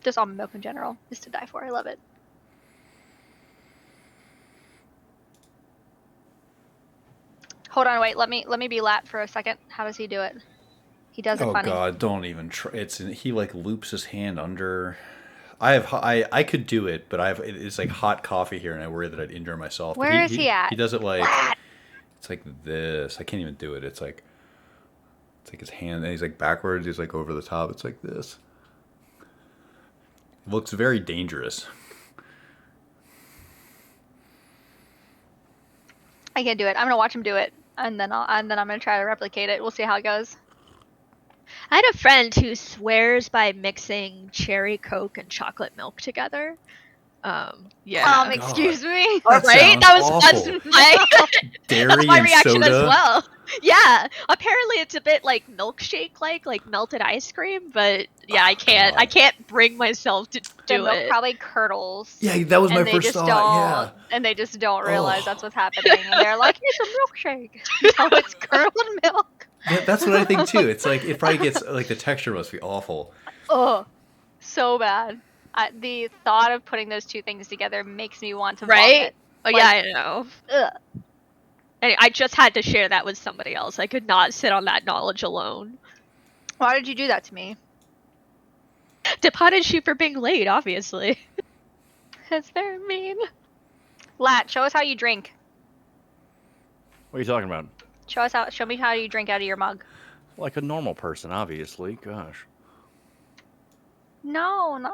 G: Just almond milk in general is to die for. I love it. Hold on, wait. Let me be Lat for a second. How does he do it? He does it
A: Oh
G: funny.
A: God, don't even try. He like loops his hand under. I could do it, but it's like hot coffee here, and I worry that I'd injure myself. But
G: Where is he at?
A: He does it like
G: Lat!
A: it's like this. I can't even do it. It's like his hand, and he's like backwards. He's like over the top. It's like this. It looks very dangerous.
G: I can't do it. I'm gonna watch him do it, and then I'm gonna try to replicate it. We'll see how it goes.
E: I had a friend who swears by mixing cherry Coke and chocolate milk together. Yeah.
G: Excuse me.
E: All right,
A: sounds
E: that's
A: awful.
E: my
A: Dairy
E: that's my
A: and
E: reaction
A: soda.
E: as well. Yeah, apparently it's a bit like milkshake like melted ice cream, but yeah, I can't
A: God.
E: I can't bring myself to
G: The
E: do
G: milk
E: it.
G: probably curdles.
A: Yeah, that was my
G: And they
A: first
G: just
A: thought.
G: don't, and they just don't realize
A: Oh.
G: that's what's happening. And they're like, "It's a milkshake." No, it's curdled milk.
A: Yeah, that's what I think too. It's like it probably gets like the texture must be awful.
G: Oh, so bad. The thought of putting those two things together makes me want to
E: Right?
G: vomit.
E: Oh
G: Like,
E: yeah, I know.
G: Ugh.
E: And I just had to share that with somebody else. I could not sit on that knowledge alone.
G: Why did you do that to me?
E: To punish you for being late, obviously.
G: It's very mean. Lat, show us how you drink.
D: What are you talking about?
G: Show me how you drink out of your mug.
D: Like a normal person, obviously. Gosh.
G: No.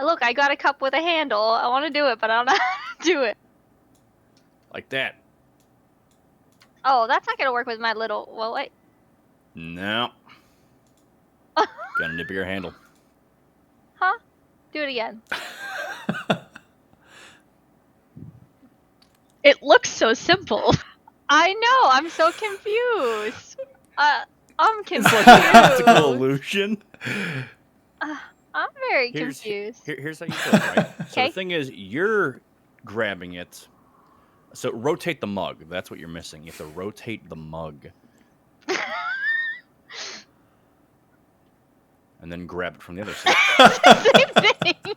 G: Look, I got a cup with a handle. I want to do it, but I don't know how to do it.
D: Like that.
G: Oh, that's not gonna work with my little. Well, wait.
D: No. Got a nippier handle.
G: Huh? Do it again.
E: It looks so simple.
G: I know. I'm so confused. I'm
D: Optical
G: confused.
D: illusion.
G: I'm very
D: Here's-
G: confused.
D: Here's how you do it, right? So
G: Okay.
D: the thing is, you're grabbing it. So rotate the mug. That's what you're missing. You have to rotate the mug. And then grab it from the other side.
G: Same thing.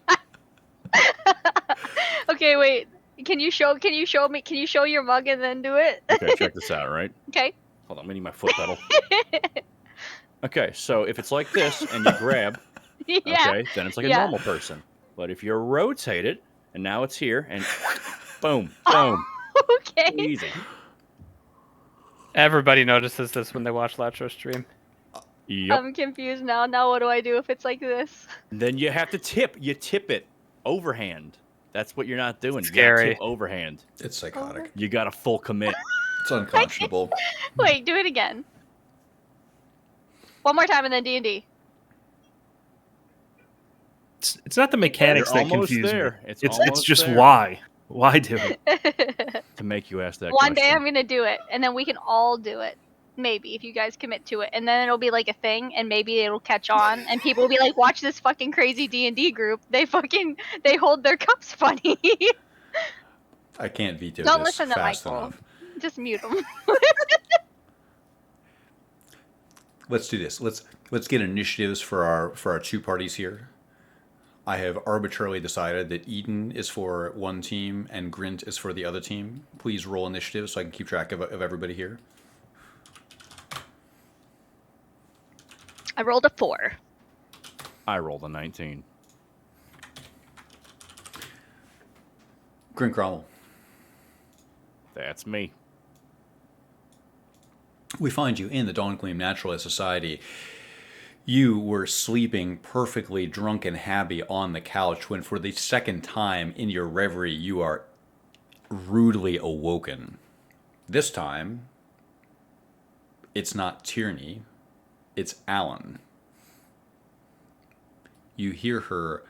G: Okay, wait. Can you show me? Can you show your mug and then do it?
D: Okay, check this out, right?
G: Okay.
D: Hold on, I'm gonna need my foot pedal. Okay, so if it's like this and you grab,
G: Yeah.
D: okay, then it's like a
G: Yeah.
D: normal person. But if you rotate it, and now it's here, and boom, boom,
G: Okay.
D: Easy.
C: Everybody notices this when they watch Latro stream.
D: Yep.
G: I'm confused now. Now what do I do if it's like this?
D: Then you have to tip. You tip it overhand. That's what you're not doing. You gotta
C: Scary.
D: tip overhand.
A: It's psychotic.
D: You got to full commit.
A: It's unconscionable.
G: Wait, do it again. One more time and then D&D.
B: It's not the mechanics
D: You're
B: that
D: almost
B: confuse
D: there.
B: me.
D: It's
B: It's
D: almost
B: just
D: there.
B: why. Why do it?
D: To make you ask that
G: One day
D: question.
G: I'm gonna do it, and then we can all do it. Maybe if you guys commit to it, and then it'll be like a thing, and maybe it'll catch on, and people will be like, "Watch this fucking crazy D&D group. They hold their cups funny."
A: I can't veto
G: Don't
A: this
G: listen to
A: fast
G: Michael.
A: enough.
G: Just mute them.
A: Let's do this. Let's get initiatives for our two parties here. I have arbitrarily decided that Eden is for one team and Grint is for the other team. Please roll initiative so I can keep track of everybody here.
F: I rolled a 4.
D: I rolled a 19.
A: Grint Cromwell.
D: That's me.
A: We find you in the Dawngleam Naturalist Society. You were sleeping perfectly drunk and happy on the couch when for the second time in your reverie you are rudely awoken. This time, it's not Tierney, it's Alan. You hear her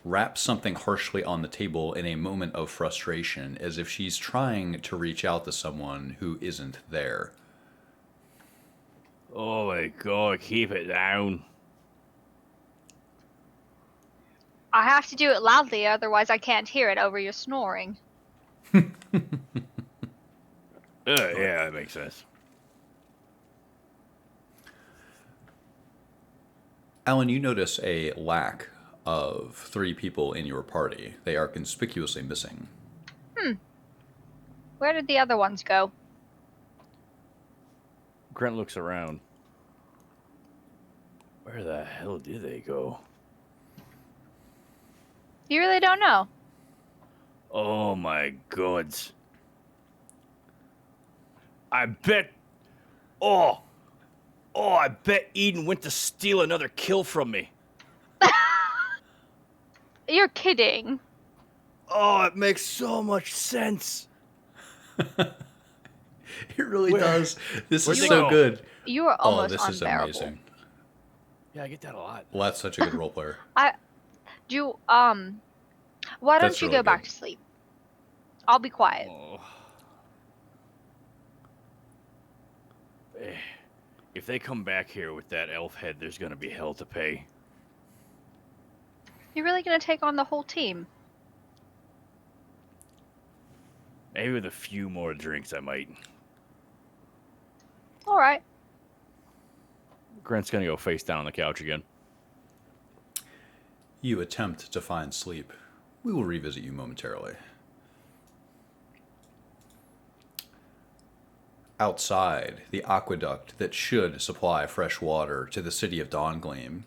A: rap something harshly on the table in a moment of frustration, as if she's trying to reach out to someone who isn't there.
D: Oh my god, keep it down.
G: I have to do it loudly, otherwise I can't hear it over your snoring.
D: Yeah, that makes sense.
A: Alan, you notice a lack of 3 people in your party. They are conspicuously missing.
G: Where did the other ones go?
D: Grant looks around. Where the hell did they go?
G: You really don't know.
D: Oh my gods. I bet. Oh, I bet Eden went to steal another kill from me.
G: You're kidding.
D: Oh, it makes so much sense.
A: It really does. This
D: Where'd
A: is
D: they
A: so
D: go?
A: good.
G: You are
A: Oh,
G: almost
A: this is
G: unbearable.
A: amazing.
D: Yeah, I get that a lot.
A: Well, that's such a good role player.
G: Why don't
A: That's
G: you
A: really
G: go back
A: good.
G: to sleep? I'll be quiet.
D: Oh. If they come back here with that elf head, there's gonna be hell to pay.
G: You're really gonna take on the whole team?
D: Maybe with a few more drinks, I might.
G: All right.
D: Grant's gonna go face down on the couch again.
A: You attempt to find sleep. We will revisit you momentarily. Outside the aqueduct that should supply fresh water to the city of Dawngleam,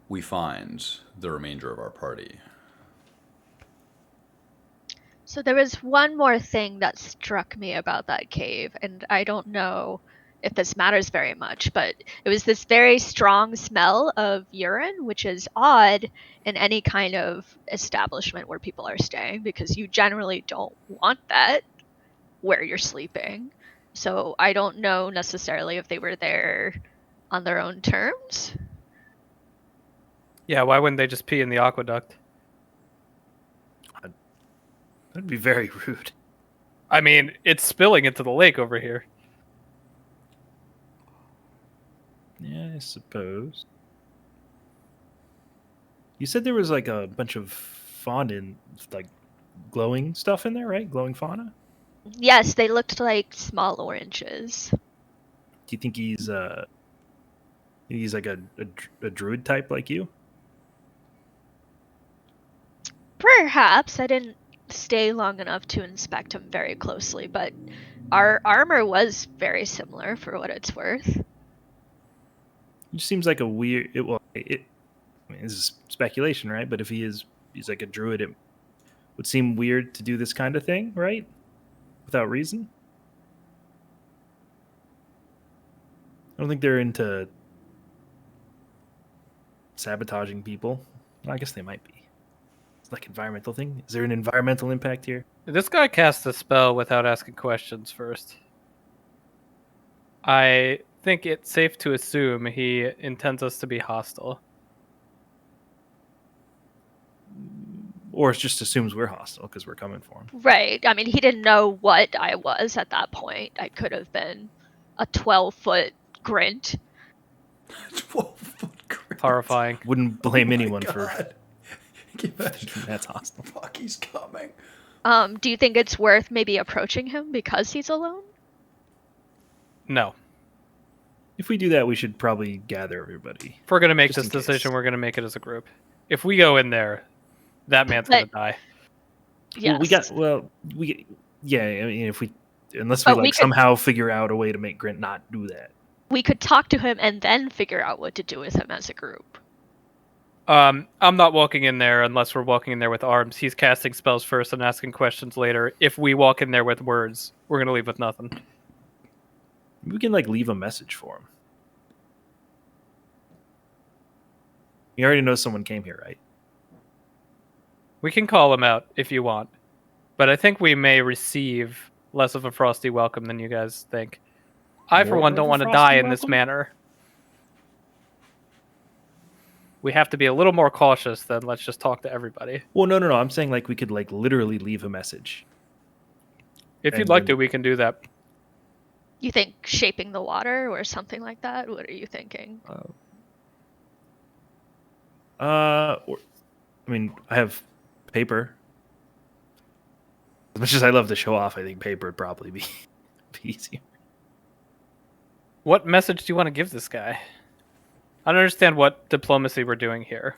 A: we find the remainder of our party.
F: So there was one more thing that struck me about that cave, and I don't know if this matters very much, but it was this very strong smell of urine, which is odd in any kind of establishment where people are staying, because you generally don't want that where you're sleeping. So I don't know necessarily if they were there on their own terms.
C: Yeah, why wouldn't they just pee in the aqueduct?
B: That'd be very rude.
C: I mean, it's spilling into the lake over here.
B: Yeah, I suppose. You said there was like a bunch of fauna, like glowing stuff in there, right? Glowing fauna?
F: Yes, they looked like small oranges.
B: Do you think he's like a druid type like you?
F: Perhaps. I didn't stay long enough to inspect him very closely, but our armor was very similar for what it's worth.
B: It just seems like a weird. I mean, this is speculation, right? But if he's like a druid, would seem weird to do this kind of thing, right? Without reason. I don't think they're into sabotaging people. Well, I guess they might be. It's like environmental thing. Is there an environmental impact here?
C: This guy cast a spell without asking questions first. I think it's safe to assume he intends us to be hostile.
B: Or it just assumes we're hostile because we're coming for him.
F: Right. I mean, he didn't know what I was at that point. I could have been a 12-foot grint.
A: 12-foot grip.
C: Horrifying.
B: Wouldn't blame anyone for
A: God.
B: thinking that's hostile.
A: Fuck, he's coming.
F: Do you think it's worth maybe approaching him because he's alone?
C: No.
B: If we do that, we should probably gather everybody.
C: If we're going to make
B: Just
C: this
B: in
C: decision,
B: case.
C: we're going to make it as a group. If we go in there, that man's going to die.
F: Yes.
B: Yeah. I mean, unless
F: But
B: we
F: we could-
B: somehow figure out a way to make Grint not do that.
F: We could talk to him and then figure out what to do with him as a group.
C: I'm not walking in there unless we're walking in there with arms. He's casting spells first and asking questions later. If we walk in there with words, we're going to leave with nothing.
B: We can leave a message for him. You already know someone came here, right?
C: We can call him out if you want. But I think we may receive less of a frosty welcome than you guys think. I, for
B: More
C: one,
B: of
C: don't
B: a
C: want to
B: frosty
C: die in this
B: welcome?
C: manner. We have to be a little more cautious than let's just talk to everybody.
B: Well, no. I'm saying we could literally leave a message.
C: If you'd
B: And
C: like
B: then-
C: to, we can do that.
F: You think shaping the water or something like that? What are you thinking?
B: I have paper. As much as I love to show off, I think paper would probably be easier.
C: What message do you want to give this guy? I don't understand what diplomacy we're doing here.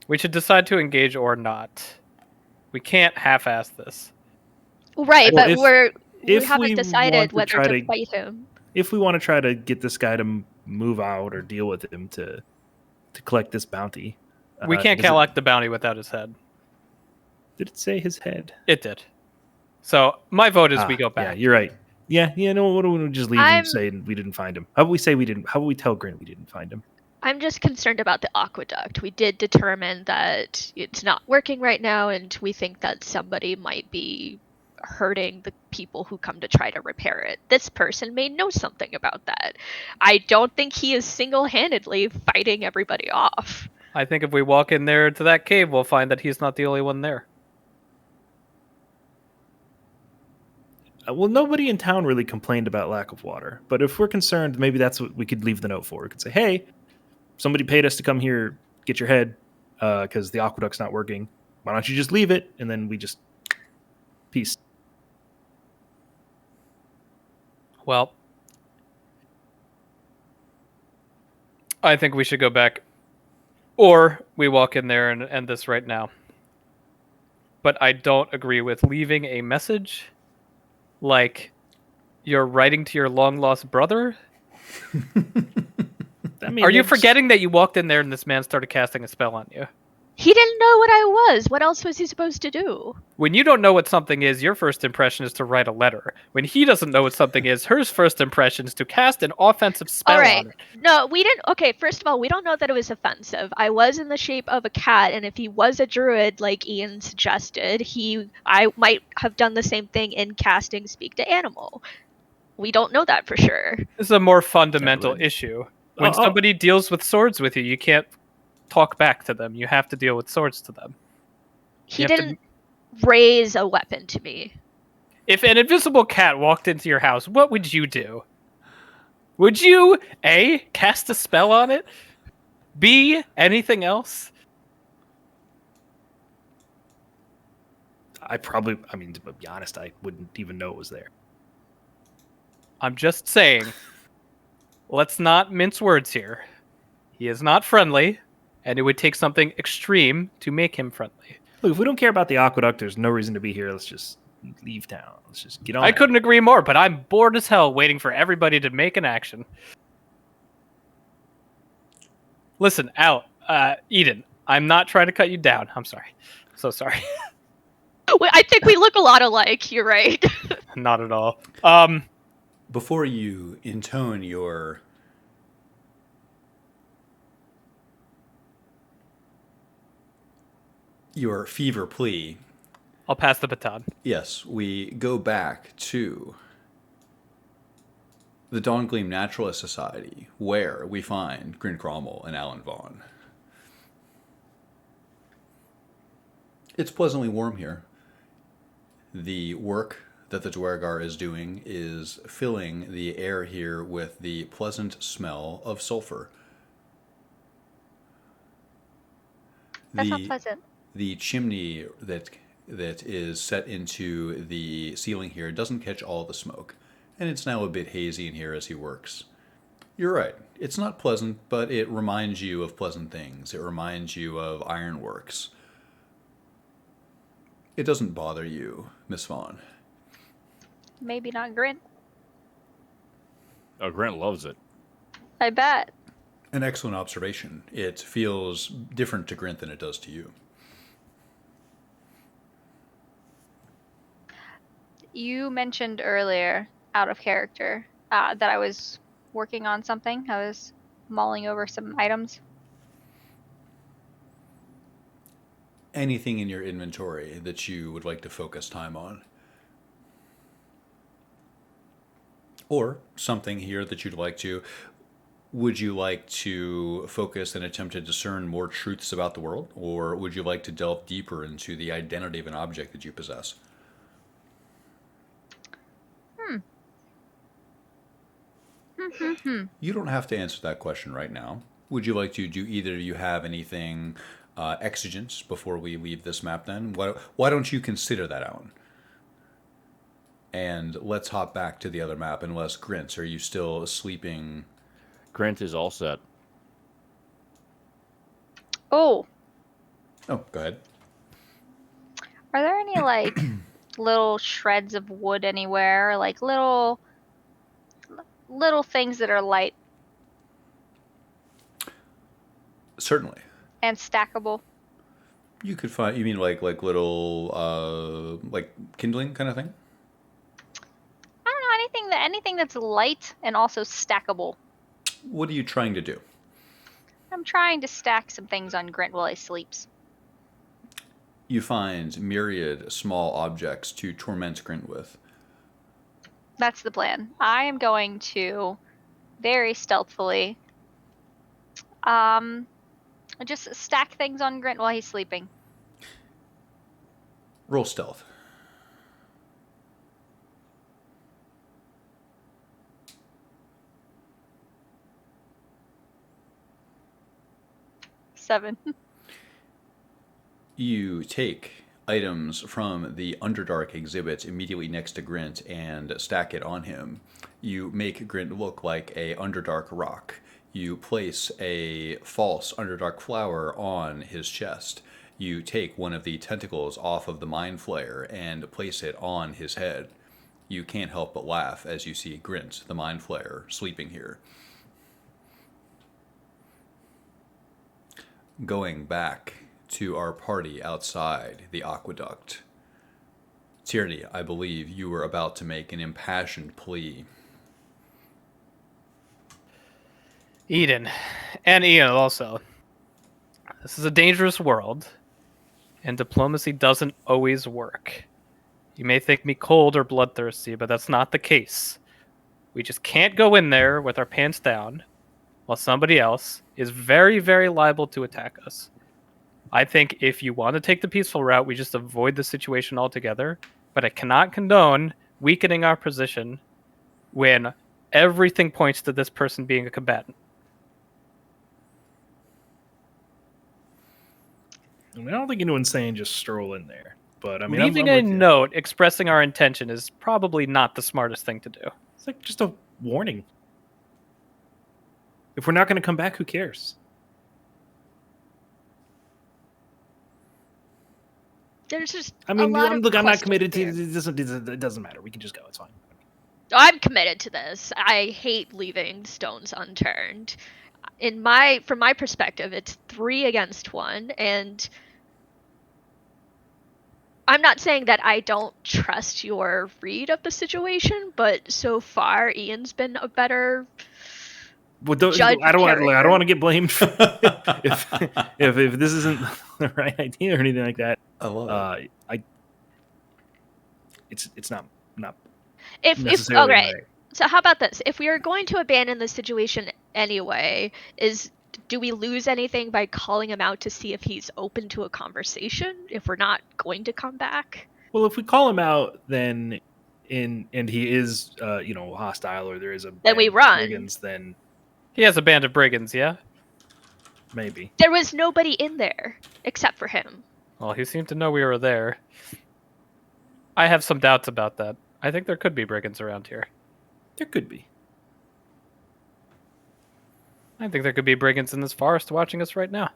C: We should decide to engage or not. We can't half-ass this.
F: Right,
B: Well,
F: but we
B: if
F: haven't
B: we
F: decided
B: want to
F: whether
B: try
F: to
B: to-
F: fight him.
B: If we want to try to get this guy to move out or deal with him to collect this bounty,
C: We can't
B: does it-
C: collect the bounty without his head.
B: Did it say his head?
C: It did. So my vote is we go
B: Yeah,
C: back.
B: you're right. Yeah. No, what do we just leave him
F: I'm-
B: saying we didn't find him? How about we say we didn't? How about we tell Grant we didn't find him?
F: I'm just concerned about the aqueduct. We did determine that it's not working right now, and we think that somebody might be hurting the people who come to try to repair it. This person may know something about that. I don't think he is single-handedly fighting everybody off.
C: I think if we walk in there to that cave, we'll find that he's not the only one there.
B: Well, nobody in town really complained about lack of water. But if we're concerned, maybe that's what we could leave the note for. We could say, hey, somebody paid us to come here, get your head, because the aqueduct's not working. Why don't you just leave it? And then we just... Peace.
C: Well, I think we should go back. Or we walk in there and end this right now. But I don't agree with leaving a message like you're writing to your long-lost brother. Are you forgetting that you walked in there and this man started casting a spell on you?
F: He didn't know what I was. What else was he supposed to do?
C: When you don't know what something is, your first impression is to write a letter. When he doesn't know what something is, her first impression is to cast an offensive spell
F: All right.
C: on it.
F: No, we didn't. Okay, first of all, we don't know that it was offensive. I was in the shape of a cat, and if he was a druid, like Ian suggested, I might have done the same thing in casting Speak to Animal. We don't know that for sure.
C: This is a more fundamental
B: Totally.
C: issue. When
B: Oh.
C: somebody deals with swords with you, you can't talk back to them. You have to deal with swords to them.
F: He
C: You have to-
F: didn't raise a weapon to me.
C: If an invisible cat walked into your house, what would you do? Would you, A, cast a spell on it? B, anything else?
B: to be honest, I wouldn't even know it was there.
C: I'm just saying, let's not mince words here. He is not friendly, and it would take something extreme to make him friendly.
B: Look, if we don't care about the aqueduct, there's no reason to be here. Let's just leave town. Let's just get on.
C: I
B: it.
C: couldn't agree more, but I'm bored as hell waiting for everybody to make an action. Listen, Eden, I'm not trying to cut you down. I'm sorry. So sorry.
F: Well, I think we look a lot alike. You're right.
C: Not at all.
A: Before you intone your fever plea,
C: I'll pass the baton.
A: yes, we go back to the Dawngleam Naturalist Society, where we find Grin Cromwell and Alan Vaughn. It's pleasantly warm here. The work that the Dwergar is doing is filling the air here with the pleasant smell of sulfur.
G: That's not pleasant.
A: The chimney that is set into the ceiling here doesn't catch all the smoke, and it's now a bit hazy in here as he works. You're right. It's not pleasant, but it reminds you of pleasant things. It reminds you of ironworks. It doesn't bother you, Miss Vaughn.
G: Maybe not Grint.
D: Oh, Grant loves it.
G: I bet.
A: An excellent observation. It feels different to Grint than it does to you.
G: You mentioned earlier, out of character, that I was working on something. I was mulling over some items.
A: Anything in your inventory that you would like to focus time on? Or something here that you'd like to... Would you like to focus and attempt to discern more truths about the world? Or would you like to delve deeper into the identity of an object that you possess? You don't have to answer that question right now. Would you like to do either of you have anything exigent before we leave this map then? Why don't you consider that, Alan? And let's hop back to the other map. Unless, Grint, are you still sleeping?
D: Grant is all set.
G: Oh,
A: Oh, go ahead.
G: are there any like little shreds of wood anywhere? Like little things that are light
A: Certainly.
G: and stackable?
A: You could find, you mean like little, like kindling kind of thing?
G: I don't know, anything that's light and also stackable.
A: What are you trying to do?
G: I'm trying to stack some things on Grint while he sleeps.
A: You find myriad small objects to torment Grint with.
G: That's the plan. I am going to very stealthily just stack things on Grint while he's sleeping.
A: Roll stealth.
G: Seven.
A: You take items from the Underdark exhibit immediately next to Grint and stack it on him. You make Grint look like a Underdark rock. You place a false Underdark flower on his chest. You take one of the tentacles off of the Mind Flayer and place it on his head. You can't help but laugh as you see Grint, the Mind Flayer, sleeping here. Going back to our party outside the aqueduct. Tierney, I believe you were about to make an impassioned plea.
C: Eden, and Ian also. This is a dangerous world, and diplomacy doesn't always work. You may think me cold or bloodthirsty, but that's not the case. We just can't go in there with our pants down while somebody else is very, very liable to attack us. I think if you want to take the peaceful route, we just avoid the situation altogether, but I cannot condone weakening our position when everything points to this person being a combatant.
B: I mean, I don't think anyone's saying just stroll in there, but I mean,
C: Leaving
B: I'm
C: a
B: with you.
C: note expressing our intention is probably not the smartest thing to do.
B: It's like just a warning. If we're not going to come back, who cares?
E: There's just
B: I mean,
E: a lot
B: I'm
E: of
B: not
E: questions
B: committed to
E: here.
B: it. Doesn't matter. We can just go. It's fine.
E: I'm committed to this. I hate leaving stones unturned. From my perspective, it's 3 against 1, and
F: I'm not saying that I don't trust your read of the situation, but so far Ian's been a better
B: Well,
F: judge
B: I
F: of
B: don't want
F: character.
B: to get blamed if this isn't the right idea or anything like that.
A: I love it.
B: It's not
F: If
B: necessarily
F: okay,
B: my.
F: so how about this? If we are going to abandon the situation anyway, do we lose anything by calling him out to see if he's open to a conversation if we're not going to come back?
B: Well, if we call him out, then and he is hostile, or there is a
F: Then we
B: band of
F: run.
B: brigands, then
C: He has a band of brigands, yeah?
B: maybe.
F: There was nobody in there except for him.
C: Well, he seemed to know we were there. I have some doubts about that. I think there could be brigands around here.
B: There could be.
C: I think there could be brigands in this forest watching us right now.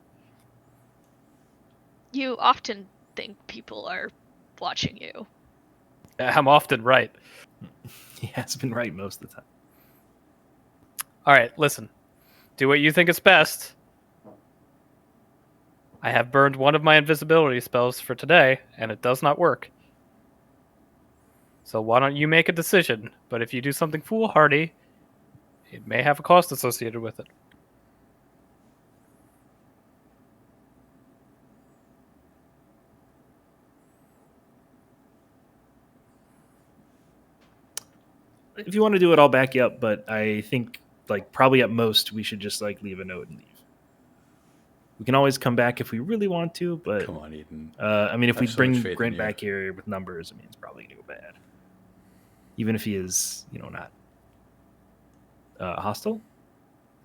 F: You often think people are watching you.
C: I'm often right.
B: He has been right most of the time.
C: All right, listen. Do what you think is best. I have burned one of my invisibility spells for today, and it does not work. So why don't you make a decision? But if you do something foolhardy, it may have a cost associated with it.
B: If you want to do it, I'll back you up. But I think, probably at most, we should just leave a note and leave. We can always come back if we really want to, but
A: Come on, Eden.
B: I mean, if
A: I
B: we
A: have so
B: bring
A: much faith in
B: Grant
A: you.
B: back here with numbers, I mean, it's probably gonna go bad. Even if he is, not hostile.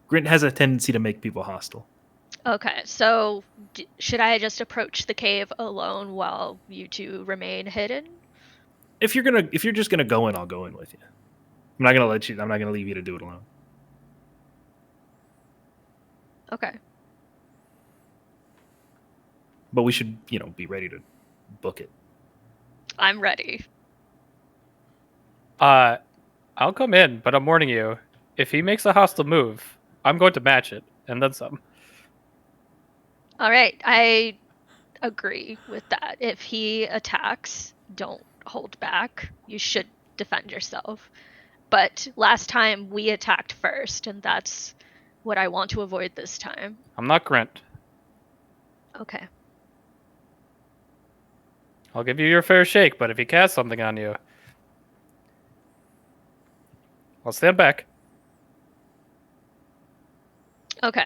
B: Grant has a tendency to make people hostile.
F: Okay, so should I just approach the cave alone while you two remain hidden?
B: If you're just gonna go in, I'll go in with you. I'm not gonna leave you to do it alone.
F: Okay.
B: But we should, be ready to book it.
F: I'm ready.
C: I'll come in, but I'm warning you. If he makes a hostile move, I'm going to match it, and then some.
F: All right, I agree with that. If he attacks, don't hold back. You should defend yourself. But last time we attacked first, and that's what I want to avoid this time.
C: I'm not Grant.
F: Okay.
C: I'll give you your fair shake, but if he casts something on you, I'll stand back.
F: Okay.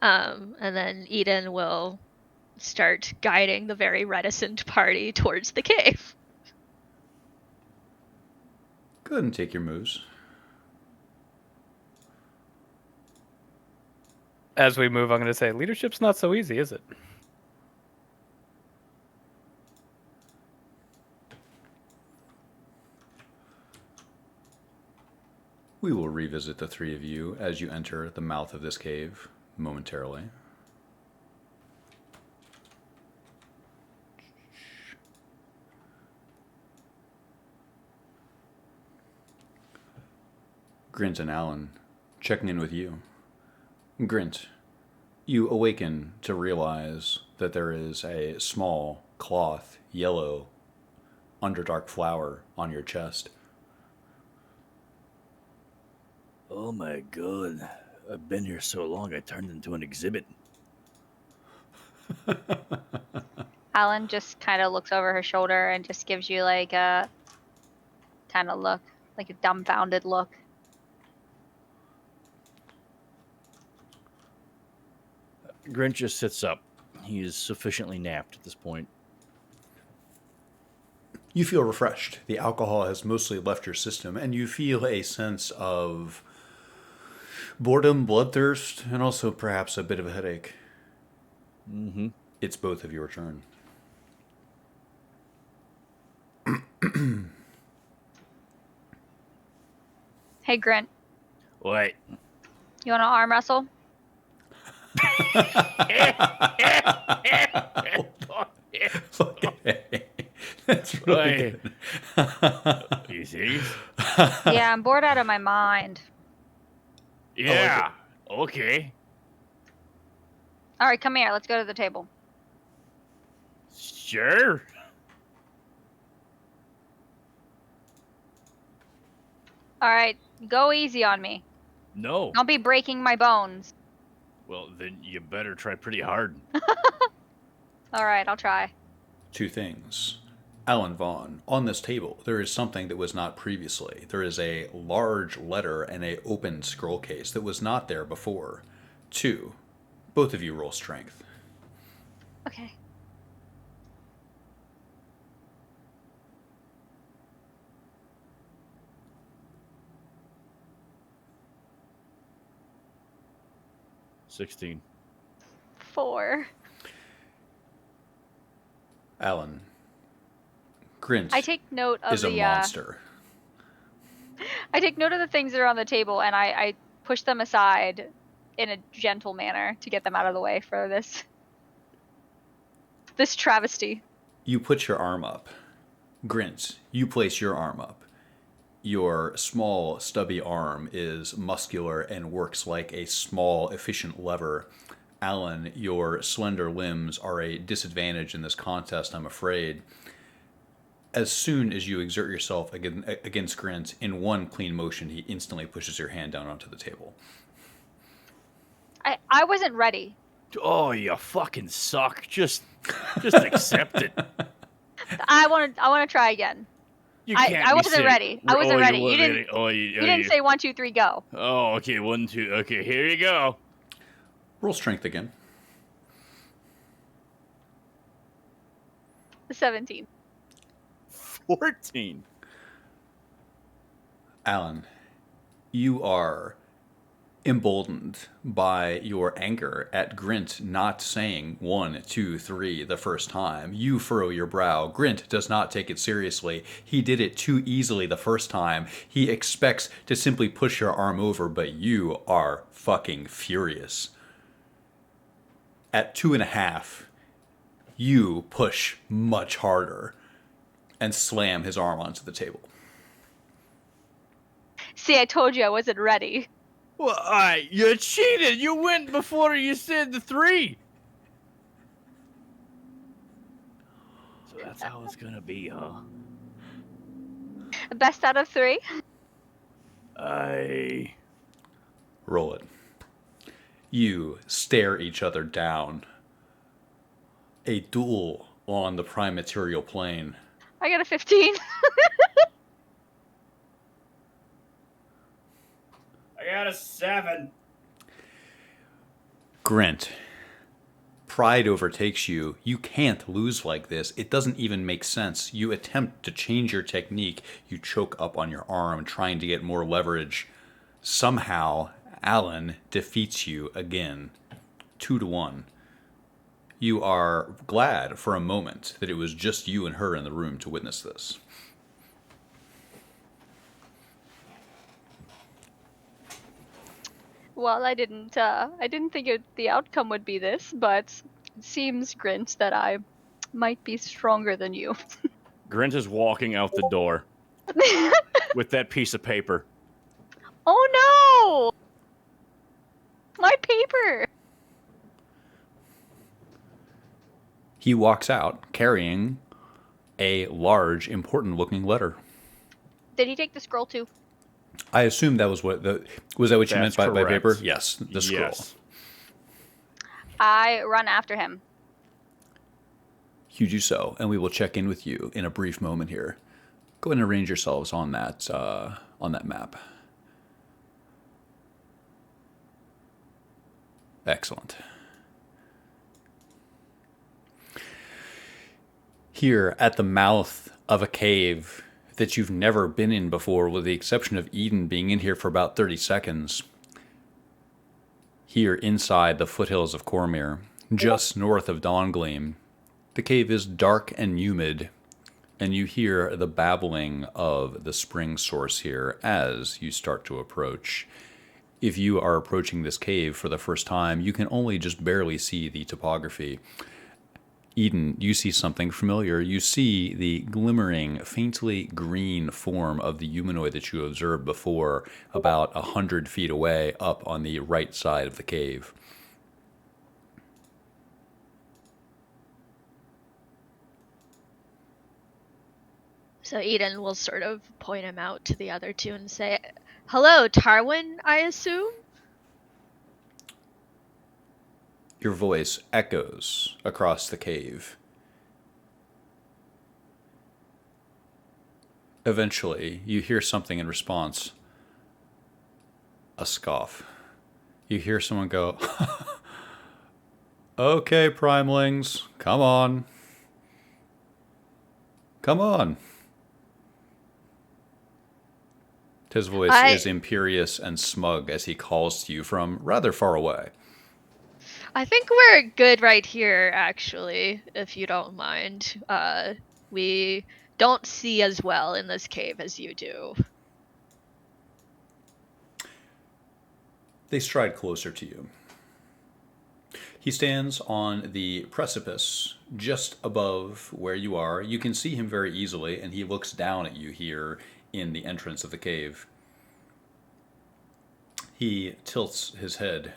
F: And then Eden will start guiding the very reticent party towards the cave.
A: Go ahead and take your moves.
C: As we move, I'm going to say, leadership's not so easy, is it?
A: We will revisit the three of you as you enter the mouth of this cave momentarily. Grint and Alan, checking in with you. Grint, you awaken to realize that there is a small cloth, yellow, underdark flower on your chest.
D: Oh my god. I've been here so long I turned into an exhibit.
G: Alan just kind of looks over her shoulder and just gives you like a kind of look, like a dumbfounded look.
D: Grinch just sits up. He is sufficiently napped at this point.
A: You feel refreshed. The alcohol has mostly left your system, and you feel a sense of boredom, bloodthirst, and also perhaps a bit of a headache.
D: Mm-hmm.
A: It's both of your turn.
G: Hey, Grint,
D: What?
G: you want to arm wrestle?
A: Okay. That's really good.
D: You serious?
G: Yeah, I'm bored out of my mind.
D: Yeah. Okay.
G: All right, come here. Let's go to the table.
D: Sure.
G: All right, go easy on me.
D: No.
G: Don't be breaking my bones.
D: Well, then you better try pretty hard.
G: All right, I'll try.
A: Two things. Alan Vaughn, on this table, there is something that was not previously. There is a large letter and a open scroll case that was not there before. Two, both of you roll strength.
G: Okay.
D: $16.
F: 4.
A: Alan, Grint
G: I take note of
A: is a
G: the
A: monster.
G: I take note of the things that are on the table, and I push them aside in a gentle manner to get them out of the way for this travesty.
A: You put your arm up. Grint, you place your arm up. Your small, stubby arm is muscular and works like a small, efficient lever. Alan, your slender limbs are a disadvantage in this contest, I'm afraid. As soon as you exert yourself against Grint, in one clean motion, he instantly pushes your hand down onto the table.
G: I wasn't ready.
D: Oh, you fucking suck. Just accept it.
G: I want to try again.
D: You
G: I
D: can't be
G: wasn't
D: serious.
G: ready. I wasn't
D: Oh,
G: ready.
D: weren't
G: You didn't.
D: ready. Oh,
G: You didn't say 1, 2, 3, go.
D: Oh, okay. 1, 2. Okay, here you go.
A: Roll strength again.
G: 17.
D: 14.
A: Alan, you are emboldened by your anger at Grint not saying 1, 2, 3 the first time. You furrow your brow. Grint does not take it seriously. He did it too easily the first time. He expects to simply push your arm over, but you are fucking furious. At 2.5, you push much harder and slam his arm onto the table.
G: See, I told you I wasn't ready.
D: Well, you cheated. You went before you said the 3. So that's how it's gonna be, huh?
G: Best out of 3.
A: Roll it. You stare each other down. A duel on the prime material plane.
G: I got a 15.
D: I got a 7.
A: Grint, pride overtakes you. You can't lose like this. It doesn't even make sense. You attempt to change your technique. You choke up on your arm, trying to get more leverage. Somehow, Alan defeats you again. 2-1. You are glad for a moment that it was just you and her in the room to witness this.
G: Well, I didn't think the outcome would be this, but it seems, Grint, that I might be stronger than you.
D: Grint is walking out the door with that piece of paper.
G: Oh no! My paper!
A: He walks out carrying a large, important-looking letter.
G: Did he take the scroll too?
A: I assume that was what was that what you meant
D: That's
A: by paper?
D: correct.
A: Yes, the scroll.
D: Yes.
G: I run after him.
A: You do so, and we will check in with you in a brief moment here. Go ahead and arrange yourselves on that map. Excellent. Here at the mouth of a cave that you've never been in before, with the exception of Eden being in here for about 30 seconds. Here inside the foothills of Cormyr, just north of Dawngleam, the cave is dark and humid, and you hear the babbling of the spring source here as you start to approach. If you are approaching this cave for the first time, you can only just barely see the topography. Eden, you see something familiar. You see the glimmering, faintly green form of the humanoid that you observed before, about 100 feet away, up on the right side of the cave.
E: So Eden will sort of point him out to the other two and say, "Hello, Tarwin, I assume?"
A: Your voice echoes across the cave. Eventually, you hear something in response. A scoff. You hear someone go, "Okay, primelings, come on. Come on." His voice is imperious and smug as he calls to you from rather far away.
E: I think we're good right here, actually, if you don't mind. We don't see as well in this cave as you do.
A: They stride closer to you. He stands on the precipice just above where you are. You can see him very easily, and he looks down at you here in the entrance of the cave. He tilts his head.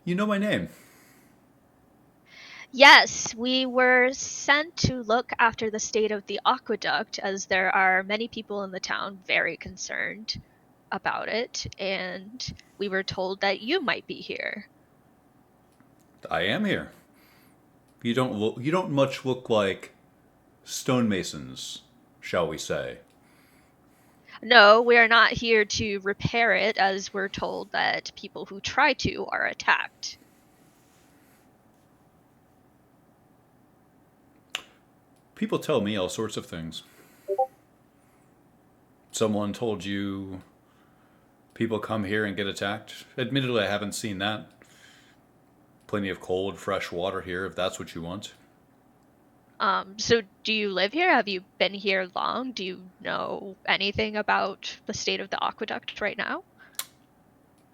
A: "You know my name."
E: Yes, we were sent to look after the state of the aqueduct, as there are many people in the town very concerned about it, and we were told that you might be here.
A: "I am here. You don't much look like stonemasons, shall we say."
E: No, we are not here to repair it, as we're told that people who try to are attacked.
A: People tell me all sorts of things. Someone told you people come here and get attacked. Admittedly, I haven't seen that. Plenty of cold, fresh water here, if that's what you want.
E: So do you live here? Have you been here long? Do you know anything about the state of the aqueduct right now?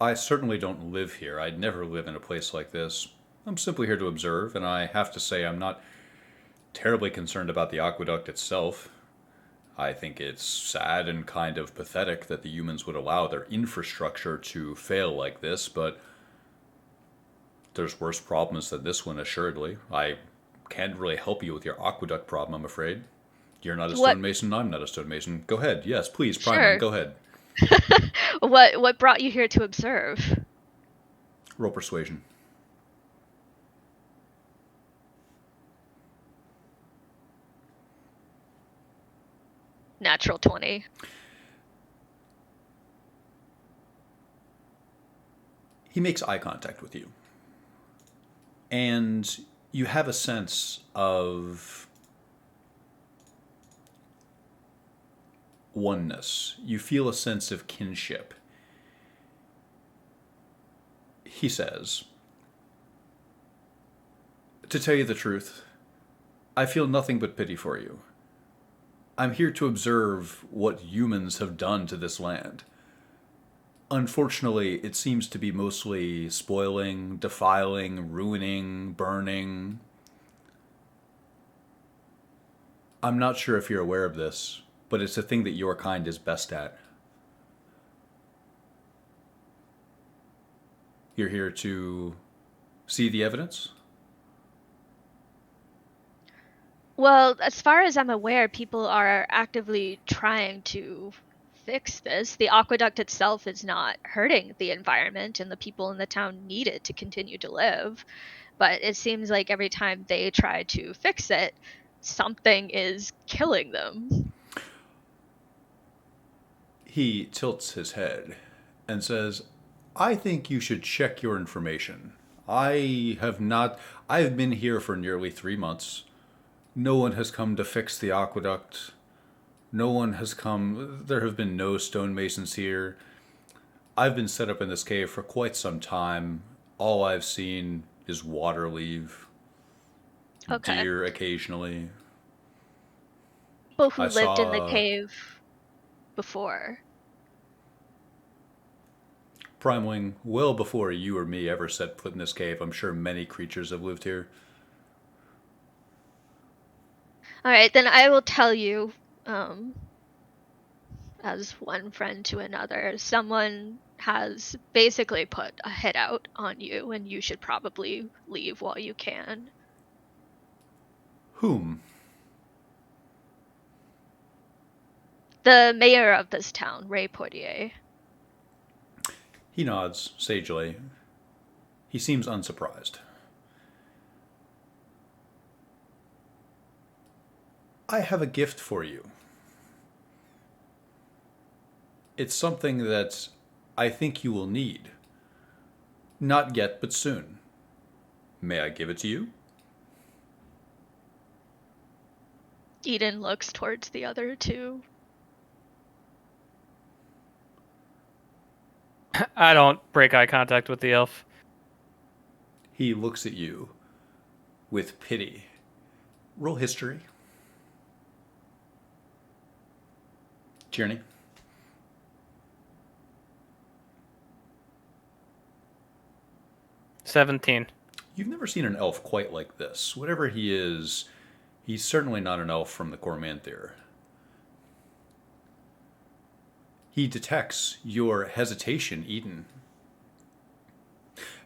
A: I certainly don't live here. I'd never live in a place like this. I'm simply here to observe, and I have to say I'm not terribly concerned about the aqueduct itself. I think it's sad and kind of pathetic that the humans would allow their infrastructure to fail like this, but there's worse problems than this one, assuredly. I can't really help you with your aqueduct problem, I'm afraid. You're not a
E: What?
A: stonemason, I'm not a stonemason. Go ahead. Yes, please,
E: Sure.
A: Primeling, go ahead.
E: What brought you here to observe?
A: Roll persuasion.
E: Natural 20.
A: He makes eye contact with you. And you have a sense of oneness. You feel a sense of kinship. He says, "To tell you the truth, I feel nothing but pity for you. I'm here to observe what humans have done to this land. Unfortunately, it seems to be mostly spoiling, defiling, ruining, burning. I'm not sure if you're aware of this, but it's a thing that your kind is best at. You're here to see the evidence?"
E: Well, as far as I'm aware, people are actively trying to fix this. The aqueduct itself is not hurting the environment, and the people in the town need it to continue to live. But it seems like every time they try to fix it, something is killing them.
A: He tilts his head and says, "I think you should check your information. I've been here for nearly 3 months. No one has come to fix the aqueduct. No one has come. There have been no stonemasons here. I've been set up in this cave for quite some time. All I've seen is water leave,
E: Okay.
A: deer occasionally.
E: People who
A: I
E: lived in the
A: saw
E: cave before.
A: Primewing, well before you or me ever set foot in this cave, I'm sure many creatures have lived here."
E: All right, then I will tell you, as one friend to another, someone has basically put a hit out on you, and you should probably leave while you can.
A: "Whom?"
E: The mayor of this town, Ray Portier.
A: He nods sagely. He seems unsurprised. I have a gift for you. It's something that I think you will need. Not yet, but soon. May I give it to you?
E: Eden looks towards the other two.
C: I don't break eye contact with the elf.
A: He looks at you with pity. Roll history. Journey.
C: $17.
A: You've never seen an elf quite like this. Whatever he is, he's certainly not an elf from the Cormanther. He detects your hesitation, Eden,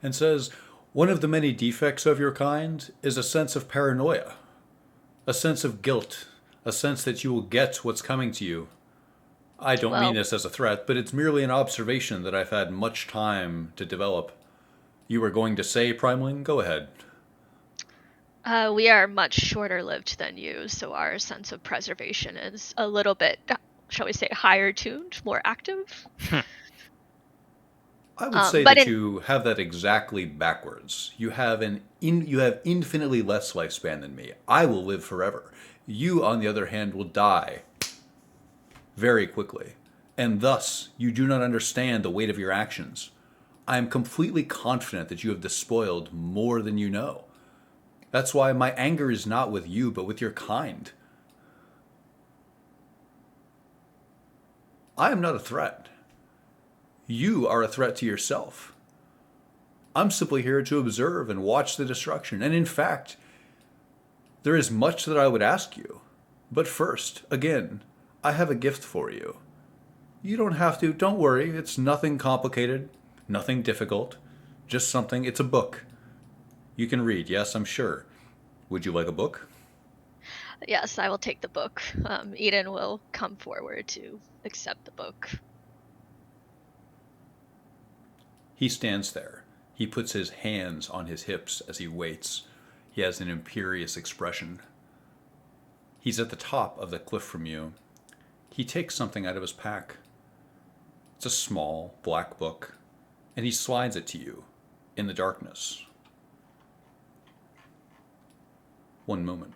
A: and says, one of the many defects of your kind is a sense of paranoia, a sense of guilt, a sense that you will get what's coming to you. I don't mean this as a threat, but it's merely an observation that I've had much time to develop. You were going to say, Primeling? Go ahead.
E: We are much shorter lived than you, so our sense of preservation is a little bit, shall we say, higher tuned, more active.
A: I would say that you have that exactly backwards. You have you have infinitely less lifespan than me. I will live forever. You, on the other hand, will die very quickly, and thus you do not understand the weight of your actions. I am completely confident that you have despoiled more than you know. That's why my anger is not with you, but with your kind. I am not a threat. You are a threat to yourself. I'm simply here to observe and watch the destruction. And in fact, there is much that I would ask you. But first, again, I have a gift for you. You don't have to, don't worry, it's nothing complicated, nothing difficult, just something, it's a book. You can read, yes, I'm sure. Would you like a book?
E: Yes, I will take the book. Eden will come forward to accept the book.
A: He stands there. He puts his hands on his hips as he waits. He has an imperious expression. He's at the top of the cliff from you. He takes something out of his pack. It's a small black book, and he slides it to you in the darkness. One moment.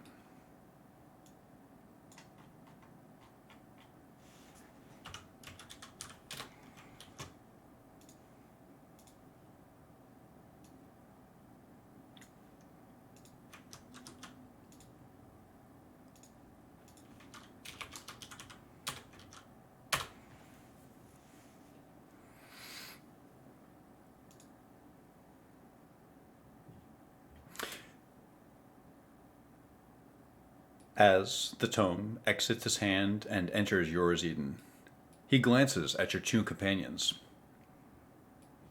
A: As the tome exits his hand and enters yours, Eden, he glances at your two companions.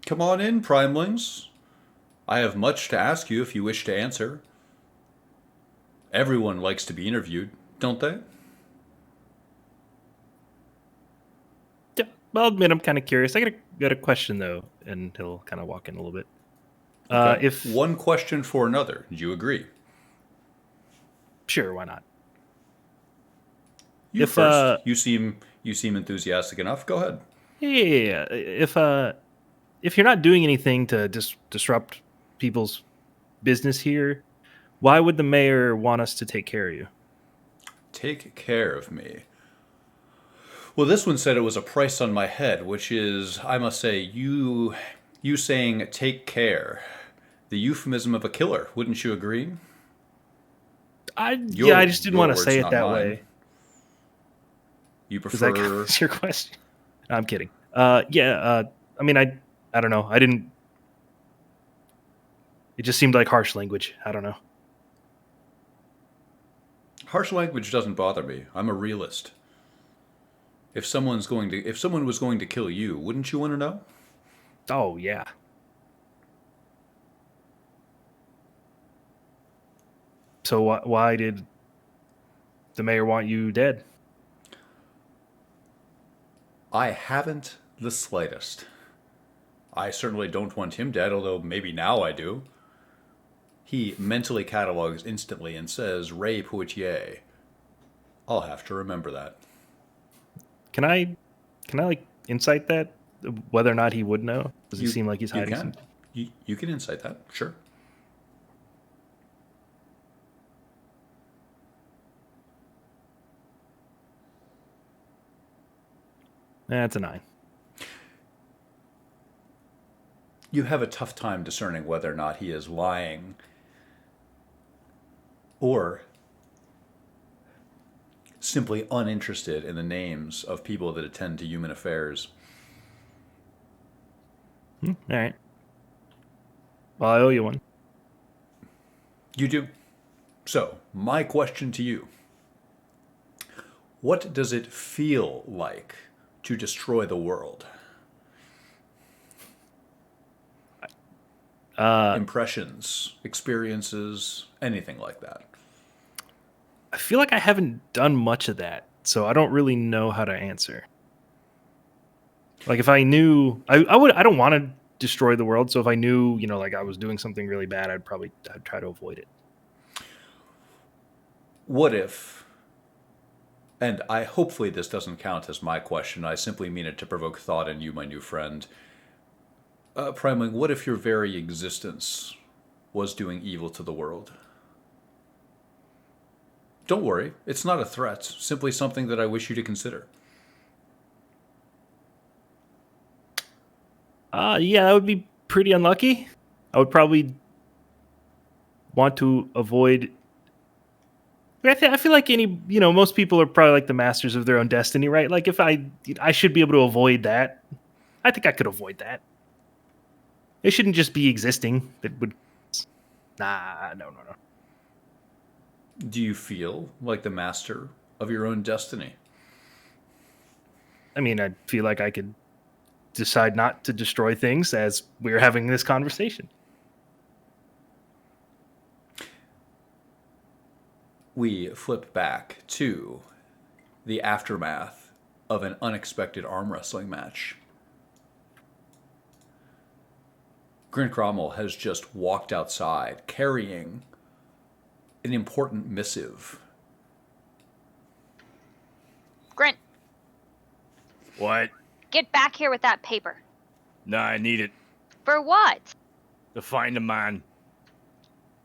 A: Come on in, Primelings. I have much to ask you if you wish to answer. Everyone likes to be interviewed, don't they?
B: Yeah, I'll admit I'm kind of curious. I got a question though, and he'll kind of walk in a little bit.
A: Okay.
B: If
A: one question for another, do you agree?
B: Sure, why not?
A: You first. You seem enthusiastic enough. Go ahead.
B: Yeah. If you're not doing anything to disrupt people's business here, why would the mayor want us to take care of you?
A: Take care of me. Well, this one said it was a price on my head, which is, I must say, you saying take care, the euphemism of a killer. Wouldn't you agree?
B: I just didn't want to say it that way.
A: You prefer?
B: Is that your question? I'm kidding. I mean, I don't know. I didn't. It just seemed like harsh language. I don't know.
A: Harsh language doesn't bother me. I'm a realist. If someone was going to kill you, wouldn't you want to know?
B: Oh yeah. So why did the mayor want you dead?
A: I haven't the slightest. I certainly don't want him dead, although maybe now I do. He mentally catalogs instantly and says, Ray Poitier. I'll have to remember that.
B: Can I like insight that? Whether or not he would know? Does he seem like he's hiding something?
A: You can insight that, sure.
B: That's a 9.
A: You have a tough time discerning whether or not he is lying or simply uninterested in the names of people that attend to human affairs.
B: All right. Well, I owe you one.
A: You do. So, my question to you. What does it feel like to destroy the world? Impressions, experiences, anything like that.
B: I feel like I haven't done much of that, so I don't really know how to answer. Like if I knew, I don't want to destroy the world. So if I knew, like I was doing something really bad, I'd try to avoid it.
A: What if, and hopefully this doesn't count as my question, I simply mean it to provoke thought in you, my new friend. Primeling, what if your very existence was doing evil to the world? Don't worry, it's not a threat, simply something that I wish you to consider.
B: Yeah, that would be pretty unlucky. I would probably want to avoid. I feel like most people are probably like the masters of their own destiny, right? Like if I should be able to avoid that. I think I could avoid that. It shouldn't just be existing. That would. Nah, no.
A: Do you feel like the master of your own destiny?
B: I mean, I feel like I could decide not to destroy things as we're having this conversation.
A: We flip back to the aftermath of an unexpected arm wrestling match. Grant Cromwell has just walked outside carrying an important missive.
G: Grint,
D: What?
G: get back here with that paper.
D: Nah, I need it
G: For what?
D: to find a man.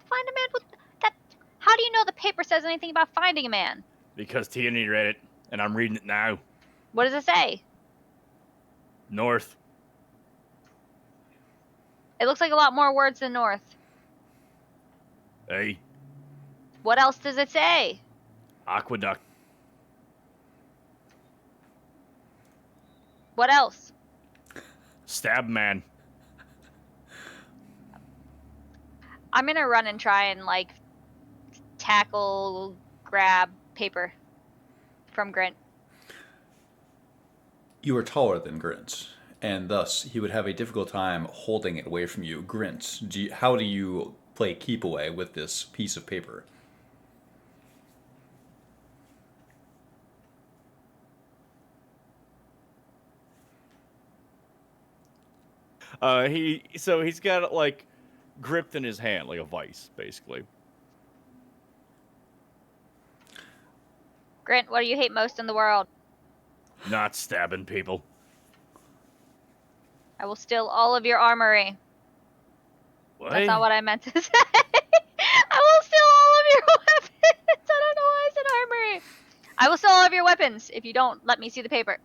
G: Find a man with that. How do you know the paper says anything about finding a man?
D: Because Tierney read it, and I'm reading it now.
G: What does it say?
D: North.
G: It looks like a lot more words than north.
D: Hey,
G: What else does it say?
D: aqueduct.
G: What else?
D: Stab man.
G: I'm gonna run and try and grab paper from Grint.
A: You are taller than Grint, and thus he would have a difficult time holding it away from you. Grint, how do you play keep away with this piece of paper?
D: He's got it like gripped in his hand like a vice, basically.
G: Grint, what do you hate most in the world?
D: Not stabbing people.
G: I will steal all of your armory.
D: What?
G: That's not what I meant to say. I will steal all of your weapons. I don't know why I said armory. I will steal all of your weapons if you don't let me see the paper.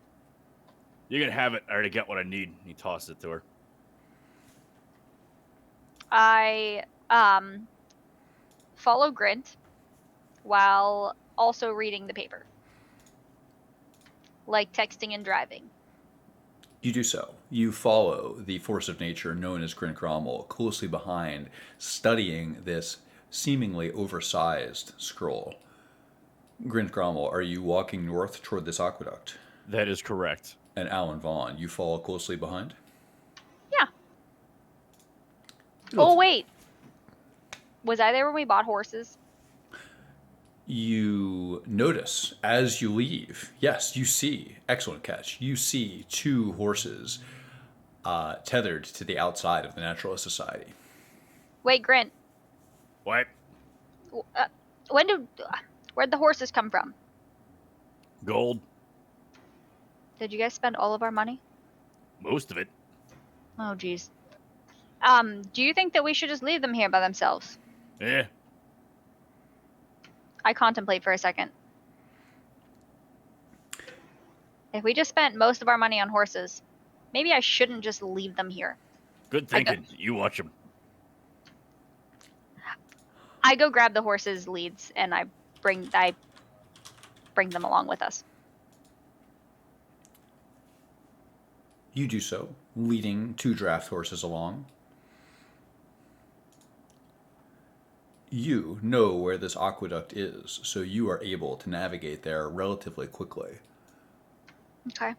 D: You can have it. I already got what I need. He tosses it to her.
G: I follow Grint while also reading the paper. Like texting and driving.
A: You do so. You follow the force of nature known as Grant Cromwell closely behind, studying this seemingly oversized scroll. Grant Cromwell, are you walking north toward this aqueduct?
D: That is correct.
A: And Alan Vaughn, you follow closely behind?
G: Yeah. Oh, wait. Was I there when we bought horses?
A: You notice as you leave, yes, you see, excellent catch, you see 2 horses tethered to the outside of the Naturalist Society.
G: Wait, Grant.
D: What?
G: Where'd the horses come from?
D: Gold.
G: Did you guys spend all of our money?
D: Most of it.
G: Oh, jeez. Do you think that we should just leave them here by themselves?
D: Yeah.
G: I contemplate for a second. If we just spent most of our money on horses, maybe I shouldn't just leave them here.
D: Good thinking. You watch them.
G: I go grab the horses' leads and I bring them along with us.
A: You do so, leading 2 draft horses along. You know where this aqueduct is, so you are able to navigate there relatively quickly.
G: Okay.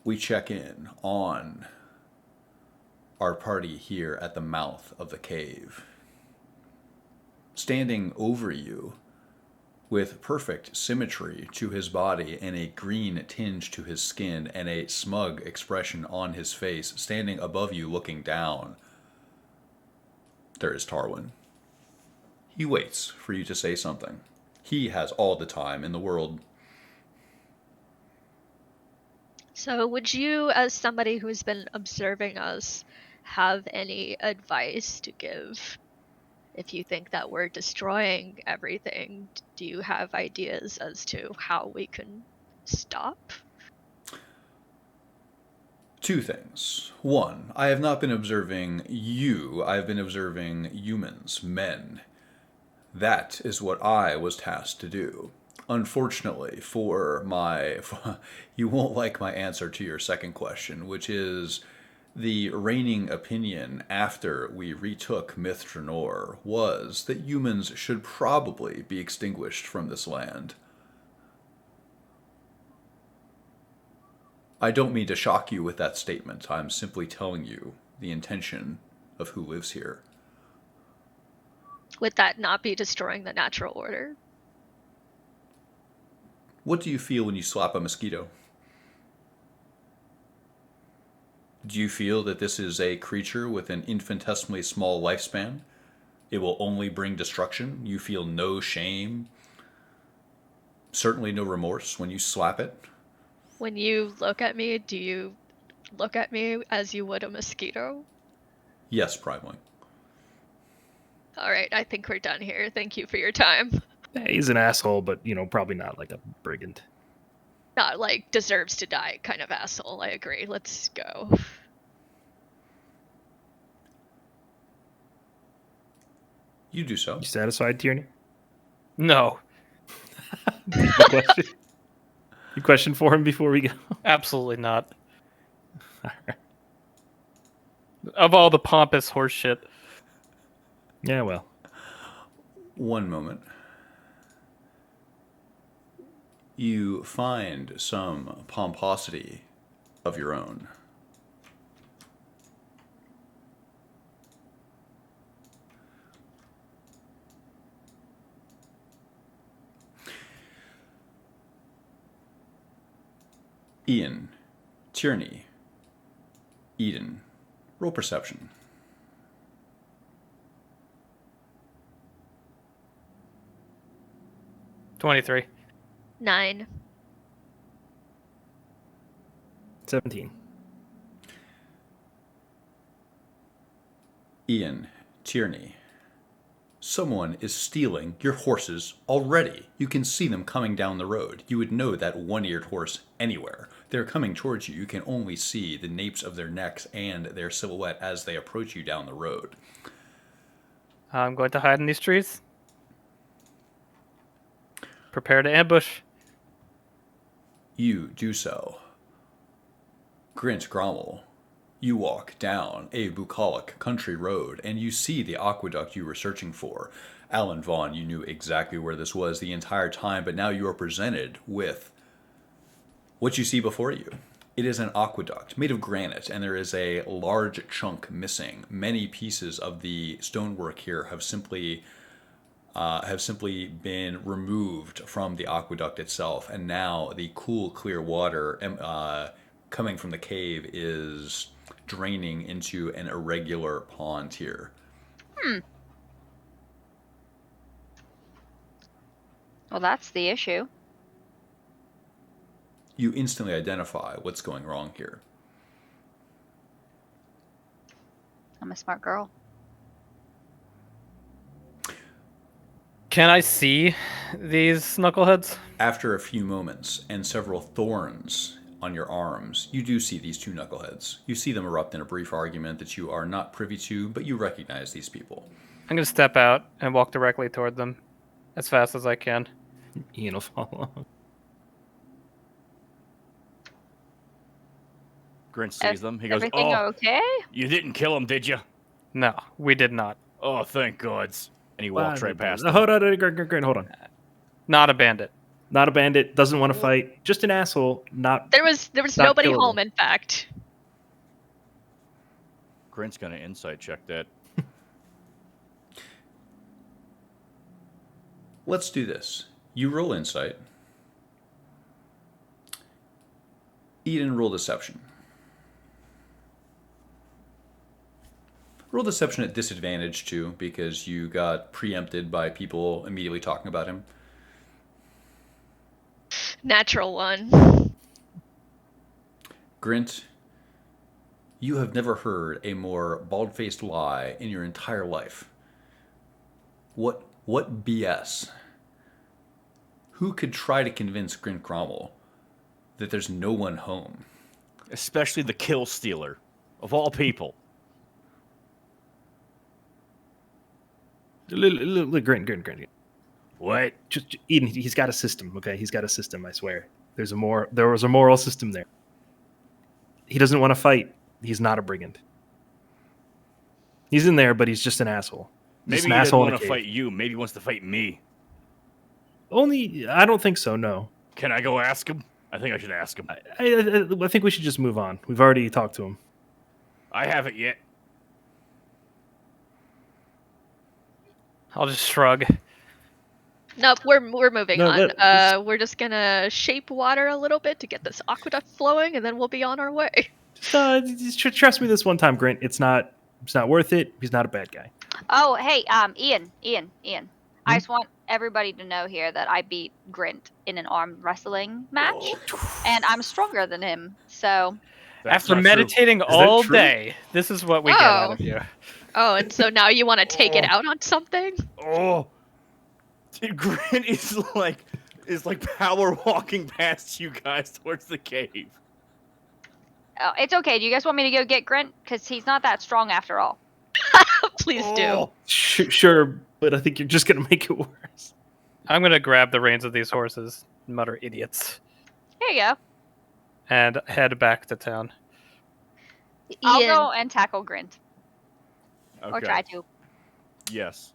A: We check in on our party here at the mouth of the cave. Standing over you, with perfect symmetry to his body and a green tinge to his skin and a smug expression on his face, standing above you looking down, there is Tarwin. He waits for you to say something. He has all the time in the world.
E: So, would you, as somebody who's been observing us, have any advice to give? If you think that we're destroying everything, do you have ideas as to how we can stop?
A: 2 things. 1, I have not been observing you. I have been observing humans, men. That is what I was tasked to do. Unfortunately, you won't like my answer to your second question, which is the reigning opinion after we retook Mithranor was that humans should probably be extinguished from this land. I don't mean to shock you with that statement. I'm simply telling you the intention of who lives here.
E: Would that not be destroying the natural order?
A: What do you feel when you slap a mosquito? Do you feel that this is a creature with an infinitesimally small lifespan? It will only bring destruction? You feel no shame? Certainly no remorse when you slap it?
E: When you look at me, do you look at me as you would a mosquito?
A: Yes, Primely.
E: Alright, I think we're done here. Thank you for your time.
B: He's an asshole, but, probably not like a brigand.
E: Not like deserves to die kind of asshole. I agree. Let's go.
A: You do so.
B: You satisfied, Tierney?
C: No,
B: The question? You question for him before we go?
C: absolutely not. Of all the pompous horse shit.
B: Yeah, well.
A: One moment. You find some pomposity of your own. Ian, Tierney, Eden, roll perception.
C: $23.
E: 9.
B: 17.
A: Ian, Tierney. Someone is stealing your horses already. You can see them coming down the road. You would know that one-eared horse anywhere. They're coming towards you. You can only see the napes of their necks and their silhouette as they approach you down the road.
C: I'm going to hide in these trees. Prepare to ambush.
A: You do so. Grint Grommel, you walk down a bucolic country road, and you see the aqueduct you were searching for. Alan Vaughn, you knew exactly where this was the entire time, but now you are presented with what you see before you. It is an aqueduct made of granite, and there is a large chunk missing. Many pieces of the stonework here have simply have simply been removed from the aqueduct itself, and now the cool, clear water coming from the cave is draining into an irregular pond here.
G: Well, that's the issue.
A: You instantly identify what's going wrong here.
G: I'm a smart girl.
C: Can I see these knuckleheads?
A: After a few moments and several thorns on your arms, you do see these two knuckleheads. You see them erupt in a brief argument that you are not privy to, but you recognize these people.
C: I'm going to step out and walk directly toward them as fast as I can.
B: Ian will follow.
D: Grinch sees them. He goes,
G: Everything
D: "Oh,
G: okay?
D: you didn't kill him, did you?"
C: No, we did not.
D: "Oh, thank gods." And he walks right past them.
B: Hold on, Grant, hold on.
C: Not a bandit.
B: Not a bandit. Doesn't want to fight. Just an asshole. Not.
E: There was
B: Not
E: nobody
B: killable.
E: home, in fact.
D: Grinch's gonna insight check that.
A: Let's do this. You roll insight. Eden, roll deception. Roll deception at disadvantage too, because you got preempted by people immediately talking about him.
E: Natural one.
A: Grint, you have never heard a more bald-faced lie in your entire life. What BS? Who could try to convince Grint Cromwell that there's no one home?
D: Especially the kill stealer, of all people.
B: Look, Grant.
D: What?
B: Just Eden. He's got a system. Okay, he's got a system. I swear. There was a moral system there. He doesn't want to fight. He's not a brigand. He's in there, but he's just an asshole.
D: Maybe
B: Just
D: he
B: an
D: doesn't
B: asshole in
D: want
B: a
D: to
B: cave.
D: fight you. Maybe he wants to fight me.
B: I don't think so. No.
D: Can I go ask him? I think I should ask him.
B: I think we should just move on. We've already talked to him.
D: I haven't yet.
C: I'll just shrug.
E: Nope, we're moving
B: No,
E: on. We're just gonna shape water a little bit to get this aqueduct flowing, and then we'll be on our way.
B: Just trust me this one time, Grant. It's not worth it. He's not a bad guy.
G: Oh, hey, Ian. I just want everybody to know here that I beat Grint in an arm wrestling match, and I'm stronger than him. So
D: That's
C: After
D: not true.
C: meditating
B: that
C: all
B: true?
C: day, this is what we get out of you.
E: Oh, and so now you want to take it out on something?
D: Oh, dude, Grant is like power walking past you guys towards the cave.
G: it's okay. Do you guys want me to go get Grint? Because he's not that strong after all.
E: Please do.
D: Oh,
B: Sure, but I think you're just gonna make it worse.
C: I'm going to grab the reins of these horses and mutter idiots
G: Here you go.
C: and head back to town.
G: I'll
E: Ian,
G: go and tackle Grint, or
D: okay.
G: try to.
D: Yes.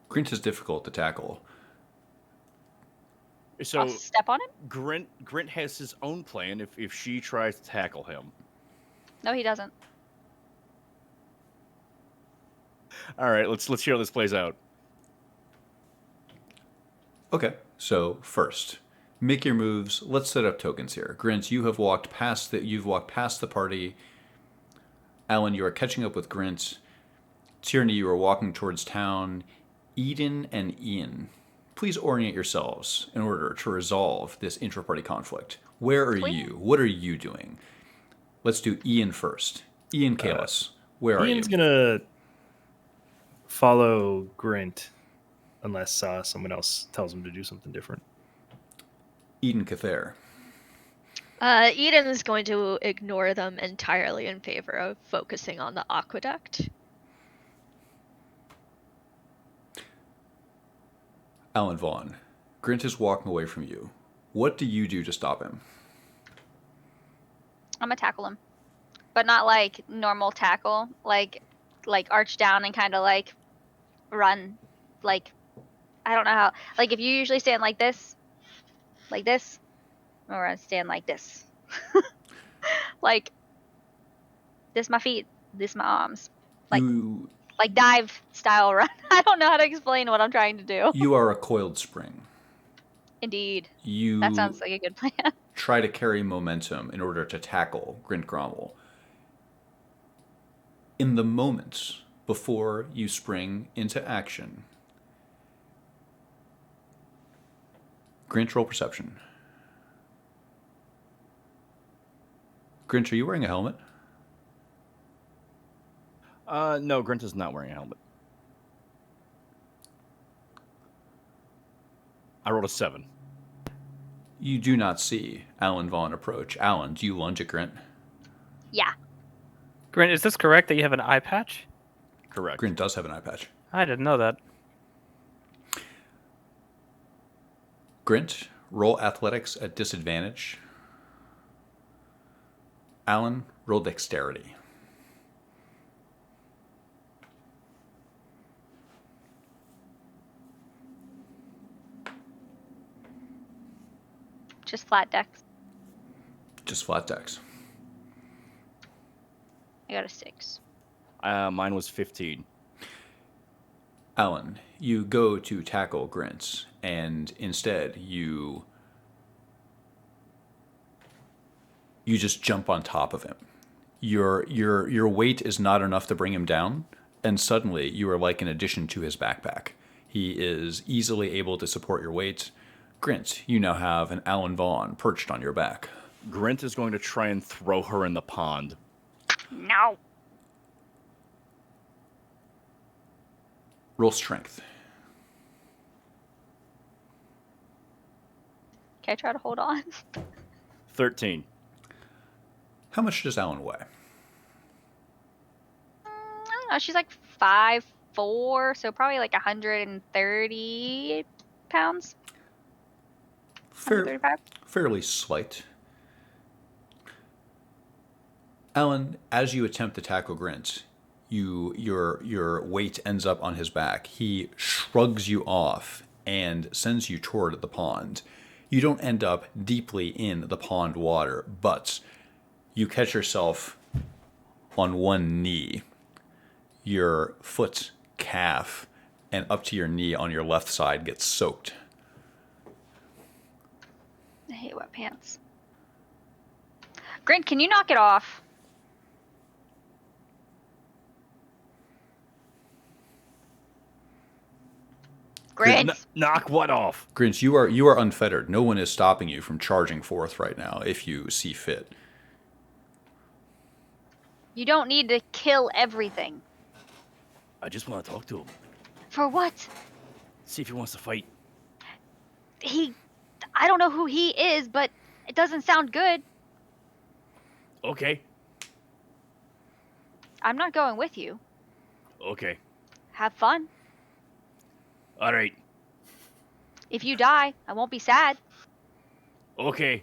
A: Grint is difficult to tackle.
D: So
G: I'll step on him.
D: Grint has his own plan if she tries to tackle him.
G: No, he doesn't.
D: All right, let's see how this plays out.
A: Okay, so first, make your moves. Let's set up tokens here. Grint, you've walked past the party. Alan, you are catching up with Grint. Tierney, you are walking towards town. Eden and Ian, please orient yourselves in order to resolve this intra-party conflict. Where are you? What are you doing? Let's do Ian first. Ian Kalis, where are you?
B: Ian's gonna follow Grint unless someone else tells him to do something different.
A: Eden Cather.
E: Eden is going to ignore them entirely in favor of focusing on the aqueduct.
A: Alan Vaughn. Grint is walking away from you. What do you do to stop him?
G: I'm gonna tackle him, but not like normal tackle, like arch down and kind of like run, like I don't know how. Like if you usually stand like this, or I stand like this, like this my feet, this my arms, like Like dive style run. I don't know how to explain what I'm trying to do.
A: You are a coiled spring.
G: Indeed.
A: You
G: That sounds like a good plan.
A: try to carry momentum in order to tackle Grint Grommel. In the moments before you spring into action, Grint, roll perception. Grint, are you wearing a helmet?
D: No, Grint is not wearing a helmet. I rolled a 7.
A: You do not see Alan Vaughn approach. Alan, do you lunge at Grint?
G: Yeah.
C: Grant, is this correct that you have an eye patch?
D: Correct.
A: Grint does have an eye patch.
C: I didn't know that.
A: Grint, roll athletics at disadvantage. Alan, roll dexterity.
G: Just flat decks.
A: Just flat dex.
G: I got a 6.
D: Mine was 15.
A: Alan, you go to tackle Grint, and instead you just jump on top of him. Your weight is not enough to bring him down, and suddenly you are like an addition to his backpack. He is easily able to support your weight. Grint, you now have an Alan Vaughn perched on your back.
D: Grint is going to try and throw her in the pond.
G: No.
A: Roll strength.
G: Can I try to hold on?
D: 13.
A: How much does Alan weigh?
G: I don't know. She's like 5'4", so probably like 130 pounds. 135.
A: Fairly slight. Alan, as you attempt to tackle Grint, your weight ends up on his back. He shrugs you off and sends you toward the pond. You don't end up deeply in the pond water, but you catch yourself on one knee. Your foot, calf, and up to your knee on your left side gets soaked.
G: I hate wet pants. Grint, can you knock it off? Grint.
D: Knock what off?
A: Grint, you are unfettered. No one is stopping you from charging forth right now if you see fit.
G: You don't need to kill everything.
D: I just want to talk to him.
G: For what?
D: See if he wants to fight.
G: I don't know who he is, but it doesn't sound good.
D: Okay.
G: I'm not going with you.
D: Okay.
G: Have fun.
D: All right.
G: If you die, I won't be sad.
D: Okay.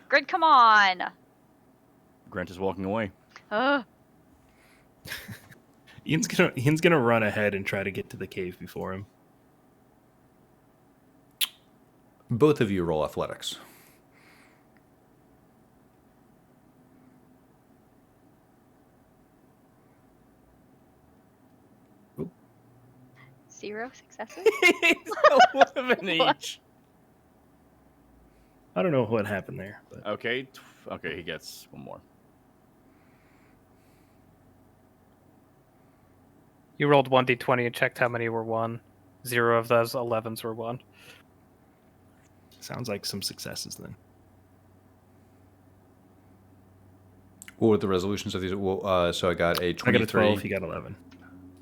G: Grint, come on.
D: Grant is walking away.
G: Ugh.
B: Ian's gonna run ahead and try to get to the cave before him.
A: Both of you roll athletics.
G: Zero successes?
D: One of an each.
B: I don't know what happened there, but
D: Okay. Okay, he gets one more.
C: You rolled 1d20 and checked how many were 1. 0 of those 11s were 1.
B: sounds like some successes then.
A: What were the resolutions of these? Well, so I got a 23.
B: I got a 12, he got 11.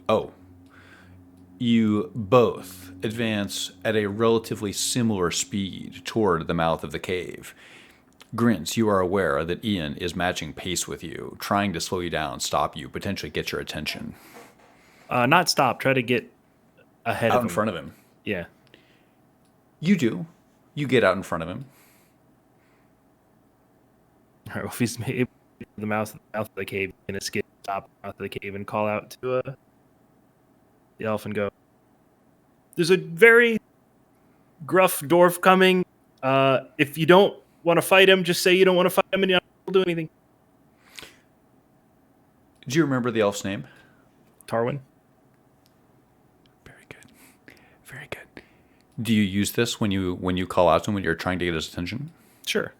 A: Oh. You both advance at a relatively similar speed toward the mouth of the cave. Grint, you are aware that Ian is matching pace with you, trying to slow you down, stop you, potentially get your attention.
B: Not stop, try to get ahead
A: Out
B: of him.
A: in front of him.
B: Yeah.
A: You do. You get out in front of him.
B: All right, well, if he's able to the mouth of the cave, he's going to skip top mouth of the cave and call out to the elf and go, "There's a very gruff dwarf coming. If you don't want to fight him, just say you don't want to fight him and you'll do anything."
A: Do you remember the elf's name?
B: Tarwin?
A: Very good. Very good. Do you use this when you call out to him when you're trying to get his attention?
B: Sure.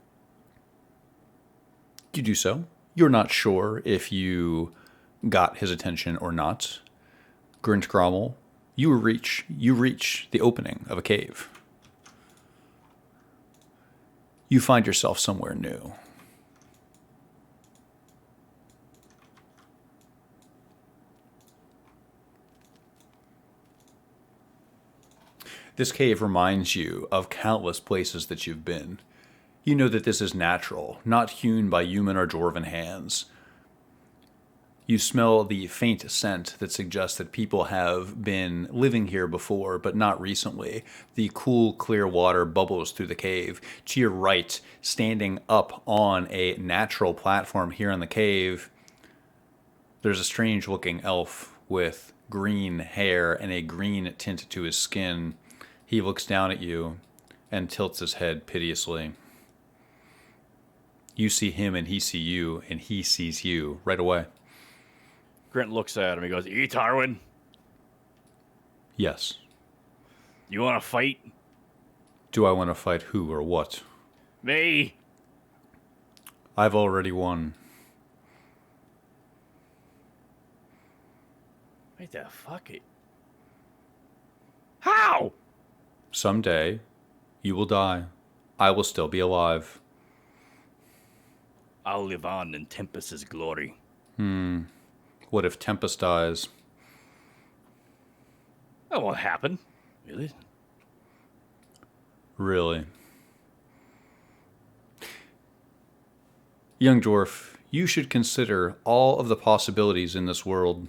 A: You do so. You're not sure if you got his attention or not. Grint Grommel, you reach the opening of a cave. You find yourself somewhere new. This cave reminds you of countless places that you've been. You know that this is natural, not hewn by human or dwarven hands. You smell the faint scent that suggests that people have been living here before, but not recently. The cool, clear water bubbles through the cave. To your right, standing up on a natural platform here in the cave, there's a strange-looking elf with green hair and a green tint to his skin. He looks down at you and tilts his head piteously. You see him and he sees you, and he sees you right away.
D: Grint looks at him. He goes, Tarwin,
A: Yes.
D: you want to fight?
A: Do I want to fight who or what?
D: Me.
A: I've already won.
D: Wait the fuck it. How?
A: Someday, you will die. I will still be alive.
D: I'll live on in Tempest's glory.
A: What if Tempest dies?
D: That won't happen. Really?
A: Really? Young dwarf, you should consider all of the possibilities in this world.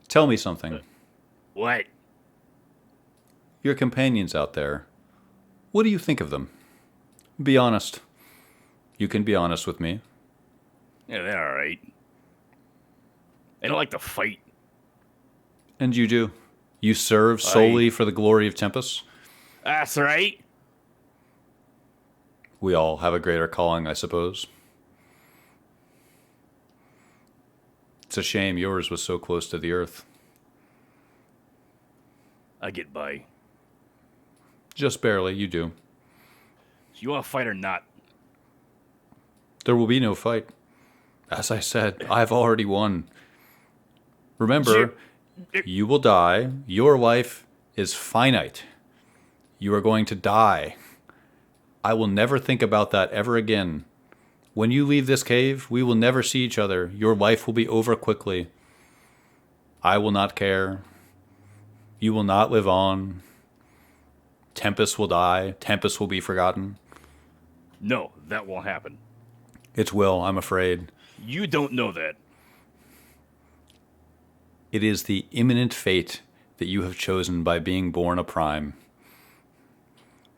A: Tell me something.
D: What?
A: Your companions out there, what do you think of them? Be honest. You can be honest with me.
D: Yeah, they're alright. They don't like to fight.
A: And you do. You serve solely for the glory of Tempest.
D: That's right.
A: We all have a greater calling, I suppose. It's a shame yours was so close to the earth.
D: I get by.
A: Just barely, you do.
D: So you want to fight or not?
A: There will be no fight. As I said, I've already won. Remember, you will die. Your life is finite. You are going to die. I will never think about that ever again. When you leave this cave, we will never see each other. Your life will be over quickly. I will not care. You will not live on. Tempest will die. Tempest will be forgotten.
D: No, that won't happen.
A: It will, I'm afraid.
D: You don't know that.
A: It is the imminent fate that you have chosen by being born a prime.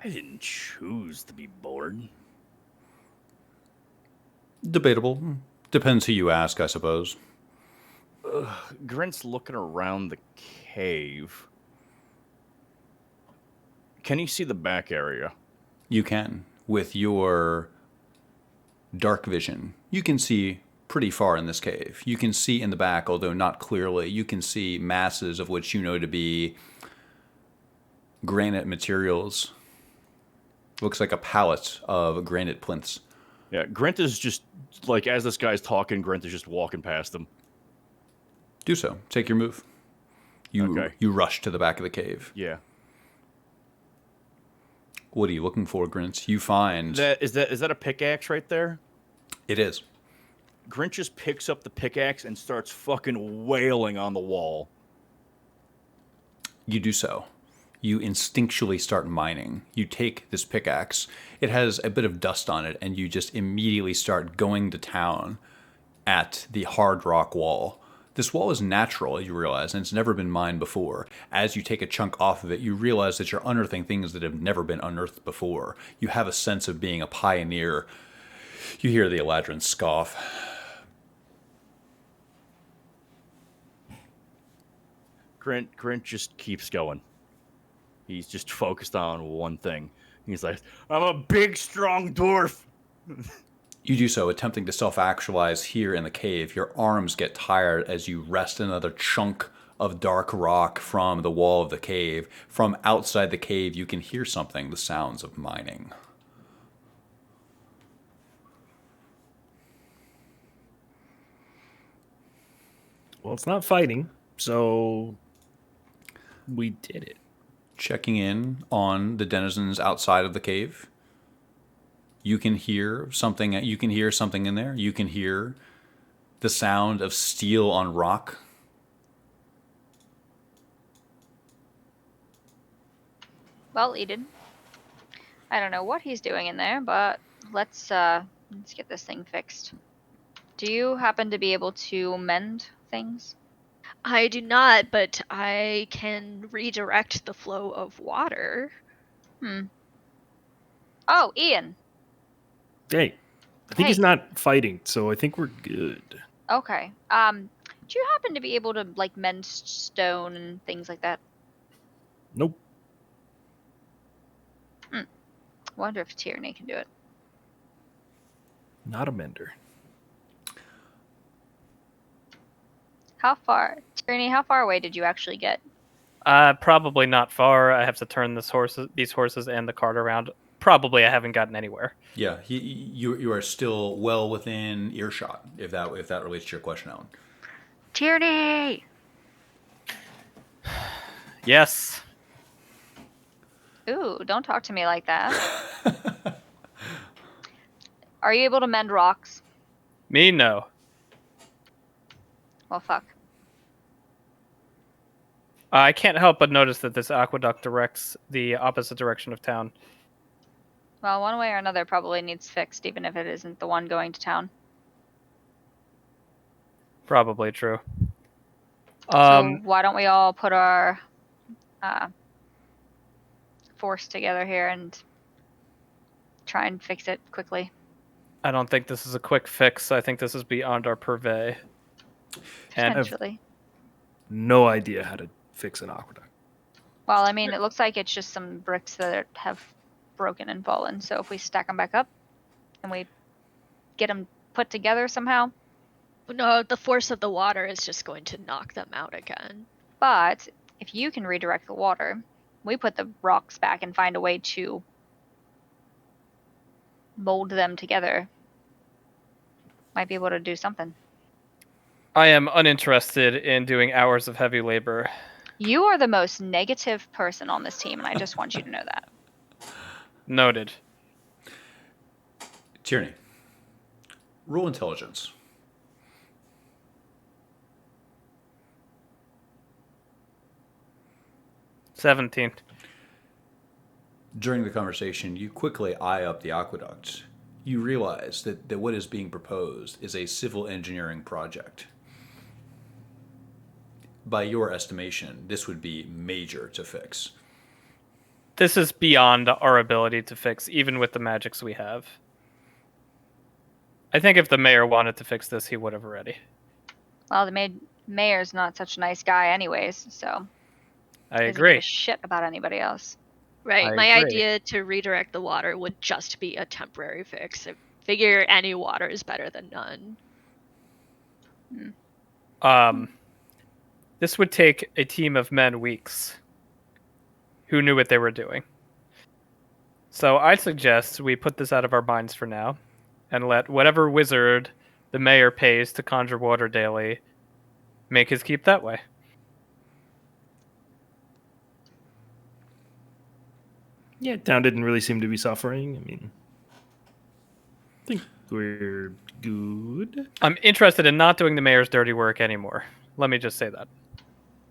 D: I didn't choose to be born.
A: Debatable. Depends who you ask, I suppose.
D: Grint's looking around the cave. Can you see the back area?
A: You can. With your dark vision, you can see pretty far in this cave. You can see in the back, although not clearly. You can see masses of which you know to be granite materials. Looks like a pallet of granite plinths.
D: Yeah, Grint is just, like, as this guy's talking, Grint is just walking past him.
A: Do so. Take your move. You rush to the back of the cave.
D: Yeah.
A: What are you looking for, Grint? You find...
D: Is that a pickaxe right there?
A: It is.
D: Grint just picks up the pickaxe and starts fucking wailing on the wall.
A: You do so. You instinctually start mining. You take this pickaxe. It has a bit of dust on it, and you just immediately start going to town at the hard rock wall. This wall is natural, you realize, and it's never been mined before. As you take a chunk off of it, you realize that you're unearthing things that have never been unearthed before. You have a sense of being a pioneer. You hear the Eladrin scoff.
D: Grint just keeps going. He's just focused on one thing. He's like, I'm a big, strong dwarf.
A: You do so, attempting to self-actualize here in the cave. Your arms get tired as you wrest another chunk of dark rock from the wall of the cave. From outside the cave, you can hear something, the sounds of mining.
B: Well, it's not fighting, so we did it.
A: Checking in on the denizens outside of the cave. You can hear something. You can hear something in there. You can hear the sound of steel on rock.
G: Well, Eden, I don't know what he's doing in there, but let's get this thing fixed. Do you happen to be able to mend things?
E: I do not, but I can redirect the flow of water.
G: Oh, Ian.
B: Hey, I think he's
G: Hey.
B: not fighting, so I think we're good.
G: Okay. Do you happen to be able to like mend stone and things like that?
B: Nope.
G: Wonder if Tierney can do it.
B: Not a mender.
G: How far, Tierney? How far away did you actually get?
C: Probably not far. I have to turn these horses and the cart around. Probably I haven't gotten anywhere.
A: Yeah, you are still well within earshot. If that relates to your question, Alan.
G: Tierney.
C: Yes.
G: Ooh, don't talk to me like that. Are you able to mend rocks?
C: Me, no.
G: Well, fuck.
C: I can't help but notice that this aqueduct directs the opposite direction of town.
G: Well, one way or another probably needs fixed, even if it isn't the one going to town.
C: Probably true.
G: So why don't we all put our force together here and try and fix it quickly?
C: I don't think this is a quick fix. I think this is beyond our purvey. And
G: Potentially.
B: No idea how to fix an aqueduct.
G: Well, I mean, it looks like it's just some bricks that have broken and fallen. So if we stack them back up and we get them put together somehow.
E: No, the force of the water is just going to knock them out again.
G: But if you can redirect the water, we put the rocks back and find a way to mold them together. Might be able to do something.
C: I am uninterested in doing hours of heavy labor.
G: You are the most negative person on this team, and I just want you to know that.
C: Noted.
A: Tierney, roll intelligence.
C: $17.
A: During the conversation, you quickly eye up the aqueduct. You realize that what is being proposed is a civil engineering project. By your estimation, this would be major to fix.
C: This is beyond our ability to fix, even with the magics we have. I think if the mayor wanted to fix this, he would have already.
G: Well, the mayor's not such a nice guy anyways, so...
C: I
G: doesn't
C: agree.
G: give a shit about anybody else.
E: Right.
C: I
E: My
C: agree.
E: idea to redirect the water would just be a temporary fix. I figure any water is better than none.
C: This would take a team of men weeks who knew what they were doing. So I suggest we put this out of our minds for now and let whatever wizard the mayor pays to conjure water daily make his keep that way.
B: Yeah, town didn't really seem to be suffering. I mean, I think we're good.
C: I'm interested in not doing the mayor's dirty work anymore. Let me just say that.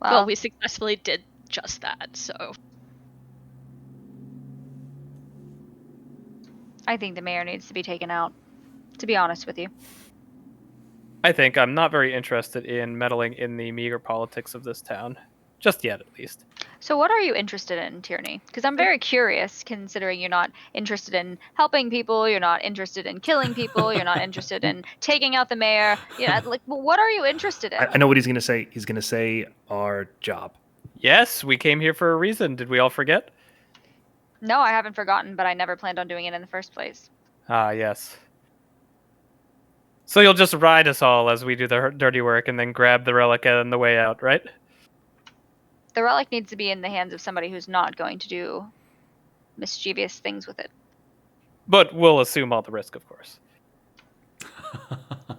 E: Well, we successfully did just that, so...
G: I think the mayor needs to be taken out, to be honest with you.
C: I think I'm not very interested in meddling in the meager politics of this town. Just yet, at least.
G: So what are you interested in, Tierney? Because I'm very curious, considering you're not interested in helping people, you're not interested in killing people, you're not interested in taking out the mayor. Yeah, like, what are you interested in?
B: I know what he's going to say. He's going to say our job.
C: Yes, we came here for a reason. Did we all forget?
G: No, I haven't forgotten, but I never planned on doing it in the first place.
C: Ah, yes. So you'll just ride us all as we do the dirty work and then grab the relic on the way out, right?
G: The relic needs to be in the hands of somebody who's not going to do mischievous things with it.
C: But we'll assume all the risk, of course.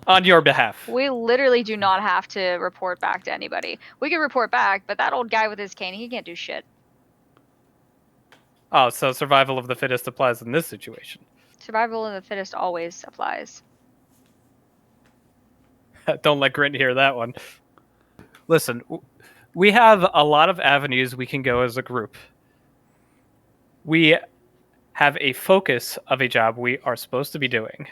C: On your behalf.
G: We literally do not have to report back to anybody. We can report back, but that old guy with his cane, he can't do shit.
C: Oh, so survival of the fittest applies in this situation.
G: Survival of the fittest always applies.
C: Don't let Grint hear that one. Listen, we have a lot of avenues we can go as a group. We have a focus of a job we are supposed to be doing.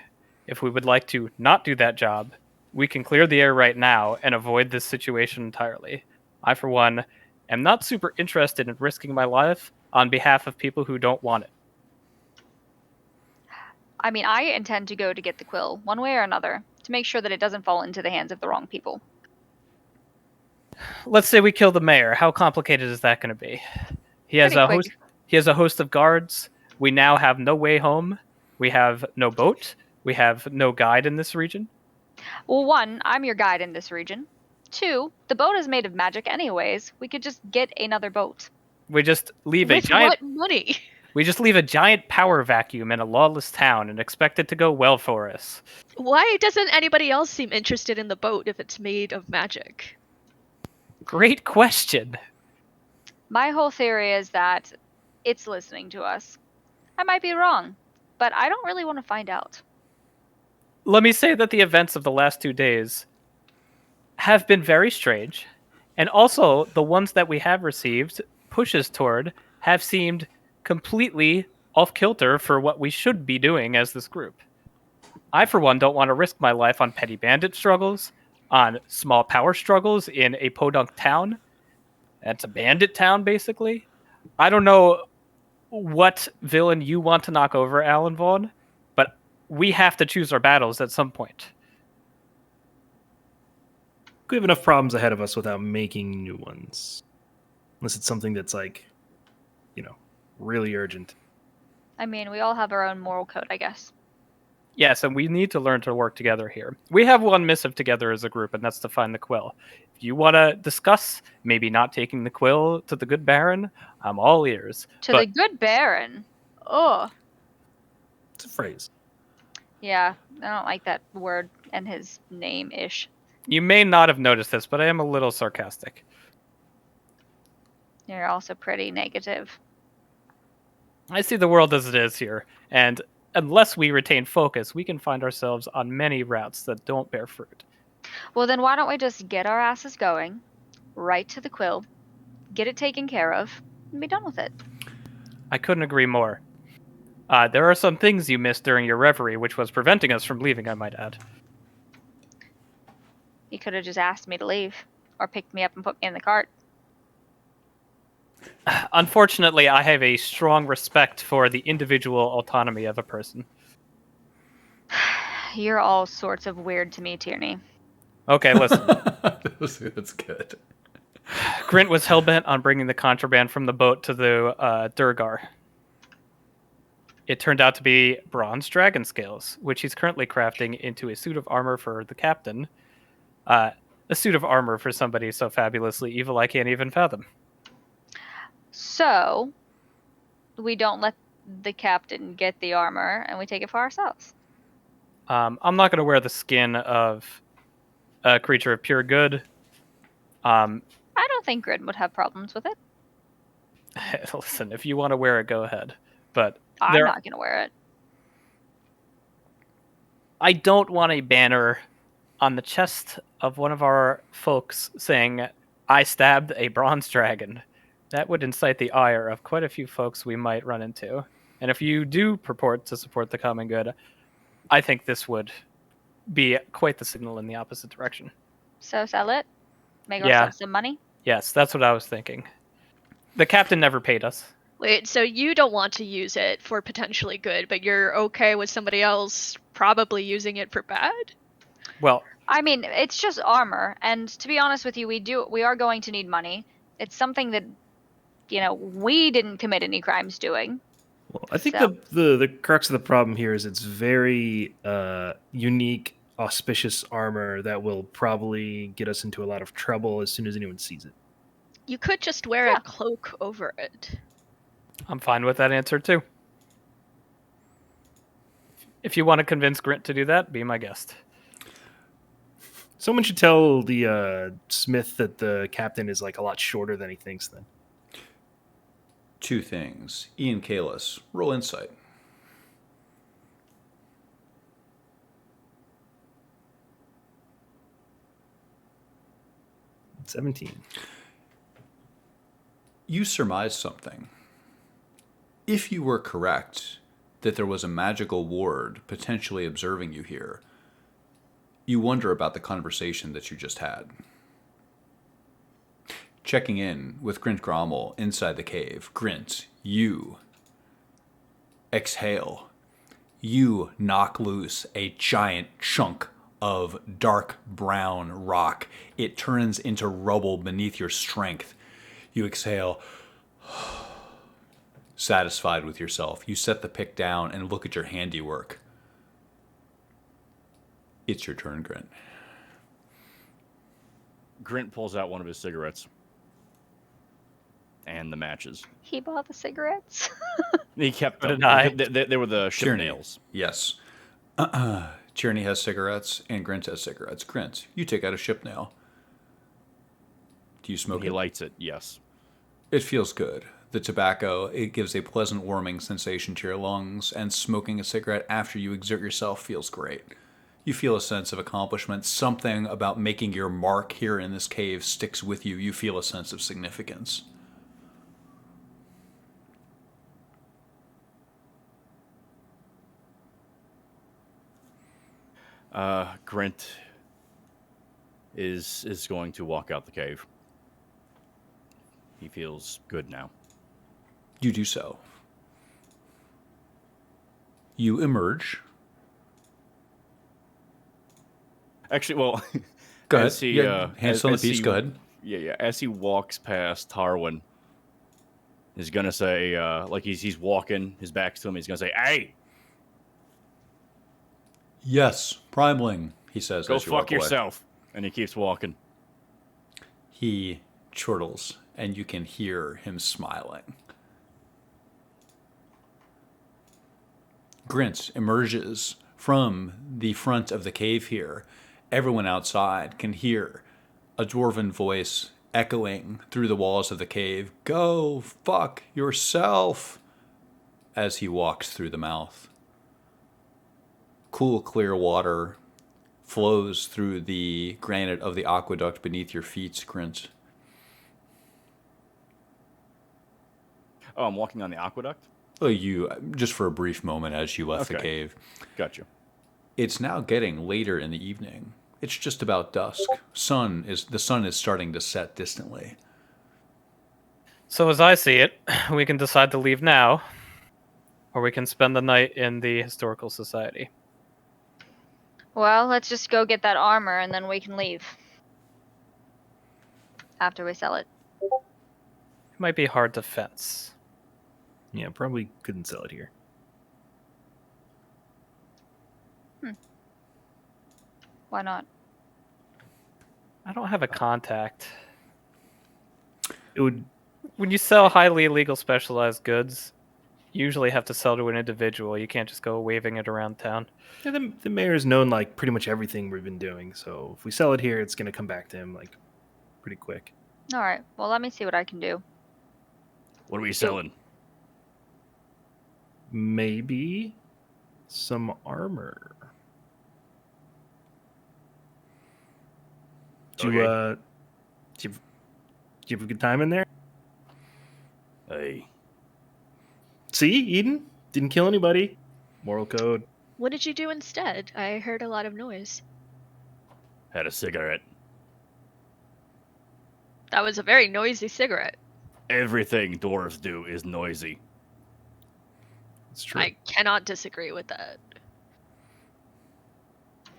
C: If we would like to not do that job, we can clear the air right now and avoid this situation entirely. I, for one, am not super interested in risking my life on behalf of people who don't want it.
G: I mean, I intend to go to get the quill, one way or another, to make sure that it doesn't fall into the hands of the wrong people.
C: Let's say we kill the mayor. How complicated is that going to be? He has
G: Pretty quick.
C: He has a host of guards. We now have no way home. We have no boat. We have no guide in this region.
G: Well, one, I'm your guide in this region. Two, the boat is made of magic anyways. We could just get another boat.
C: We just leave a
E: With
C: giant.
E: what money?
C: We just leave a giant power vacuum in a lawless town and expect it to go well for us.
E: Why doesn't anybody else seem interested in the boat if it's made of magic?
C: Great question.
G: My whole theory is that it's listening to us. I might be wrong, but I don't really want to find out.
C: Let me say that the events of the last 2 days have been very strange, and also the ones that we have received pushes toward have seemed completely off kilter for what we should be doing as this group. I, for one, don't want to risk my life on petty bandit struggles, on small power struggles in a podunk town. That's a bandit town, basically. I don't know what villain you want to knock over, Alan Vaughn, but we have to choose our battles at some point.
B: We have enough problems ahead of us without making new ones. Unless it's something that's like, really urgent.
G: I mean, we all have our own moral code, I guess.
C: Yes, and we need to learn to work together here. We have one missive together as a group, and that's to find the quill. If you want to discuss maybe not taking the quill to the good Baron, I'm all ears.
G: The good Baron. Oh,
B: It's a phrase.
G: yeah. I don't like that word and his name-ish.
C: You may not have noticed this, but I am a little sarcastic.
G: You're also pretty negative.
C: I see the world as it is here, and unless we retain focus, we can find ourselves on many routes that don't bear fruit.
G: Well, then why don't we just get our asses going, right to the quill, get it taken care of, and be done with it?
C: I couldn't agree more. There are some things you missed during your reverie, which was preventing us from leaving, I might add.
G: You could have just asked me to leave, or picked me up and put me in the cart.
C: Unfortunately, I have a strong respect for the individual autonomy of a person.
G: You're all sorts of weird to me, Tierney.
C: Okay, listen.
A: That's good.
C: Grint was hellbent on bringing the contraband from the boat to the Durgar. It turned out to be bronze dragon scales, which he's currently crafting into a suit of armor for the captain. A suit of armor for somebody so fabulously evil I can't even fathom.
G: So, we don't let the captain get the armor, and we take it for ourselves.
C: I'm not going to wear the skin of a creature of pure good.
G: I don't think Grid would have problems with it.
C: Listen, if you want to wear it, go ahead. But
G: I'm not going to wear it.
C: I don't want a banner on the chest of one of our folks saying, "I stabbed a bronze dragon." That would incite the ire of quite a few folks we might run into. And if you do purport to support the common good, I think this would be quite the signal in the opposite direction.
G: So sell it? Make
C: Yeah.
G: ourselves some money?
C: Yes, that's what I was thinking. The captain never paid us.
E: Wait, so you don't want to use it for potentially good, but you're okay with somebody else probably using it for bad?
C: Well,
G: I mean, it's just armor, and to be honest with you, we are going to need money. It's something that, we didn't commit any crimes doing.
B: Well, I think
G: So-
B: the crux of the problem here is it's very unique auspicious armor that will probably get us into a lot of trouble as soon as anyone sees it.
E: You could just wear
G: Yeah.
E: a cloak over it.
C: I'm fine with that answer too. If you want to convince Grint to do that, be my guest.
B: Someone should tell the smith that the captain is like a lot shorter than he thinks. Then
A: 2 things. Ian Kalis, roll insight.
B: 17.
A: You surmise something. If you were correct that there was a magical ward potentially observing you here, you wonder about the conversation that you just had. Checking in with Grint Grommel inside the cave. Grint, you exhale. You knock loose a giant chunk of dark brown rock. It turns into rubble beneath your strength. You exhale, satisfied with yourself. You set the pick down and look at your handiwork. It's your turn, Grint.
D: Grint pulls out one of his cigarettes. And the matches.
G: He bought the cigarettes.
D: He kept them.
C: Did I?
D: They were the ship
A: Tierney.
D: nails.
A: Yes. Tierney has cigarettes and Grint has cigarettes. Grint, you take out a ship nail. Do you smoke
D: He
A: it?
D: lights it, yes.
A: It feels good. The tobacco, it gives a pleasant warming sensation to your lungs, and smoking a cigarette after you exert yourself feels great. You feel a sense of accomplishment. Something about making your mark here in this cave sticks with you. You feel a sense of significance.
D: Grint is going to walk out the cave. He feels good now.
A: You do so. You emerge.
D: Actually, well,
A: Go ahead.
D: as he,
A: Yeah, hands on the piece. Go ahead.
D: Yeah. As he walks past Tarwin, he's gonna say, like he's walking, his back's to him. He's gonna say, "Hey,
A: Yes, Primeling, he says.
D: go
A: as you walk
D: fuck
A: away.
D: yourself," and he keeps walking.
A: He chortles, and you can hear him smiling. Grint emerges from the front of the cave here. Everyone outside can hear a dwarven voice echoing through the walls of the cave. Go fuck yourself, as he walks through the mouth. Cool, clear water flows through the granite of the aqueduct beneath your feet, Grint.
D: Oh, I'm walking on the aqueduct.
A: Oh, you just for a brief moment as you left the
D: Okay.
A: cave.
D: Got you.
A: It's now getting later in the evening. It's just about dusk. The sun is starting to set distantly.
C: So as I see it, we can decide to leave now, or we can spend the night in the Historical Society.
G: Well, let's just go get that armor and then we can leave. After we sell it.
C: It might be hard to fence.
B: yeah, probably couldn't sell it here.
G: Why not?
C: I don't have a contact.
B: It would.
C: When you sell highly illegal specialized goods, you usually have to sell to an individual. You can't just go waving it around town.
B: Yeah, the mayor's known like pretty much everything we've been doing. So if we sell it here, it's gonna come back to him like pretty quick.
G: All right. Well, let me see what I can do.
D: What are we selling?
B: Maybe some armor. Do you,
D: Okay.
B: do you have a good time in there?
D: Hey,
B: See, Eden didn't kill anybody. Moral code.
E: What did you do instead? I heard a lot of noise.
D: had a cigarette.
E: That was a very noisy cigarette.
D: Everything dwarves do is noisy.
B: It's true.
E: I cannot disagree with that.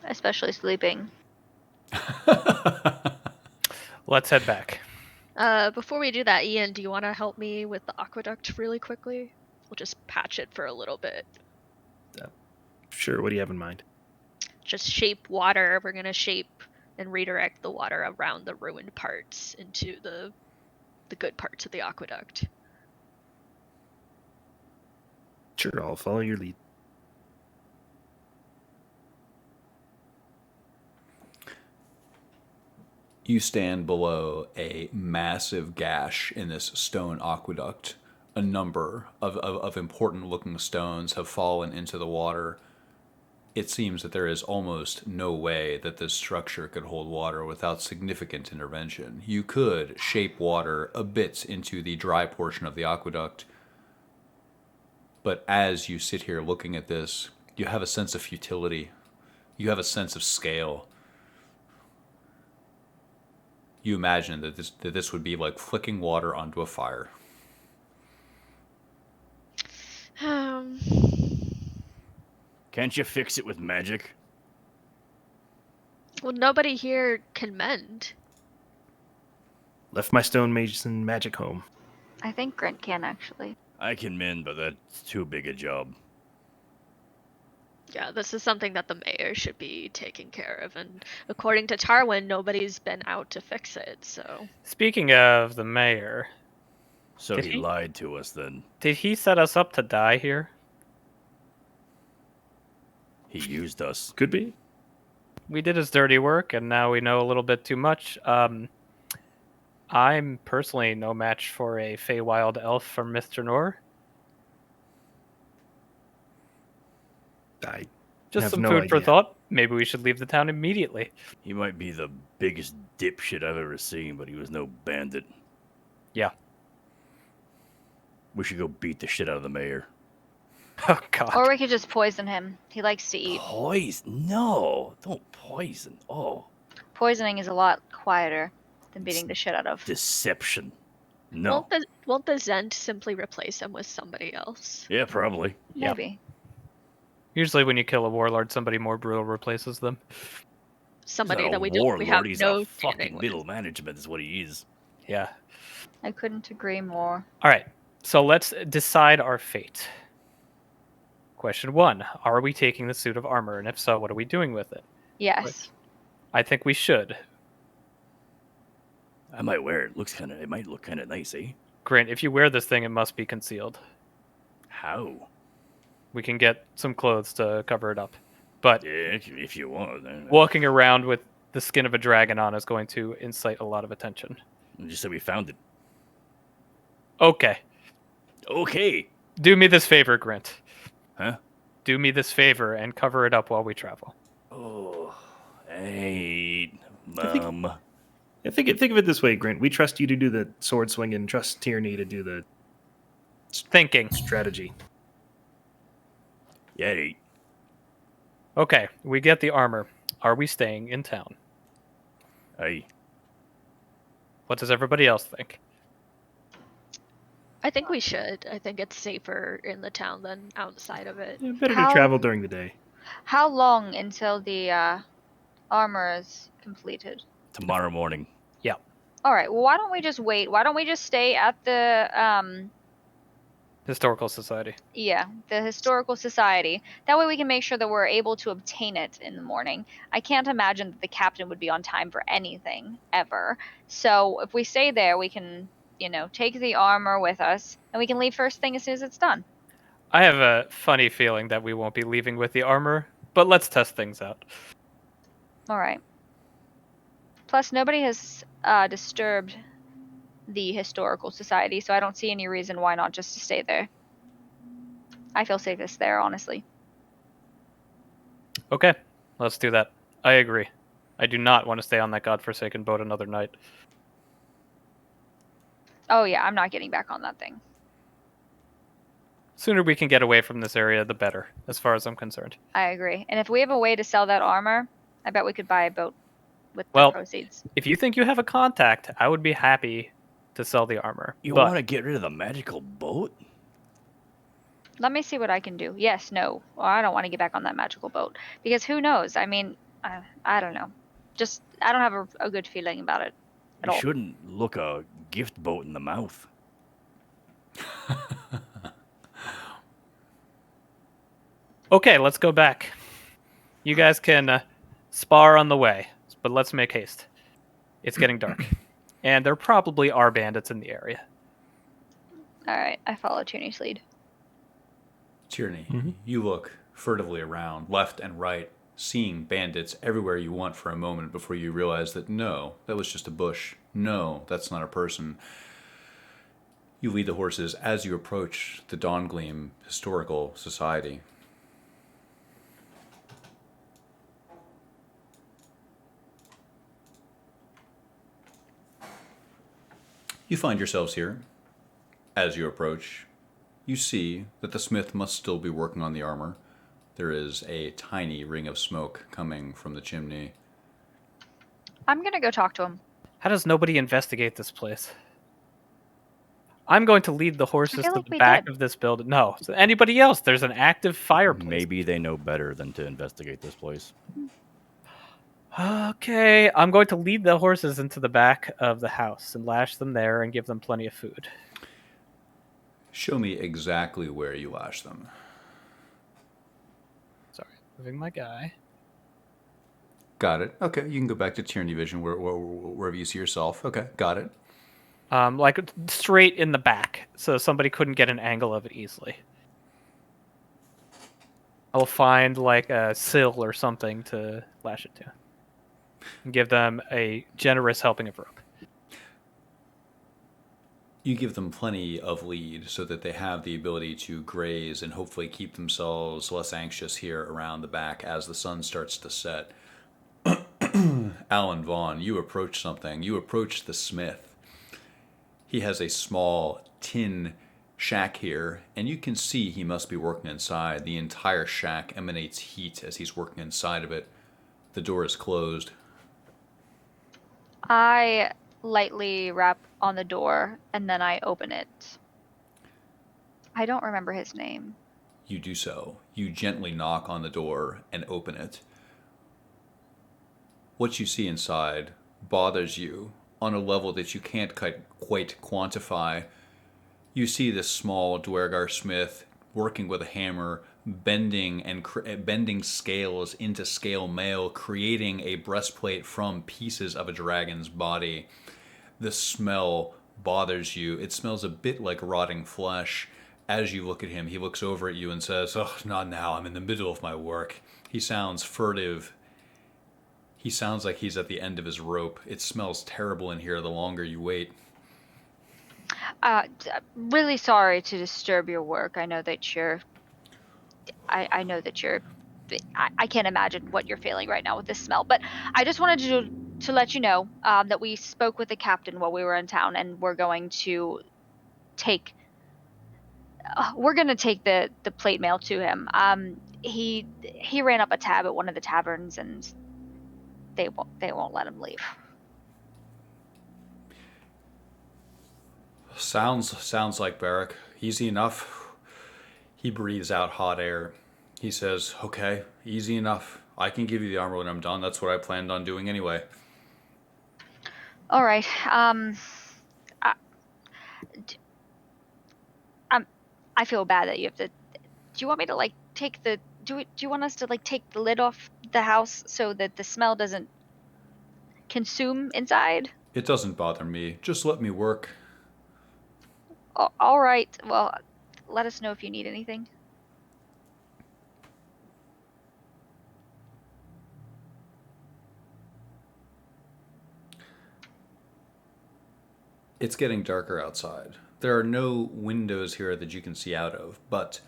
G: Especially sleeping.
C: Let's head back.
E: Before we do that, Ian, do you want to help me with the aqueduct really quickly? We'll just patch it for a little bit.
B: Sure. What do you have in mind?
E: just shape water. We're gonna shape and redirect the water around the ruined parts into the good parts of the aqueduct.
B: Sure, I'll follow your lead.
A: You stand below a massive gash in this stone aqueduct. A number of important looking stones have fallen into the water. It seems that there is almost no way that this structure could hold water without significant intervention. You could shape water a bit into the dry portion of the aqueduct, but as you sit here looking at this, you have a sense of futility. You have a sense of scale. You imagine that this would be like flicking water onto a fire.
D: Can't you fix it with magic?
E: Well, nobody here can mend.
B: Left my stone mason magic home.
G: I think Grint can actually.
D: I can mend, but that's too big a job.
E: Yeah, this is something that the mayor should be taking care of, and according to Tarwin, nobody's been out to fix it, so...
C: Speaking of the mayor,
D: So
C: Did
D: he
C: he?
D: lied to us then.
C: did he set us up to die here?
D: He used us.
B: Could be.
C: We did his dirty work, and now we know a little bit too much. I'm personally no match for a Feywild elf from Mr. Nor.
B: I
C: Just
B: have
C: some
B: no
C: food for
B: idea.
C: thought. Maybe we should leave the town immediately.
D: He might be the biggest dipshit I've ever seen, but he was no bandit.
C: Yeah.
D: We should go beat the shit out of the mayor.
C: Oh, God.
G: Or we could just poison him. He likes to eat.
D: Poison? No, don't poison. Oh,
G: Poisoning is a lot quieter than beating the shit out of.
D: deception. No.
E: Won't the Zend simply replace him with somebody else?
D: Yeah, probably.
C: Yeah.
G: Maybe.
C: Usually when you kill a warlord, somebody more brutal replaces them.
E: Somebody
D: He's not
E: that
D: a
E: we
D: warlord,
E: have
D: he's
E: no
D: a
E: standing
D: fucking
E: with.
D: middle management is what he is.
C: Yeah.
G: I couldn't agree more.
C: All right. So let's decide our fate. Question 1. Are we taking the suit of armor? And if so, what are we doing with it?
G: Yes.
C: I think we should.
D: I might wear it. It might look kind of nice, eh?
C: Grant, if you wear this thing, it must be concealed.
D: How?
C: We can get some clothes to cover it up. But
D: Yeah, if you want. Then.
C: walking around with the skin of a dragon on is going to incite a lot of attention.
D: Just said we found it.
C: Okay.
D: Okay.
C: Do me this favor, Grant.
D: Huh?
C: Do me this favor and cover it up while we travel.
D: Oh, hey,
B: I think-
D: Mom.
B: Yeah, think of it this way, Grint. We trust you to do the sword swing and trust Tierney to do the
C: Thinking.
B: strategy.
D: Yeah, it ain't.
C: Okay, we get the armor. Are we staying in town?
D: Hey,
C: What does everybody else think?
E: I think we should. I think it's safer in the town than outside of it.
B: Yeah, better
G: How-
B: to travel during the day.
G: How long until the armor is completed?
D: tomorrow morning.
G: All right. Well, why don't we just wait? Why don't we just stay at the
C: Historical Society.
G: the historical society? That way we can make sure that we're able to obtain it in the morning. I can't imagine that the captain would be on time for anything ever. So if we stay there, we can, take the armor with us, and we can leave first thing as soon as it's done.
C: I have a funny feeling that we won't be leaving with the armor, but let's test things out.
G: All right. Plus, nobody has disturbed the historical society, so I don't see any reason why not just to stay there. I feel safest there, honestly.
C: Okay, let's do that. I agree. I do not want to stay on that godforsaken boat another night.
G: Oh yeah, I'm not getting back on that thing.
C: Sooner we can get away from this area, the better, as far as I'm concerned.
G: I agree. And if we have a way to sell that armor, I bet we could buy a boat with
C: Well,
G: the proceeds.
C: If you think you have a contact, I would be happy to sell the armor.
D: You
C: but
D: want to get rid of the magical boat?
G: Let me see what I can do. Yes, no. Well, I don't want to get back on that magical boat. Because who knows? I mean, I don't know. Just, I don't have a good feeling about it at
D: You
G: all.
D: shouldn't look a gift boat in the mouth.
C: Okay, let's go back. You guys can spar on the way, but let's make haste. It's getting dark. And there probably are bandits in the area.
G: All right, I follow Tierney's lead.
A: Tierney, you look furtively around, left and right, seeing bandits everywhere you want for a moment before you realize that no, that was just a bush. No, that's not a person. You lead the horses as you approach the Dawn Gleam Historical Society. You find yourselves here. As you approach, you see that the smith must still be working on the armor. There is a tiny ring of smoke coming from the chimney.
G: I'm gonna go talk to him.
C: How does nobody investigate this place? I'm going to lead the horses
G: feel
C: to
G: like
C: the
G: we
C: back
G: did.
C: of this building. No, so anybody else? There's an active fireplace.
H: Maybe they know better than to investigate this place.
C: Okay, I'm going to lead the horses into the back of the house and lash them there and give them plenty of food.
A: Show me exactly where you lash them.
C: Sorry, moving my guy.
A: Got it. Okay, you can go back to Tyranny Vision wherever you see yourself. Okay, got it.
C: Like straight in the back, so somebody couldn't get an angle of it easily. I'll find like a sill or something to lash it to. And give them a generous helping of rope.
A: You give them plenty of lead so that they have the ability to graze and hopefully keep themselves less anxious here around the back as the sun starts to set. Alan Vaughn, you approach something. You approach the smith. He has a small tin shack here, and you can see he must be working inside. The entire shack emanates heat as he's working inside of it. The door is closed.
G: I lightly rap on the door and then I open it. I don't remember his name.
A: You do so. You gently knock on the door and open it. What you see inside bothers you on a level that you can't quite quantify. You see this small Dwergar smith working with a hammer, bending scales into scale mail, creating a breastplate from pieces of a dragon's body. The smell bothers you. It smells a bit like rotting flesh. As you look at him, he looks over at you and says, "Oh, not now. I'm in the middle of my work." He sounds furtive. He sounds like he's at the end of his rope. It smells terrible in here the longer you wait.
G: Really sorry to disturb your work. I know that you're. I know that you're. I can't imagine what you're feeling right now with this smell. But I just wanted to let you know that we spoke with the captain while we were in town, and we're going to take. We're gonna take the plate mail to him. He ran up a tab at one of the taverns, and they won't let him leave.
A: Sounds like Barrack. Easy enough. He breathes out hot air. He says, "Okay, easy enough. I can give you the armor when I'm done. That's what I planned on doing anyway."
G: All right. I feel bad that you have to. Do you want me to like take the? Do you want us to like take the lid off the house so that the smell doesn't consume inside?
A: It doesn't bother me. Just let me work.
G: All right. Well, let us know if you need anything.
A: It's getting darker outside. There are no windows here that you can see out of, but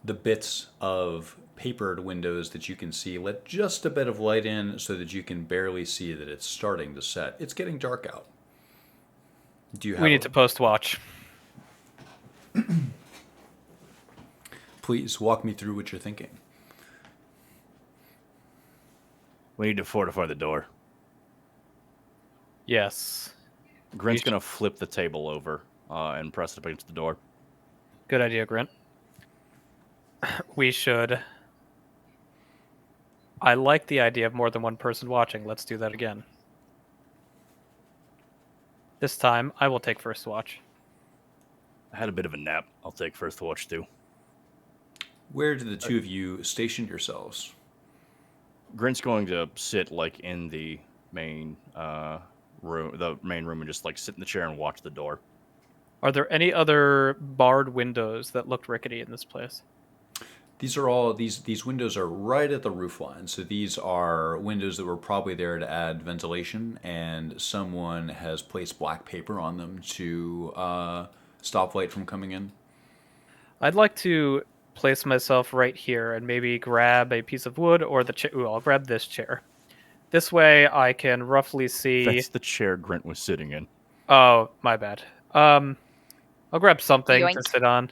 A: the bits of papered windows that you can see let just a bit of light in so that you can barely see that it's starting to set. It's getting dark out. Do you have
C: We need to post watch.
A: Please walk me through what you're thinking.
H: We need to fortify the door.
C: Yes.
H: Grint's going to flip the table over and press it up against the door.
C: Good idea, Grint. We should. I like the idea of more than one person watching. Let's do that again. This time, I will take first watch.
H: I had a bit of a nap. I'll take first watch too.
A: Where did the two of you station yourselves?
H: Grint's going to sit like in the main room, and just like sit in the chair and watch the door.
C: Are there any other barred windows that looked rickety in this place?
A: These are all these windows are right at the roof line. So these are windows that were probably there to add ventilation, and someone has placed black paper on them to stop light from coming in.
C: I'd like to place myself right here and maybe grab a piece of wood or the chair. Ooh, I'll grab this chair. This way I can roughly see.
H: That's the chair Grint was sitting in.
C: Oh, my bad. I'll grab something to
G: Yoink.
C: sit on,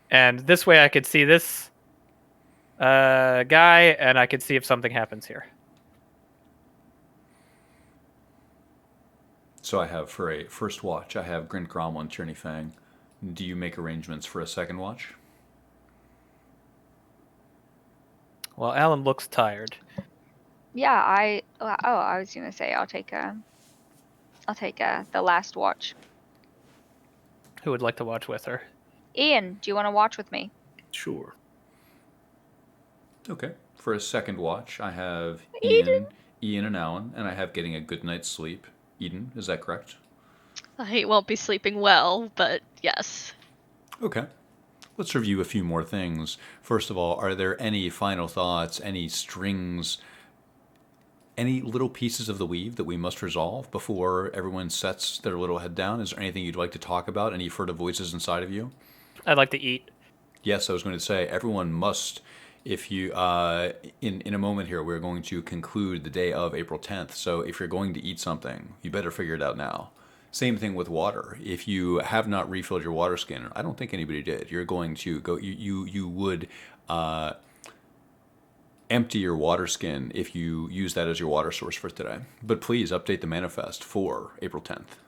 C: and this way I could see this guy, and I could see if something happens here.
A: So I have for a first watch, I have Grint Grommel and Tierney Fang. Do you make arrangements for a second watch?
C: Well, Alan looks tired.
G: Yeah, I was gonna say I'll take the last watch.
C: Who would like to watch with her?
G: Ian, do you want to watch with me?
B: Sure.
A: Okay. For a second watch, I have
G: Eden.
A: Ian and Alan, and I have getting a good night's sleep. Eden, is that correct?
F: I won't be sleeping well, but yes.
A: Okay. Let's review a few more things. First of all, are there any final thoughts, any strings, any little pieces of the weave that we must resolve before everyone sets their little head down? Is there anything you'd like to talk about? Any furtive voices inside of you?
C: I'd like to eat.
A: Yes, I was going to say everyone must. If you, in a moment here, we're going to conclude the day of April 10th. So if you're going to eat something, you better figure it out now. Same thing with water. If you have not refilled your water skin, I don't think anybody did. You're going to go. You would empty your water skin if you use that as your water source for today. But please update the manifest for April 10th.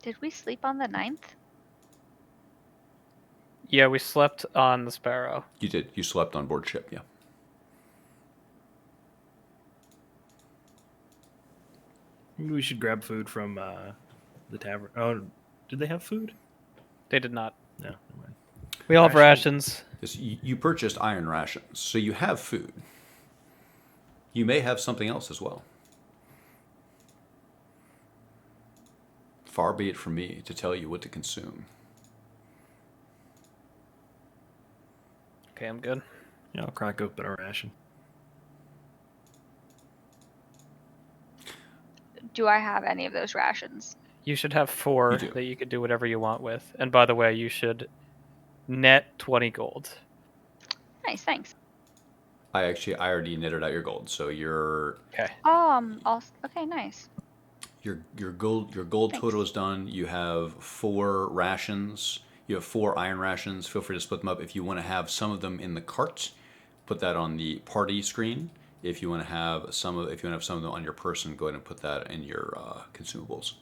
G: Did we sleep on the 9th?
C: Yeah, we slept on the Sparrow.
A: You did. You slept on board ship. Yeah.
B: Maybe we should grab food from the tavern. Oh, did they have food?
C: They did not.
B: No, never mind.
C: We all have rations.
A: Yes, you purchased iron rations, so you have food. You may have something else as well. Far be it from me to tell you what to consume.
C: Okay, I'm good.
B: Yeah, I'll crack open a ration.
G: Do I have any of those rations?
C: You should have 4
A: You do.
C: that you could do whatever you want with. And by the way, you should net 20 gold.
G: Nice, thanks.
A: I already netted out your gold, so your
C: Okay.
G: Okay, nice.
A: your gold
G: Thanks.
A: total is done. You have 4 rations. You have 4 iron rations. Feel free to split them up. If you want to have some of them in the cart, put that on the party screen. If you want to have some of them on your person, go ahead and put that in your consumables.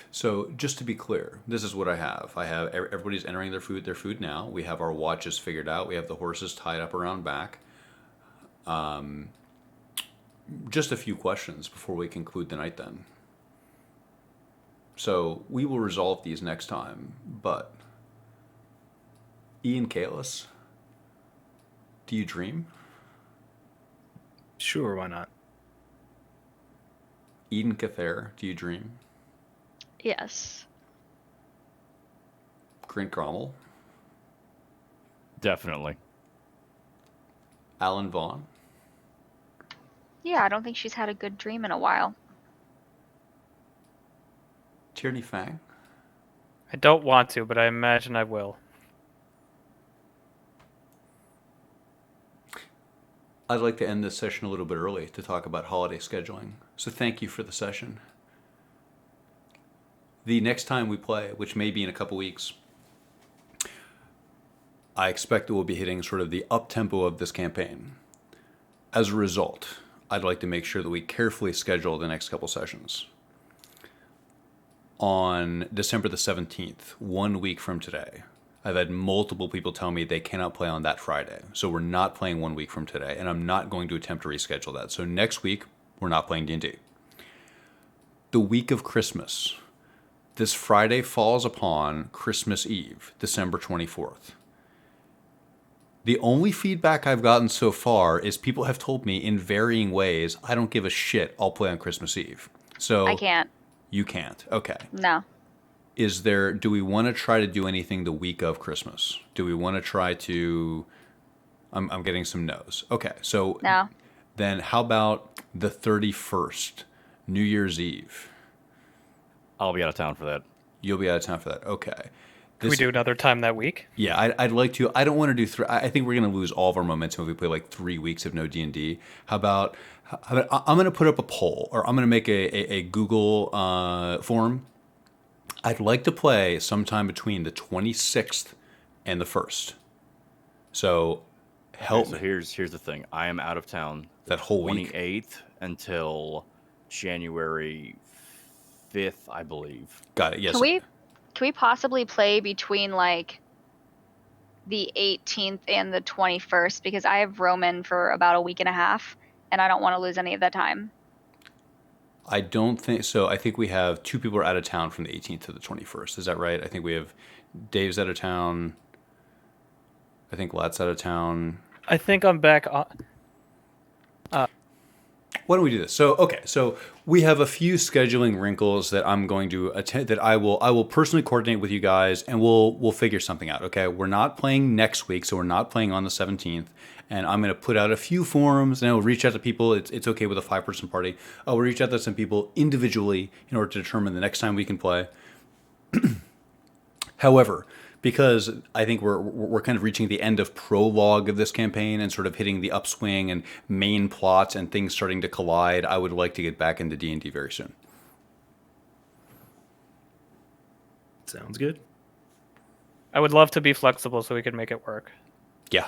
A: So just to be clear, this is what I have. I have everybody's entering their food now. We have our watches figured out. We have the horses tied up around back. Just a few questions before we conclude the night then. So we will resolve these next time, but Ian Kalis, do you dream?
B: Sure, why not?
A: Eden Cather, do you dream?
F: Yes.
A: Grint Grommel,
H: Definitely.
A: Alan Vaughn,
G: Yeah, I don't think she's had a good dream in a while.
A: Tierney Fang,
C: I don't want to, but I imagine I will.
A: I'd like to end this session a little bit early to talk about holiday scheduling. So thank you for the session. The next time we play, which may be in a couple weeks, I expect that we'll be hitting sort of the up-tempo of this campaign. As a result, I'd like to make sure that we carefully schedule the next couple sessions. On December the 17th, 1 week from today, I've had multiple people tell me they cannot play on that Friday. So we're not playing 1 week from today, and I'm not going to attempt to reschedule that. So next week, we're not playing D&D. The week of Christmas, this Friday falls upon Christmas Eve, December 24th. The only feedback I've gotten so far is people have told me in varying ways, I don't give a shit, I'll play on Christmas Eve. So
G: I can't.
A: You can't. Okay.
G: No.
A: Do we want to try to do anything the week of Christmas? Do we want to try to, I'm getting some no's. Okay. So
G: No.
A: then how about the 31st, New Year's Eve?
H: I'll be out of town for that.
A: You'll be out of town for that. Okay.
C: Can we do another time that week?
A: Yeah, I'd like to. I don't want to do three. I think we're going to lose all of our momentum if we play like 3 weeks of no D&D. How about I'm going to put up a poll, or I'm going to make a Google form. I'd like to play sometime between the 26th and the 1st. So help
H: Okay, so here's the thing. I am out of town
A: that whole week.
H: 28th until January 5th, I believe.
A: Got it. Yes.
G: Can we possibly play between like the 18th and the 21st, because I have Roman for about a week and a half and I don't want to lose any of that time.
A: I don't think so. I think we have 2 people are out of town from the 18th to the 21st. Is that right? I think we have Dave's out of town. I think Lat's out of town.
C: I think I'm back.
A: Why don't we do this? So, okay, so we have a few scheduling wrinkles that I'm going to attend, that I will personally coordinate with you guys, and we'll figure something out. Okay, we're not playing next week, so we're not playing on the 17th, and I'm going to put out a few forums, and I'll reach out to people. It's okay with a 5-person party. I'll reach out to some people individually in order to determine the next time we can play. However, because I think we're kind of reaching the end of prologue of this campaign and sort of hitting the upswing and main plots and things starting to collide, I would like to get back into D&D very soon.
B: Sounds good.
C: I would love to be flexible so we could make it work.
A: Yeah,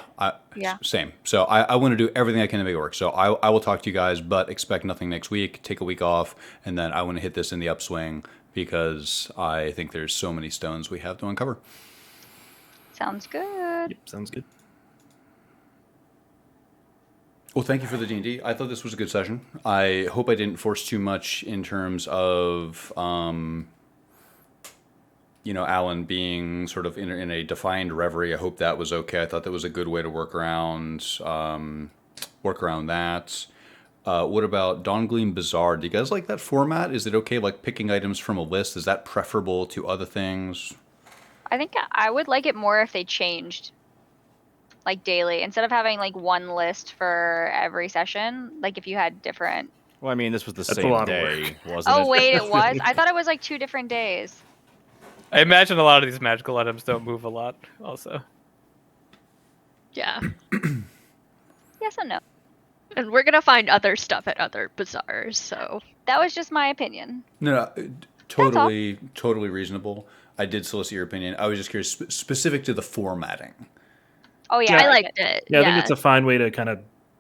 G: Yeah.
A: same. So I want to do everything I can to make it work. So I will talk to you guys, but expect nothing next week. Take a week off, and then I want to hit this in the upswing because I think there's so many stones we have to uncover.
G: Sounds good.
B: Yep, sounds good.
A: Well, thank you for the D&D. I thought this was a good session. I hope I didn't force too much in terms of, Alan being sort of in a defined reverie. I hope that was okay. I thought that was a good way to work around that. What about Dawn Gleam Bazaar? Do you guys like that format? Is it okay, like picking items from a list? Is that preferable to other things?
G: I think I would like it more if they changed, like daily, instead of having like one list for every session. Like if you had different.
H: Well, I mean, this was the
B: That's a
H: same
B: lot of
H: day, wasn't it?
G: Oh wait, it was. I thought it was like 2 different days.
C: I imagine a lot of these magical items don't move a lot, also.
E: Yeah.
G: Yes and no.
E: And we're gonna find other stuff at other bazaars, so
G: That was just my opinion.
A: No, totally reasonable. I did solicit your opinion. I was just curious, specific to the formating.
G: Oh yeah,
B: Yeah,
E: I
G: like
E: liked
G: it.
E: it.
B: Yeah, I think it's a fine way to kind of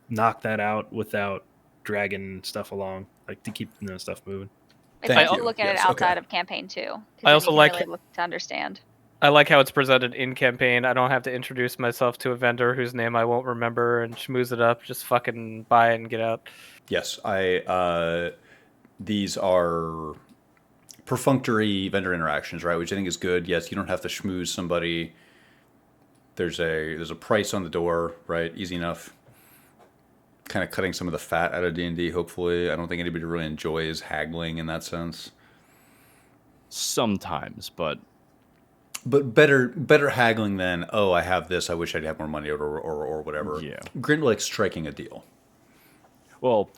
B: knock that out without dragging stuff along, like to keep stuff moving.
G: It's
A: Thank
G: like
A: you.
G: look at
A: Yes,
G: it outside
A: okay.
G: of campaign too. 'cause
C: I
G: then
C: also
G: you can
C: like
G: really look to understand.
C: I like how it's presented in campaign. I don't have to introduce myself to a vendor whose name I won't remember and schmooze it up. Just fucking buy it and get out.
A: Yes, these are perfunctory vendor interactions, right? Which I think is good. Yes, you don't have to schmooze somebody. There's a price on the door, right? Easy enough. Kind of cutting some of the fat out of D&D, hopefully. I don't think anybody really enjoys haggling in that sense.
H: Sometimes, but
A: But better haggling than, oh, I have this, I wish I'd have more money, or whatever.
H: Yeah.
A: Grint likes striking a deal.
H: well,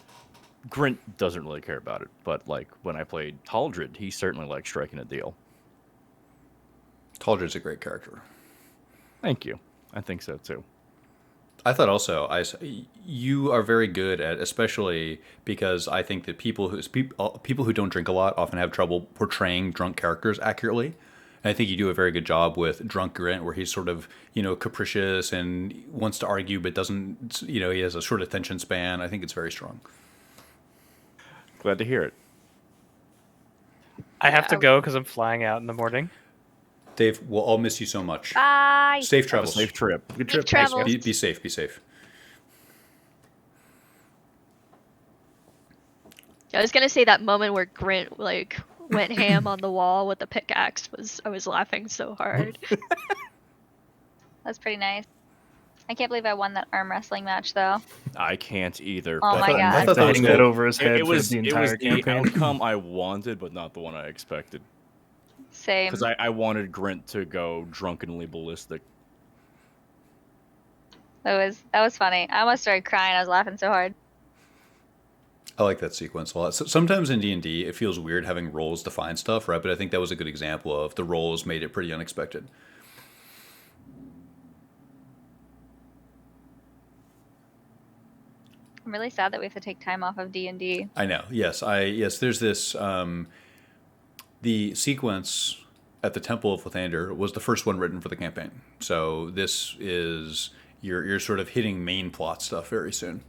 H: Grint doesn't really care about it. But like when I played Taldred, he certainly liked striking a deal.
A: Taldred's a great character.
H: Thank you. I think so too.
A: I thought also, you are very good at, especially because I think that people who don't drink a lot often have trouble portraying drunk characters accurately. And I think you do a very good job with Drunk Grint, where he's sort of, capricious and wants to argue, but doesn't, he has a short attention span. I think it's very strong.
H: Glad to hear it.
C: I have to go because I'm flying out in the morning.
A: Dave, we'll all miss you so much.
G: Bye.
A: Safe
H: Have a
A: travels.
H: safe trip.
B: Good
E: Safe
B: trip.
E: travels.
A: Be safe. Be safe.
E: I was gonna say that moment where Grint went ham on the wall with the pickaxe I was laughing so hard.
G: That's pretty nice. I can't believe I won that arm wrestling match though.
H: I can't either.
G: Oh
H: but
G: my
A: I
G: god.
A: thought that was
B: Hitting that
A: cool.
B: over his head
H: It was
B: for the entire
H: the
B: campaign.
H: outcome I wanted, but not the one I expected.
G: Same.
H: Because I wanted Grint to go drunkenly ballistic.
G: That was funny. I almost started crying. I was laughing so hard.
A: I like that sequence a lot. So sometimes in D&D, it feels weird having roles define stuff, right? But I think that was a good example of the roles made it pretty unexpected.
G: I'm really sad that we have to take time off of D&D.
A: I know. Yes, there's this. The sequence at the Temple of Lathander was the first one written for the campaign. So this is you're sort of hitting main plot stuff very soon.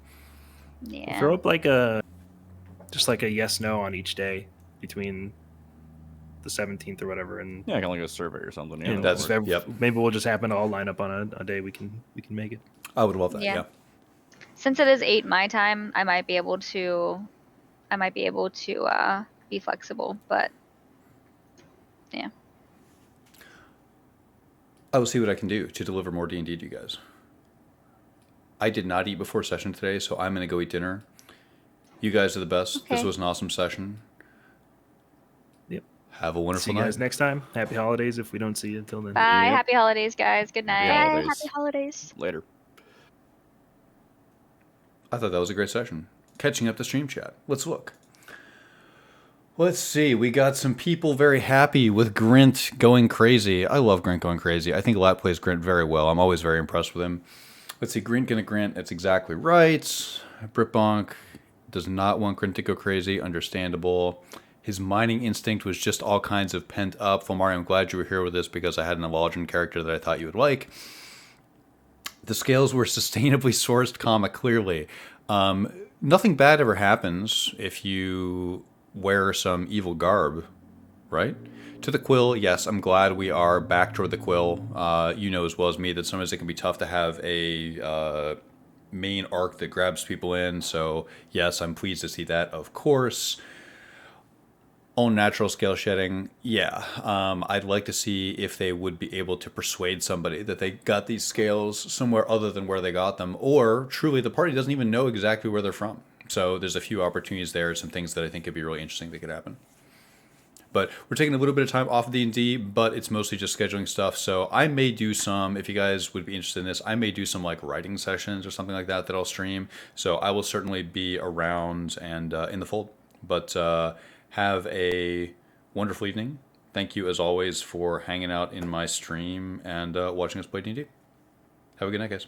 G: Yeah.
B: Throw up just like a yes/no on each day between the 17th or whatever, and
H: Yeah, I can like a survey or something. Yeah,
B: and
A: that's-
H: that'll work.
A: yep.
B: maybe we'll just happen to all line up on a day we can make it.
A: I would love that.
G: Yeah.
A: Yeah.
G: Since it is 8 my time, I might be able to be flexible, but yeah.
A: I will see what I can do to deliver more D&D to you guys. I did not eat before session today, so I'm going to go eat dinner. You guys are the best. This
G: Okay.
A: was an awesome session.
B: Yep.
A: Have a wonderful
B: See you
A: night.
B: guys next time. Happy holidays if we don't see you until then.
G: Bye.
H: Yep.
G: Happy holidays, guys. Good night.
H: Happy
E: Bye.
H: holidays.
E: Happy holidays.
H: Later.
A: I thought that was a great session. Catching up to stream chat. Let's look. Let's see. We got some people very happy with Grint going crazy. I love Grint going crazy. I think Lat plays Grint very well. I'm always very impressed with him. Let's see. Grint gonna Grint. That's exactly right. Britbonk does not want Grint to go crazy. Understandable. His mining instinct was just all kinds of pent up. Fulmari, I'm glad you were here with us because I had an Evolgen character that I thought you would like. The scales were sustainably sourced, comma, clearly. Nothing bad ever happens if you wear some evil garb, right? To the quill, yes, I'm glad we are back toward the quill. You know as well as me that sometimes it can be tough to have a main arc that grabs people in. So, yes, I'm pleased to see that, of course. Own natural scale shedding, yeah. I'd like to see if they would be able to persuade somebody that they got these scales somewhere other than where they got them, or truly the party doesn't even know exactly where they're from. So there's a few opportunities there, some things that I think could be really interesting that could happen. But we're taking a little bit of time off of D&D, but it's mostly just scheduling stuff. So I may do some, if you guys would be interested in this, I may do some like writing sessions or something like that I'll stream. So I will certainly be around and in the fold. But have a wonderful evening. Thank you, as always, for hanging out in my stream and watching us play D&D. Have a good night, guys.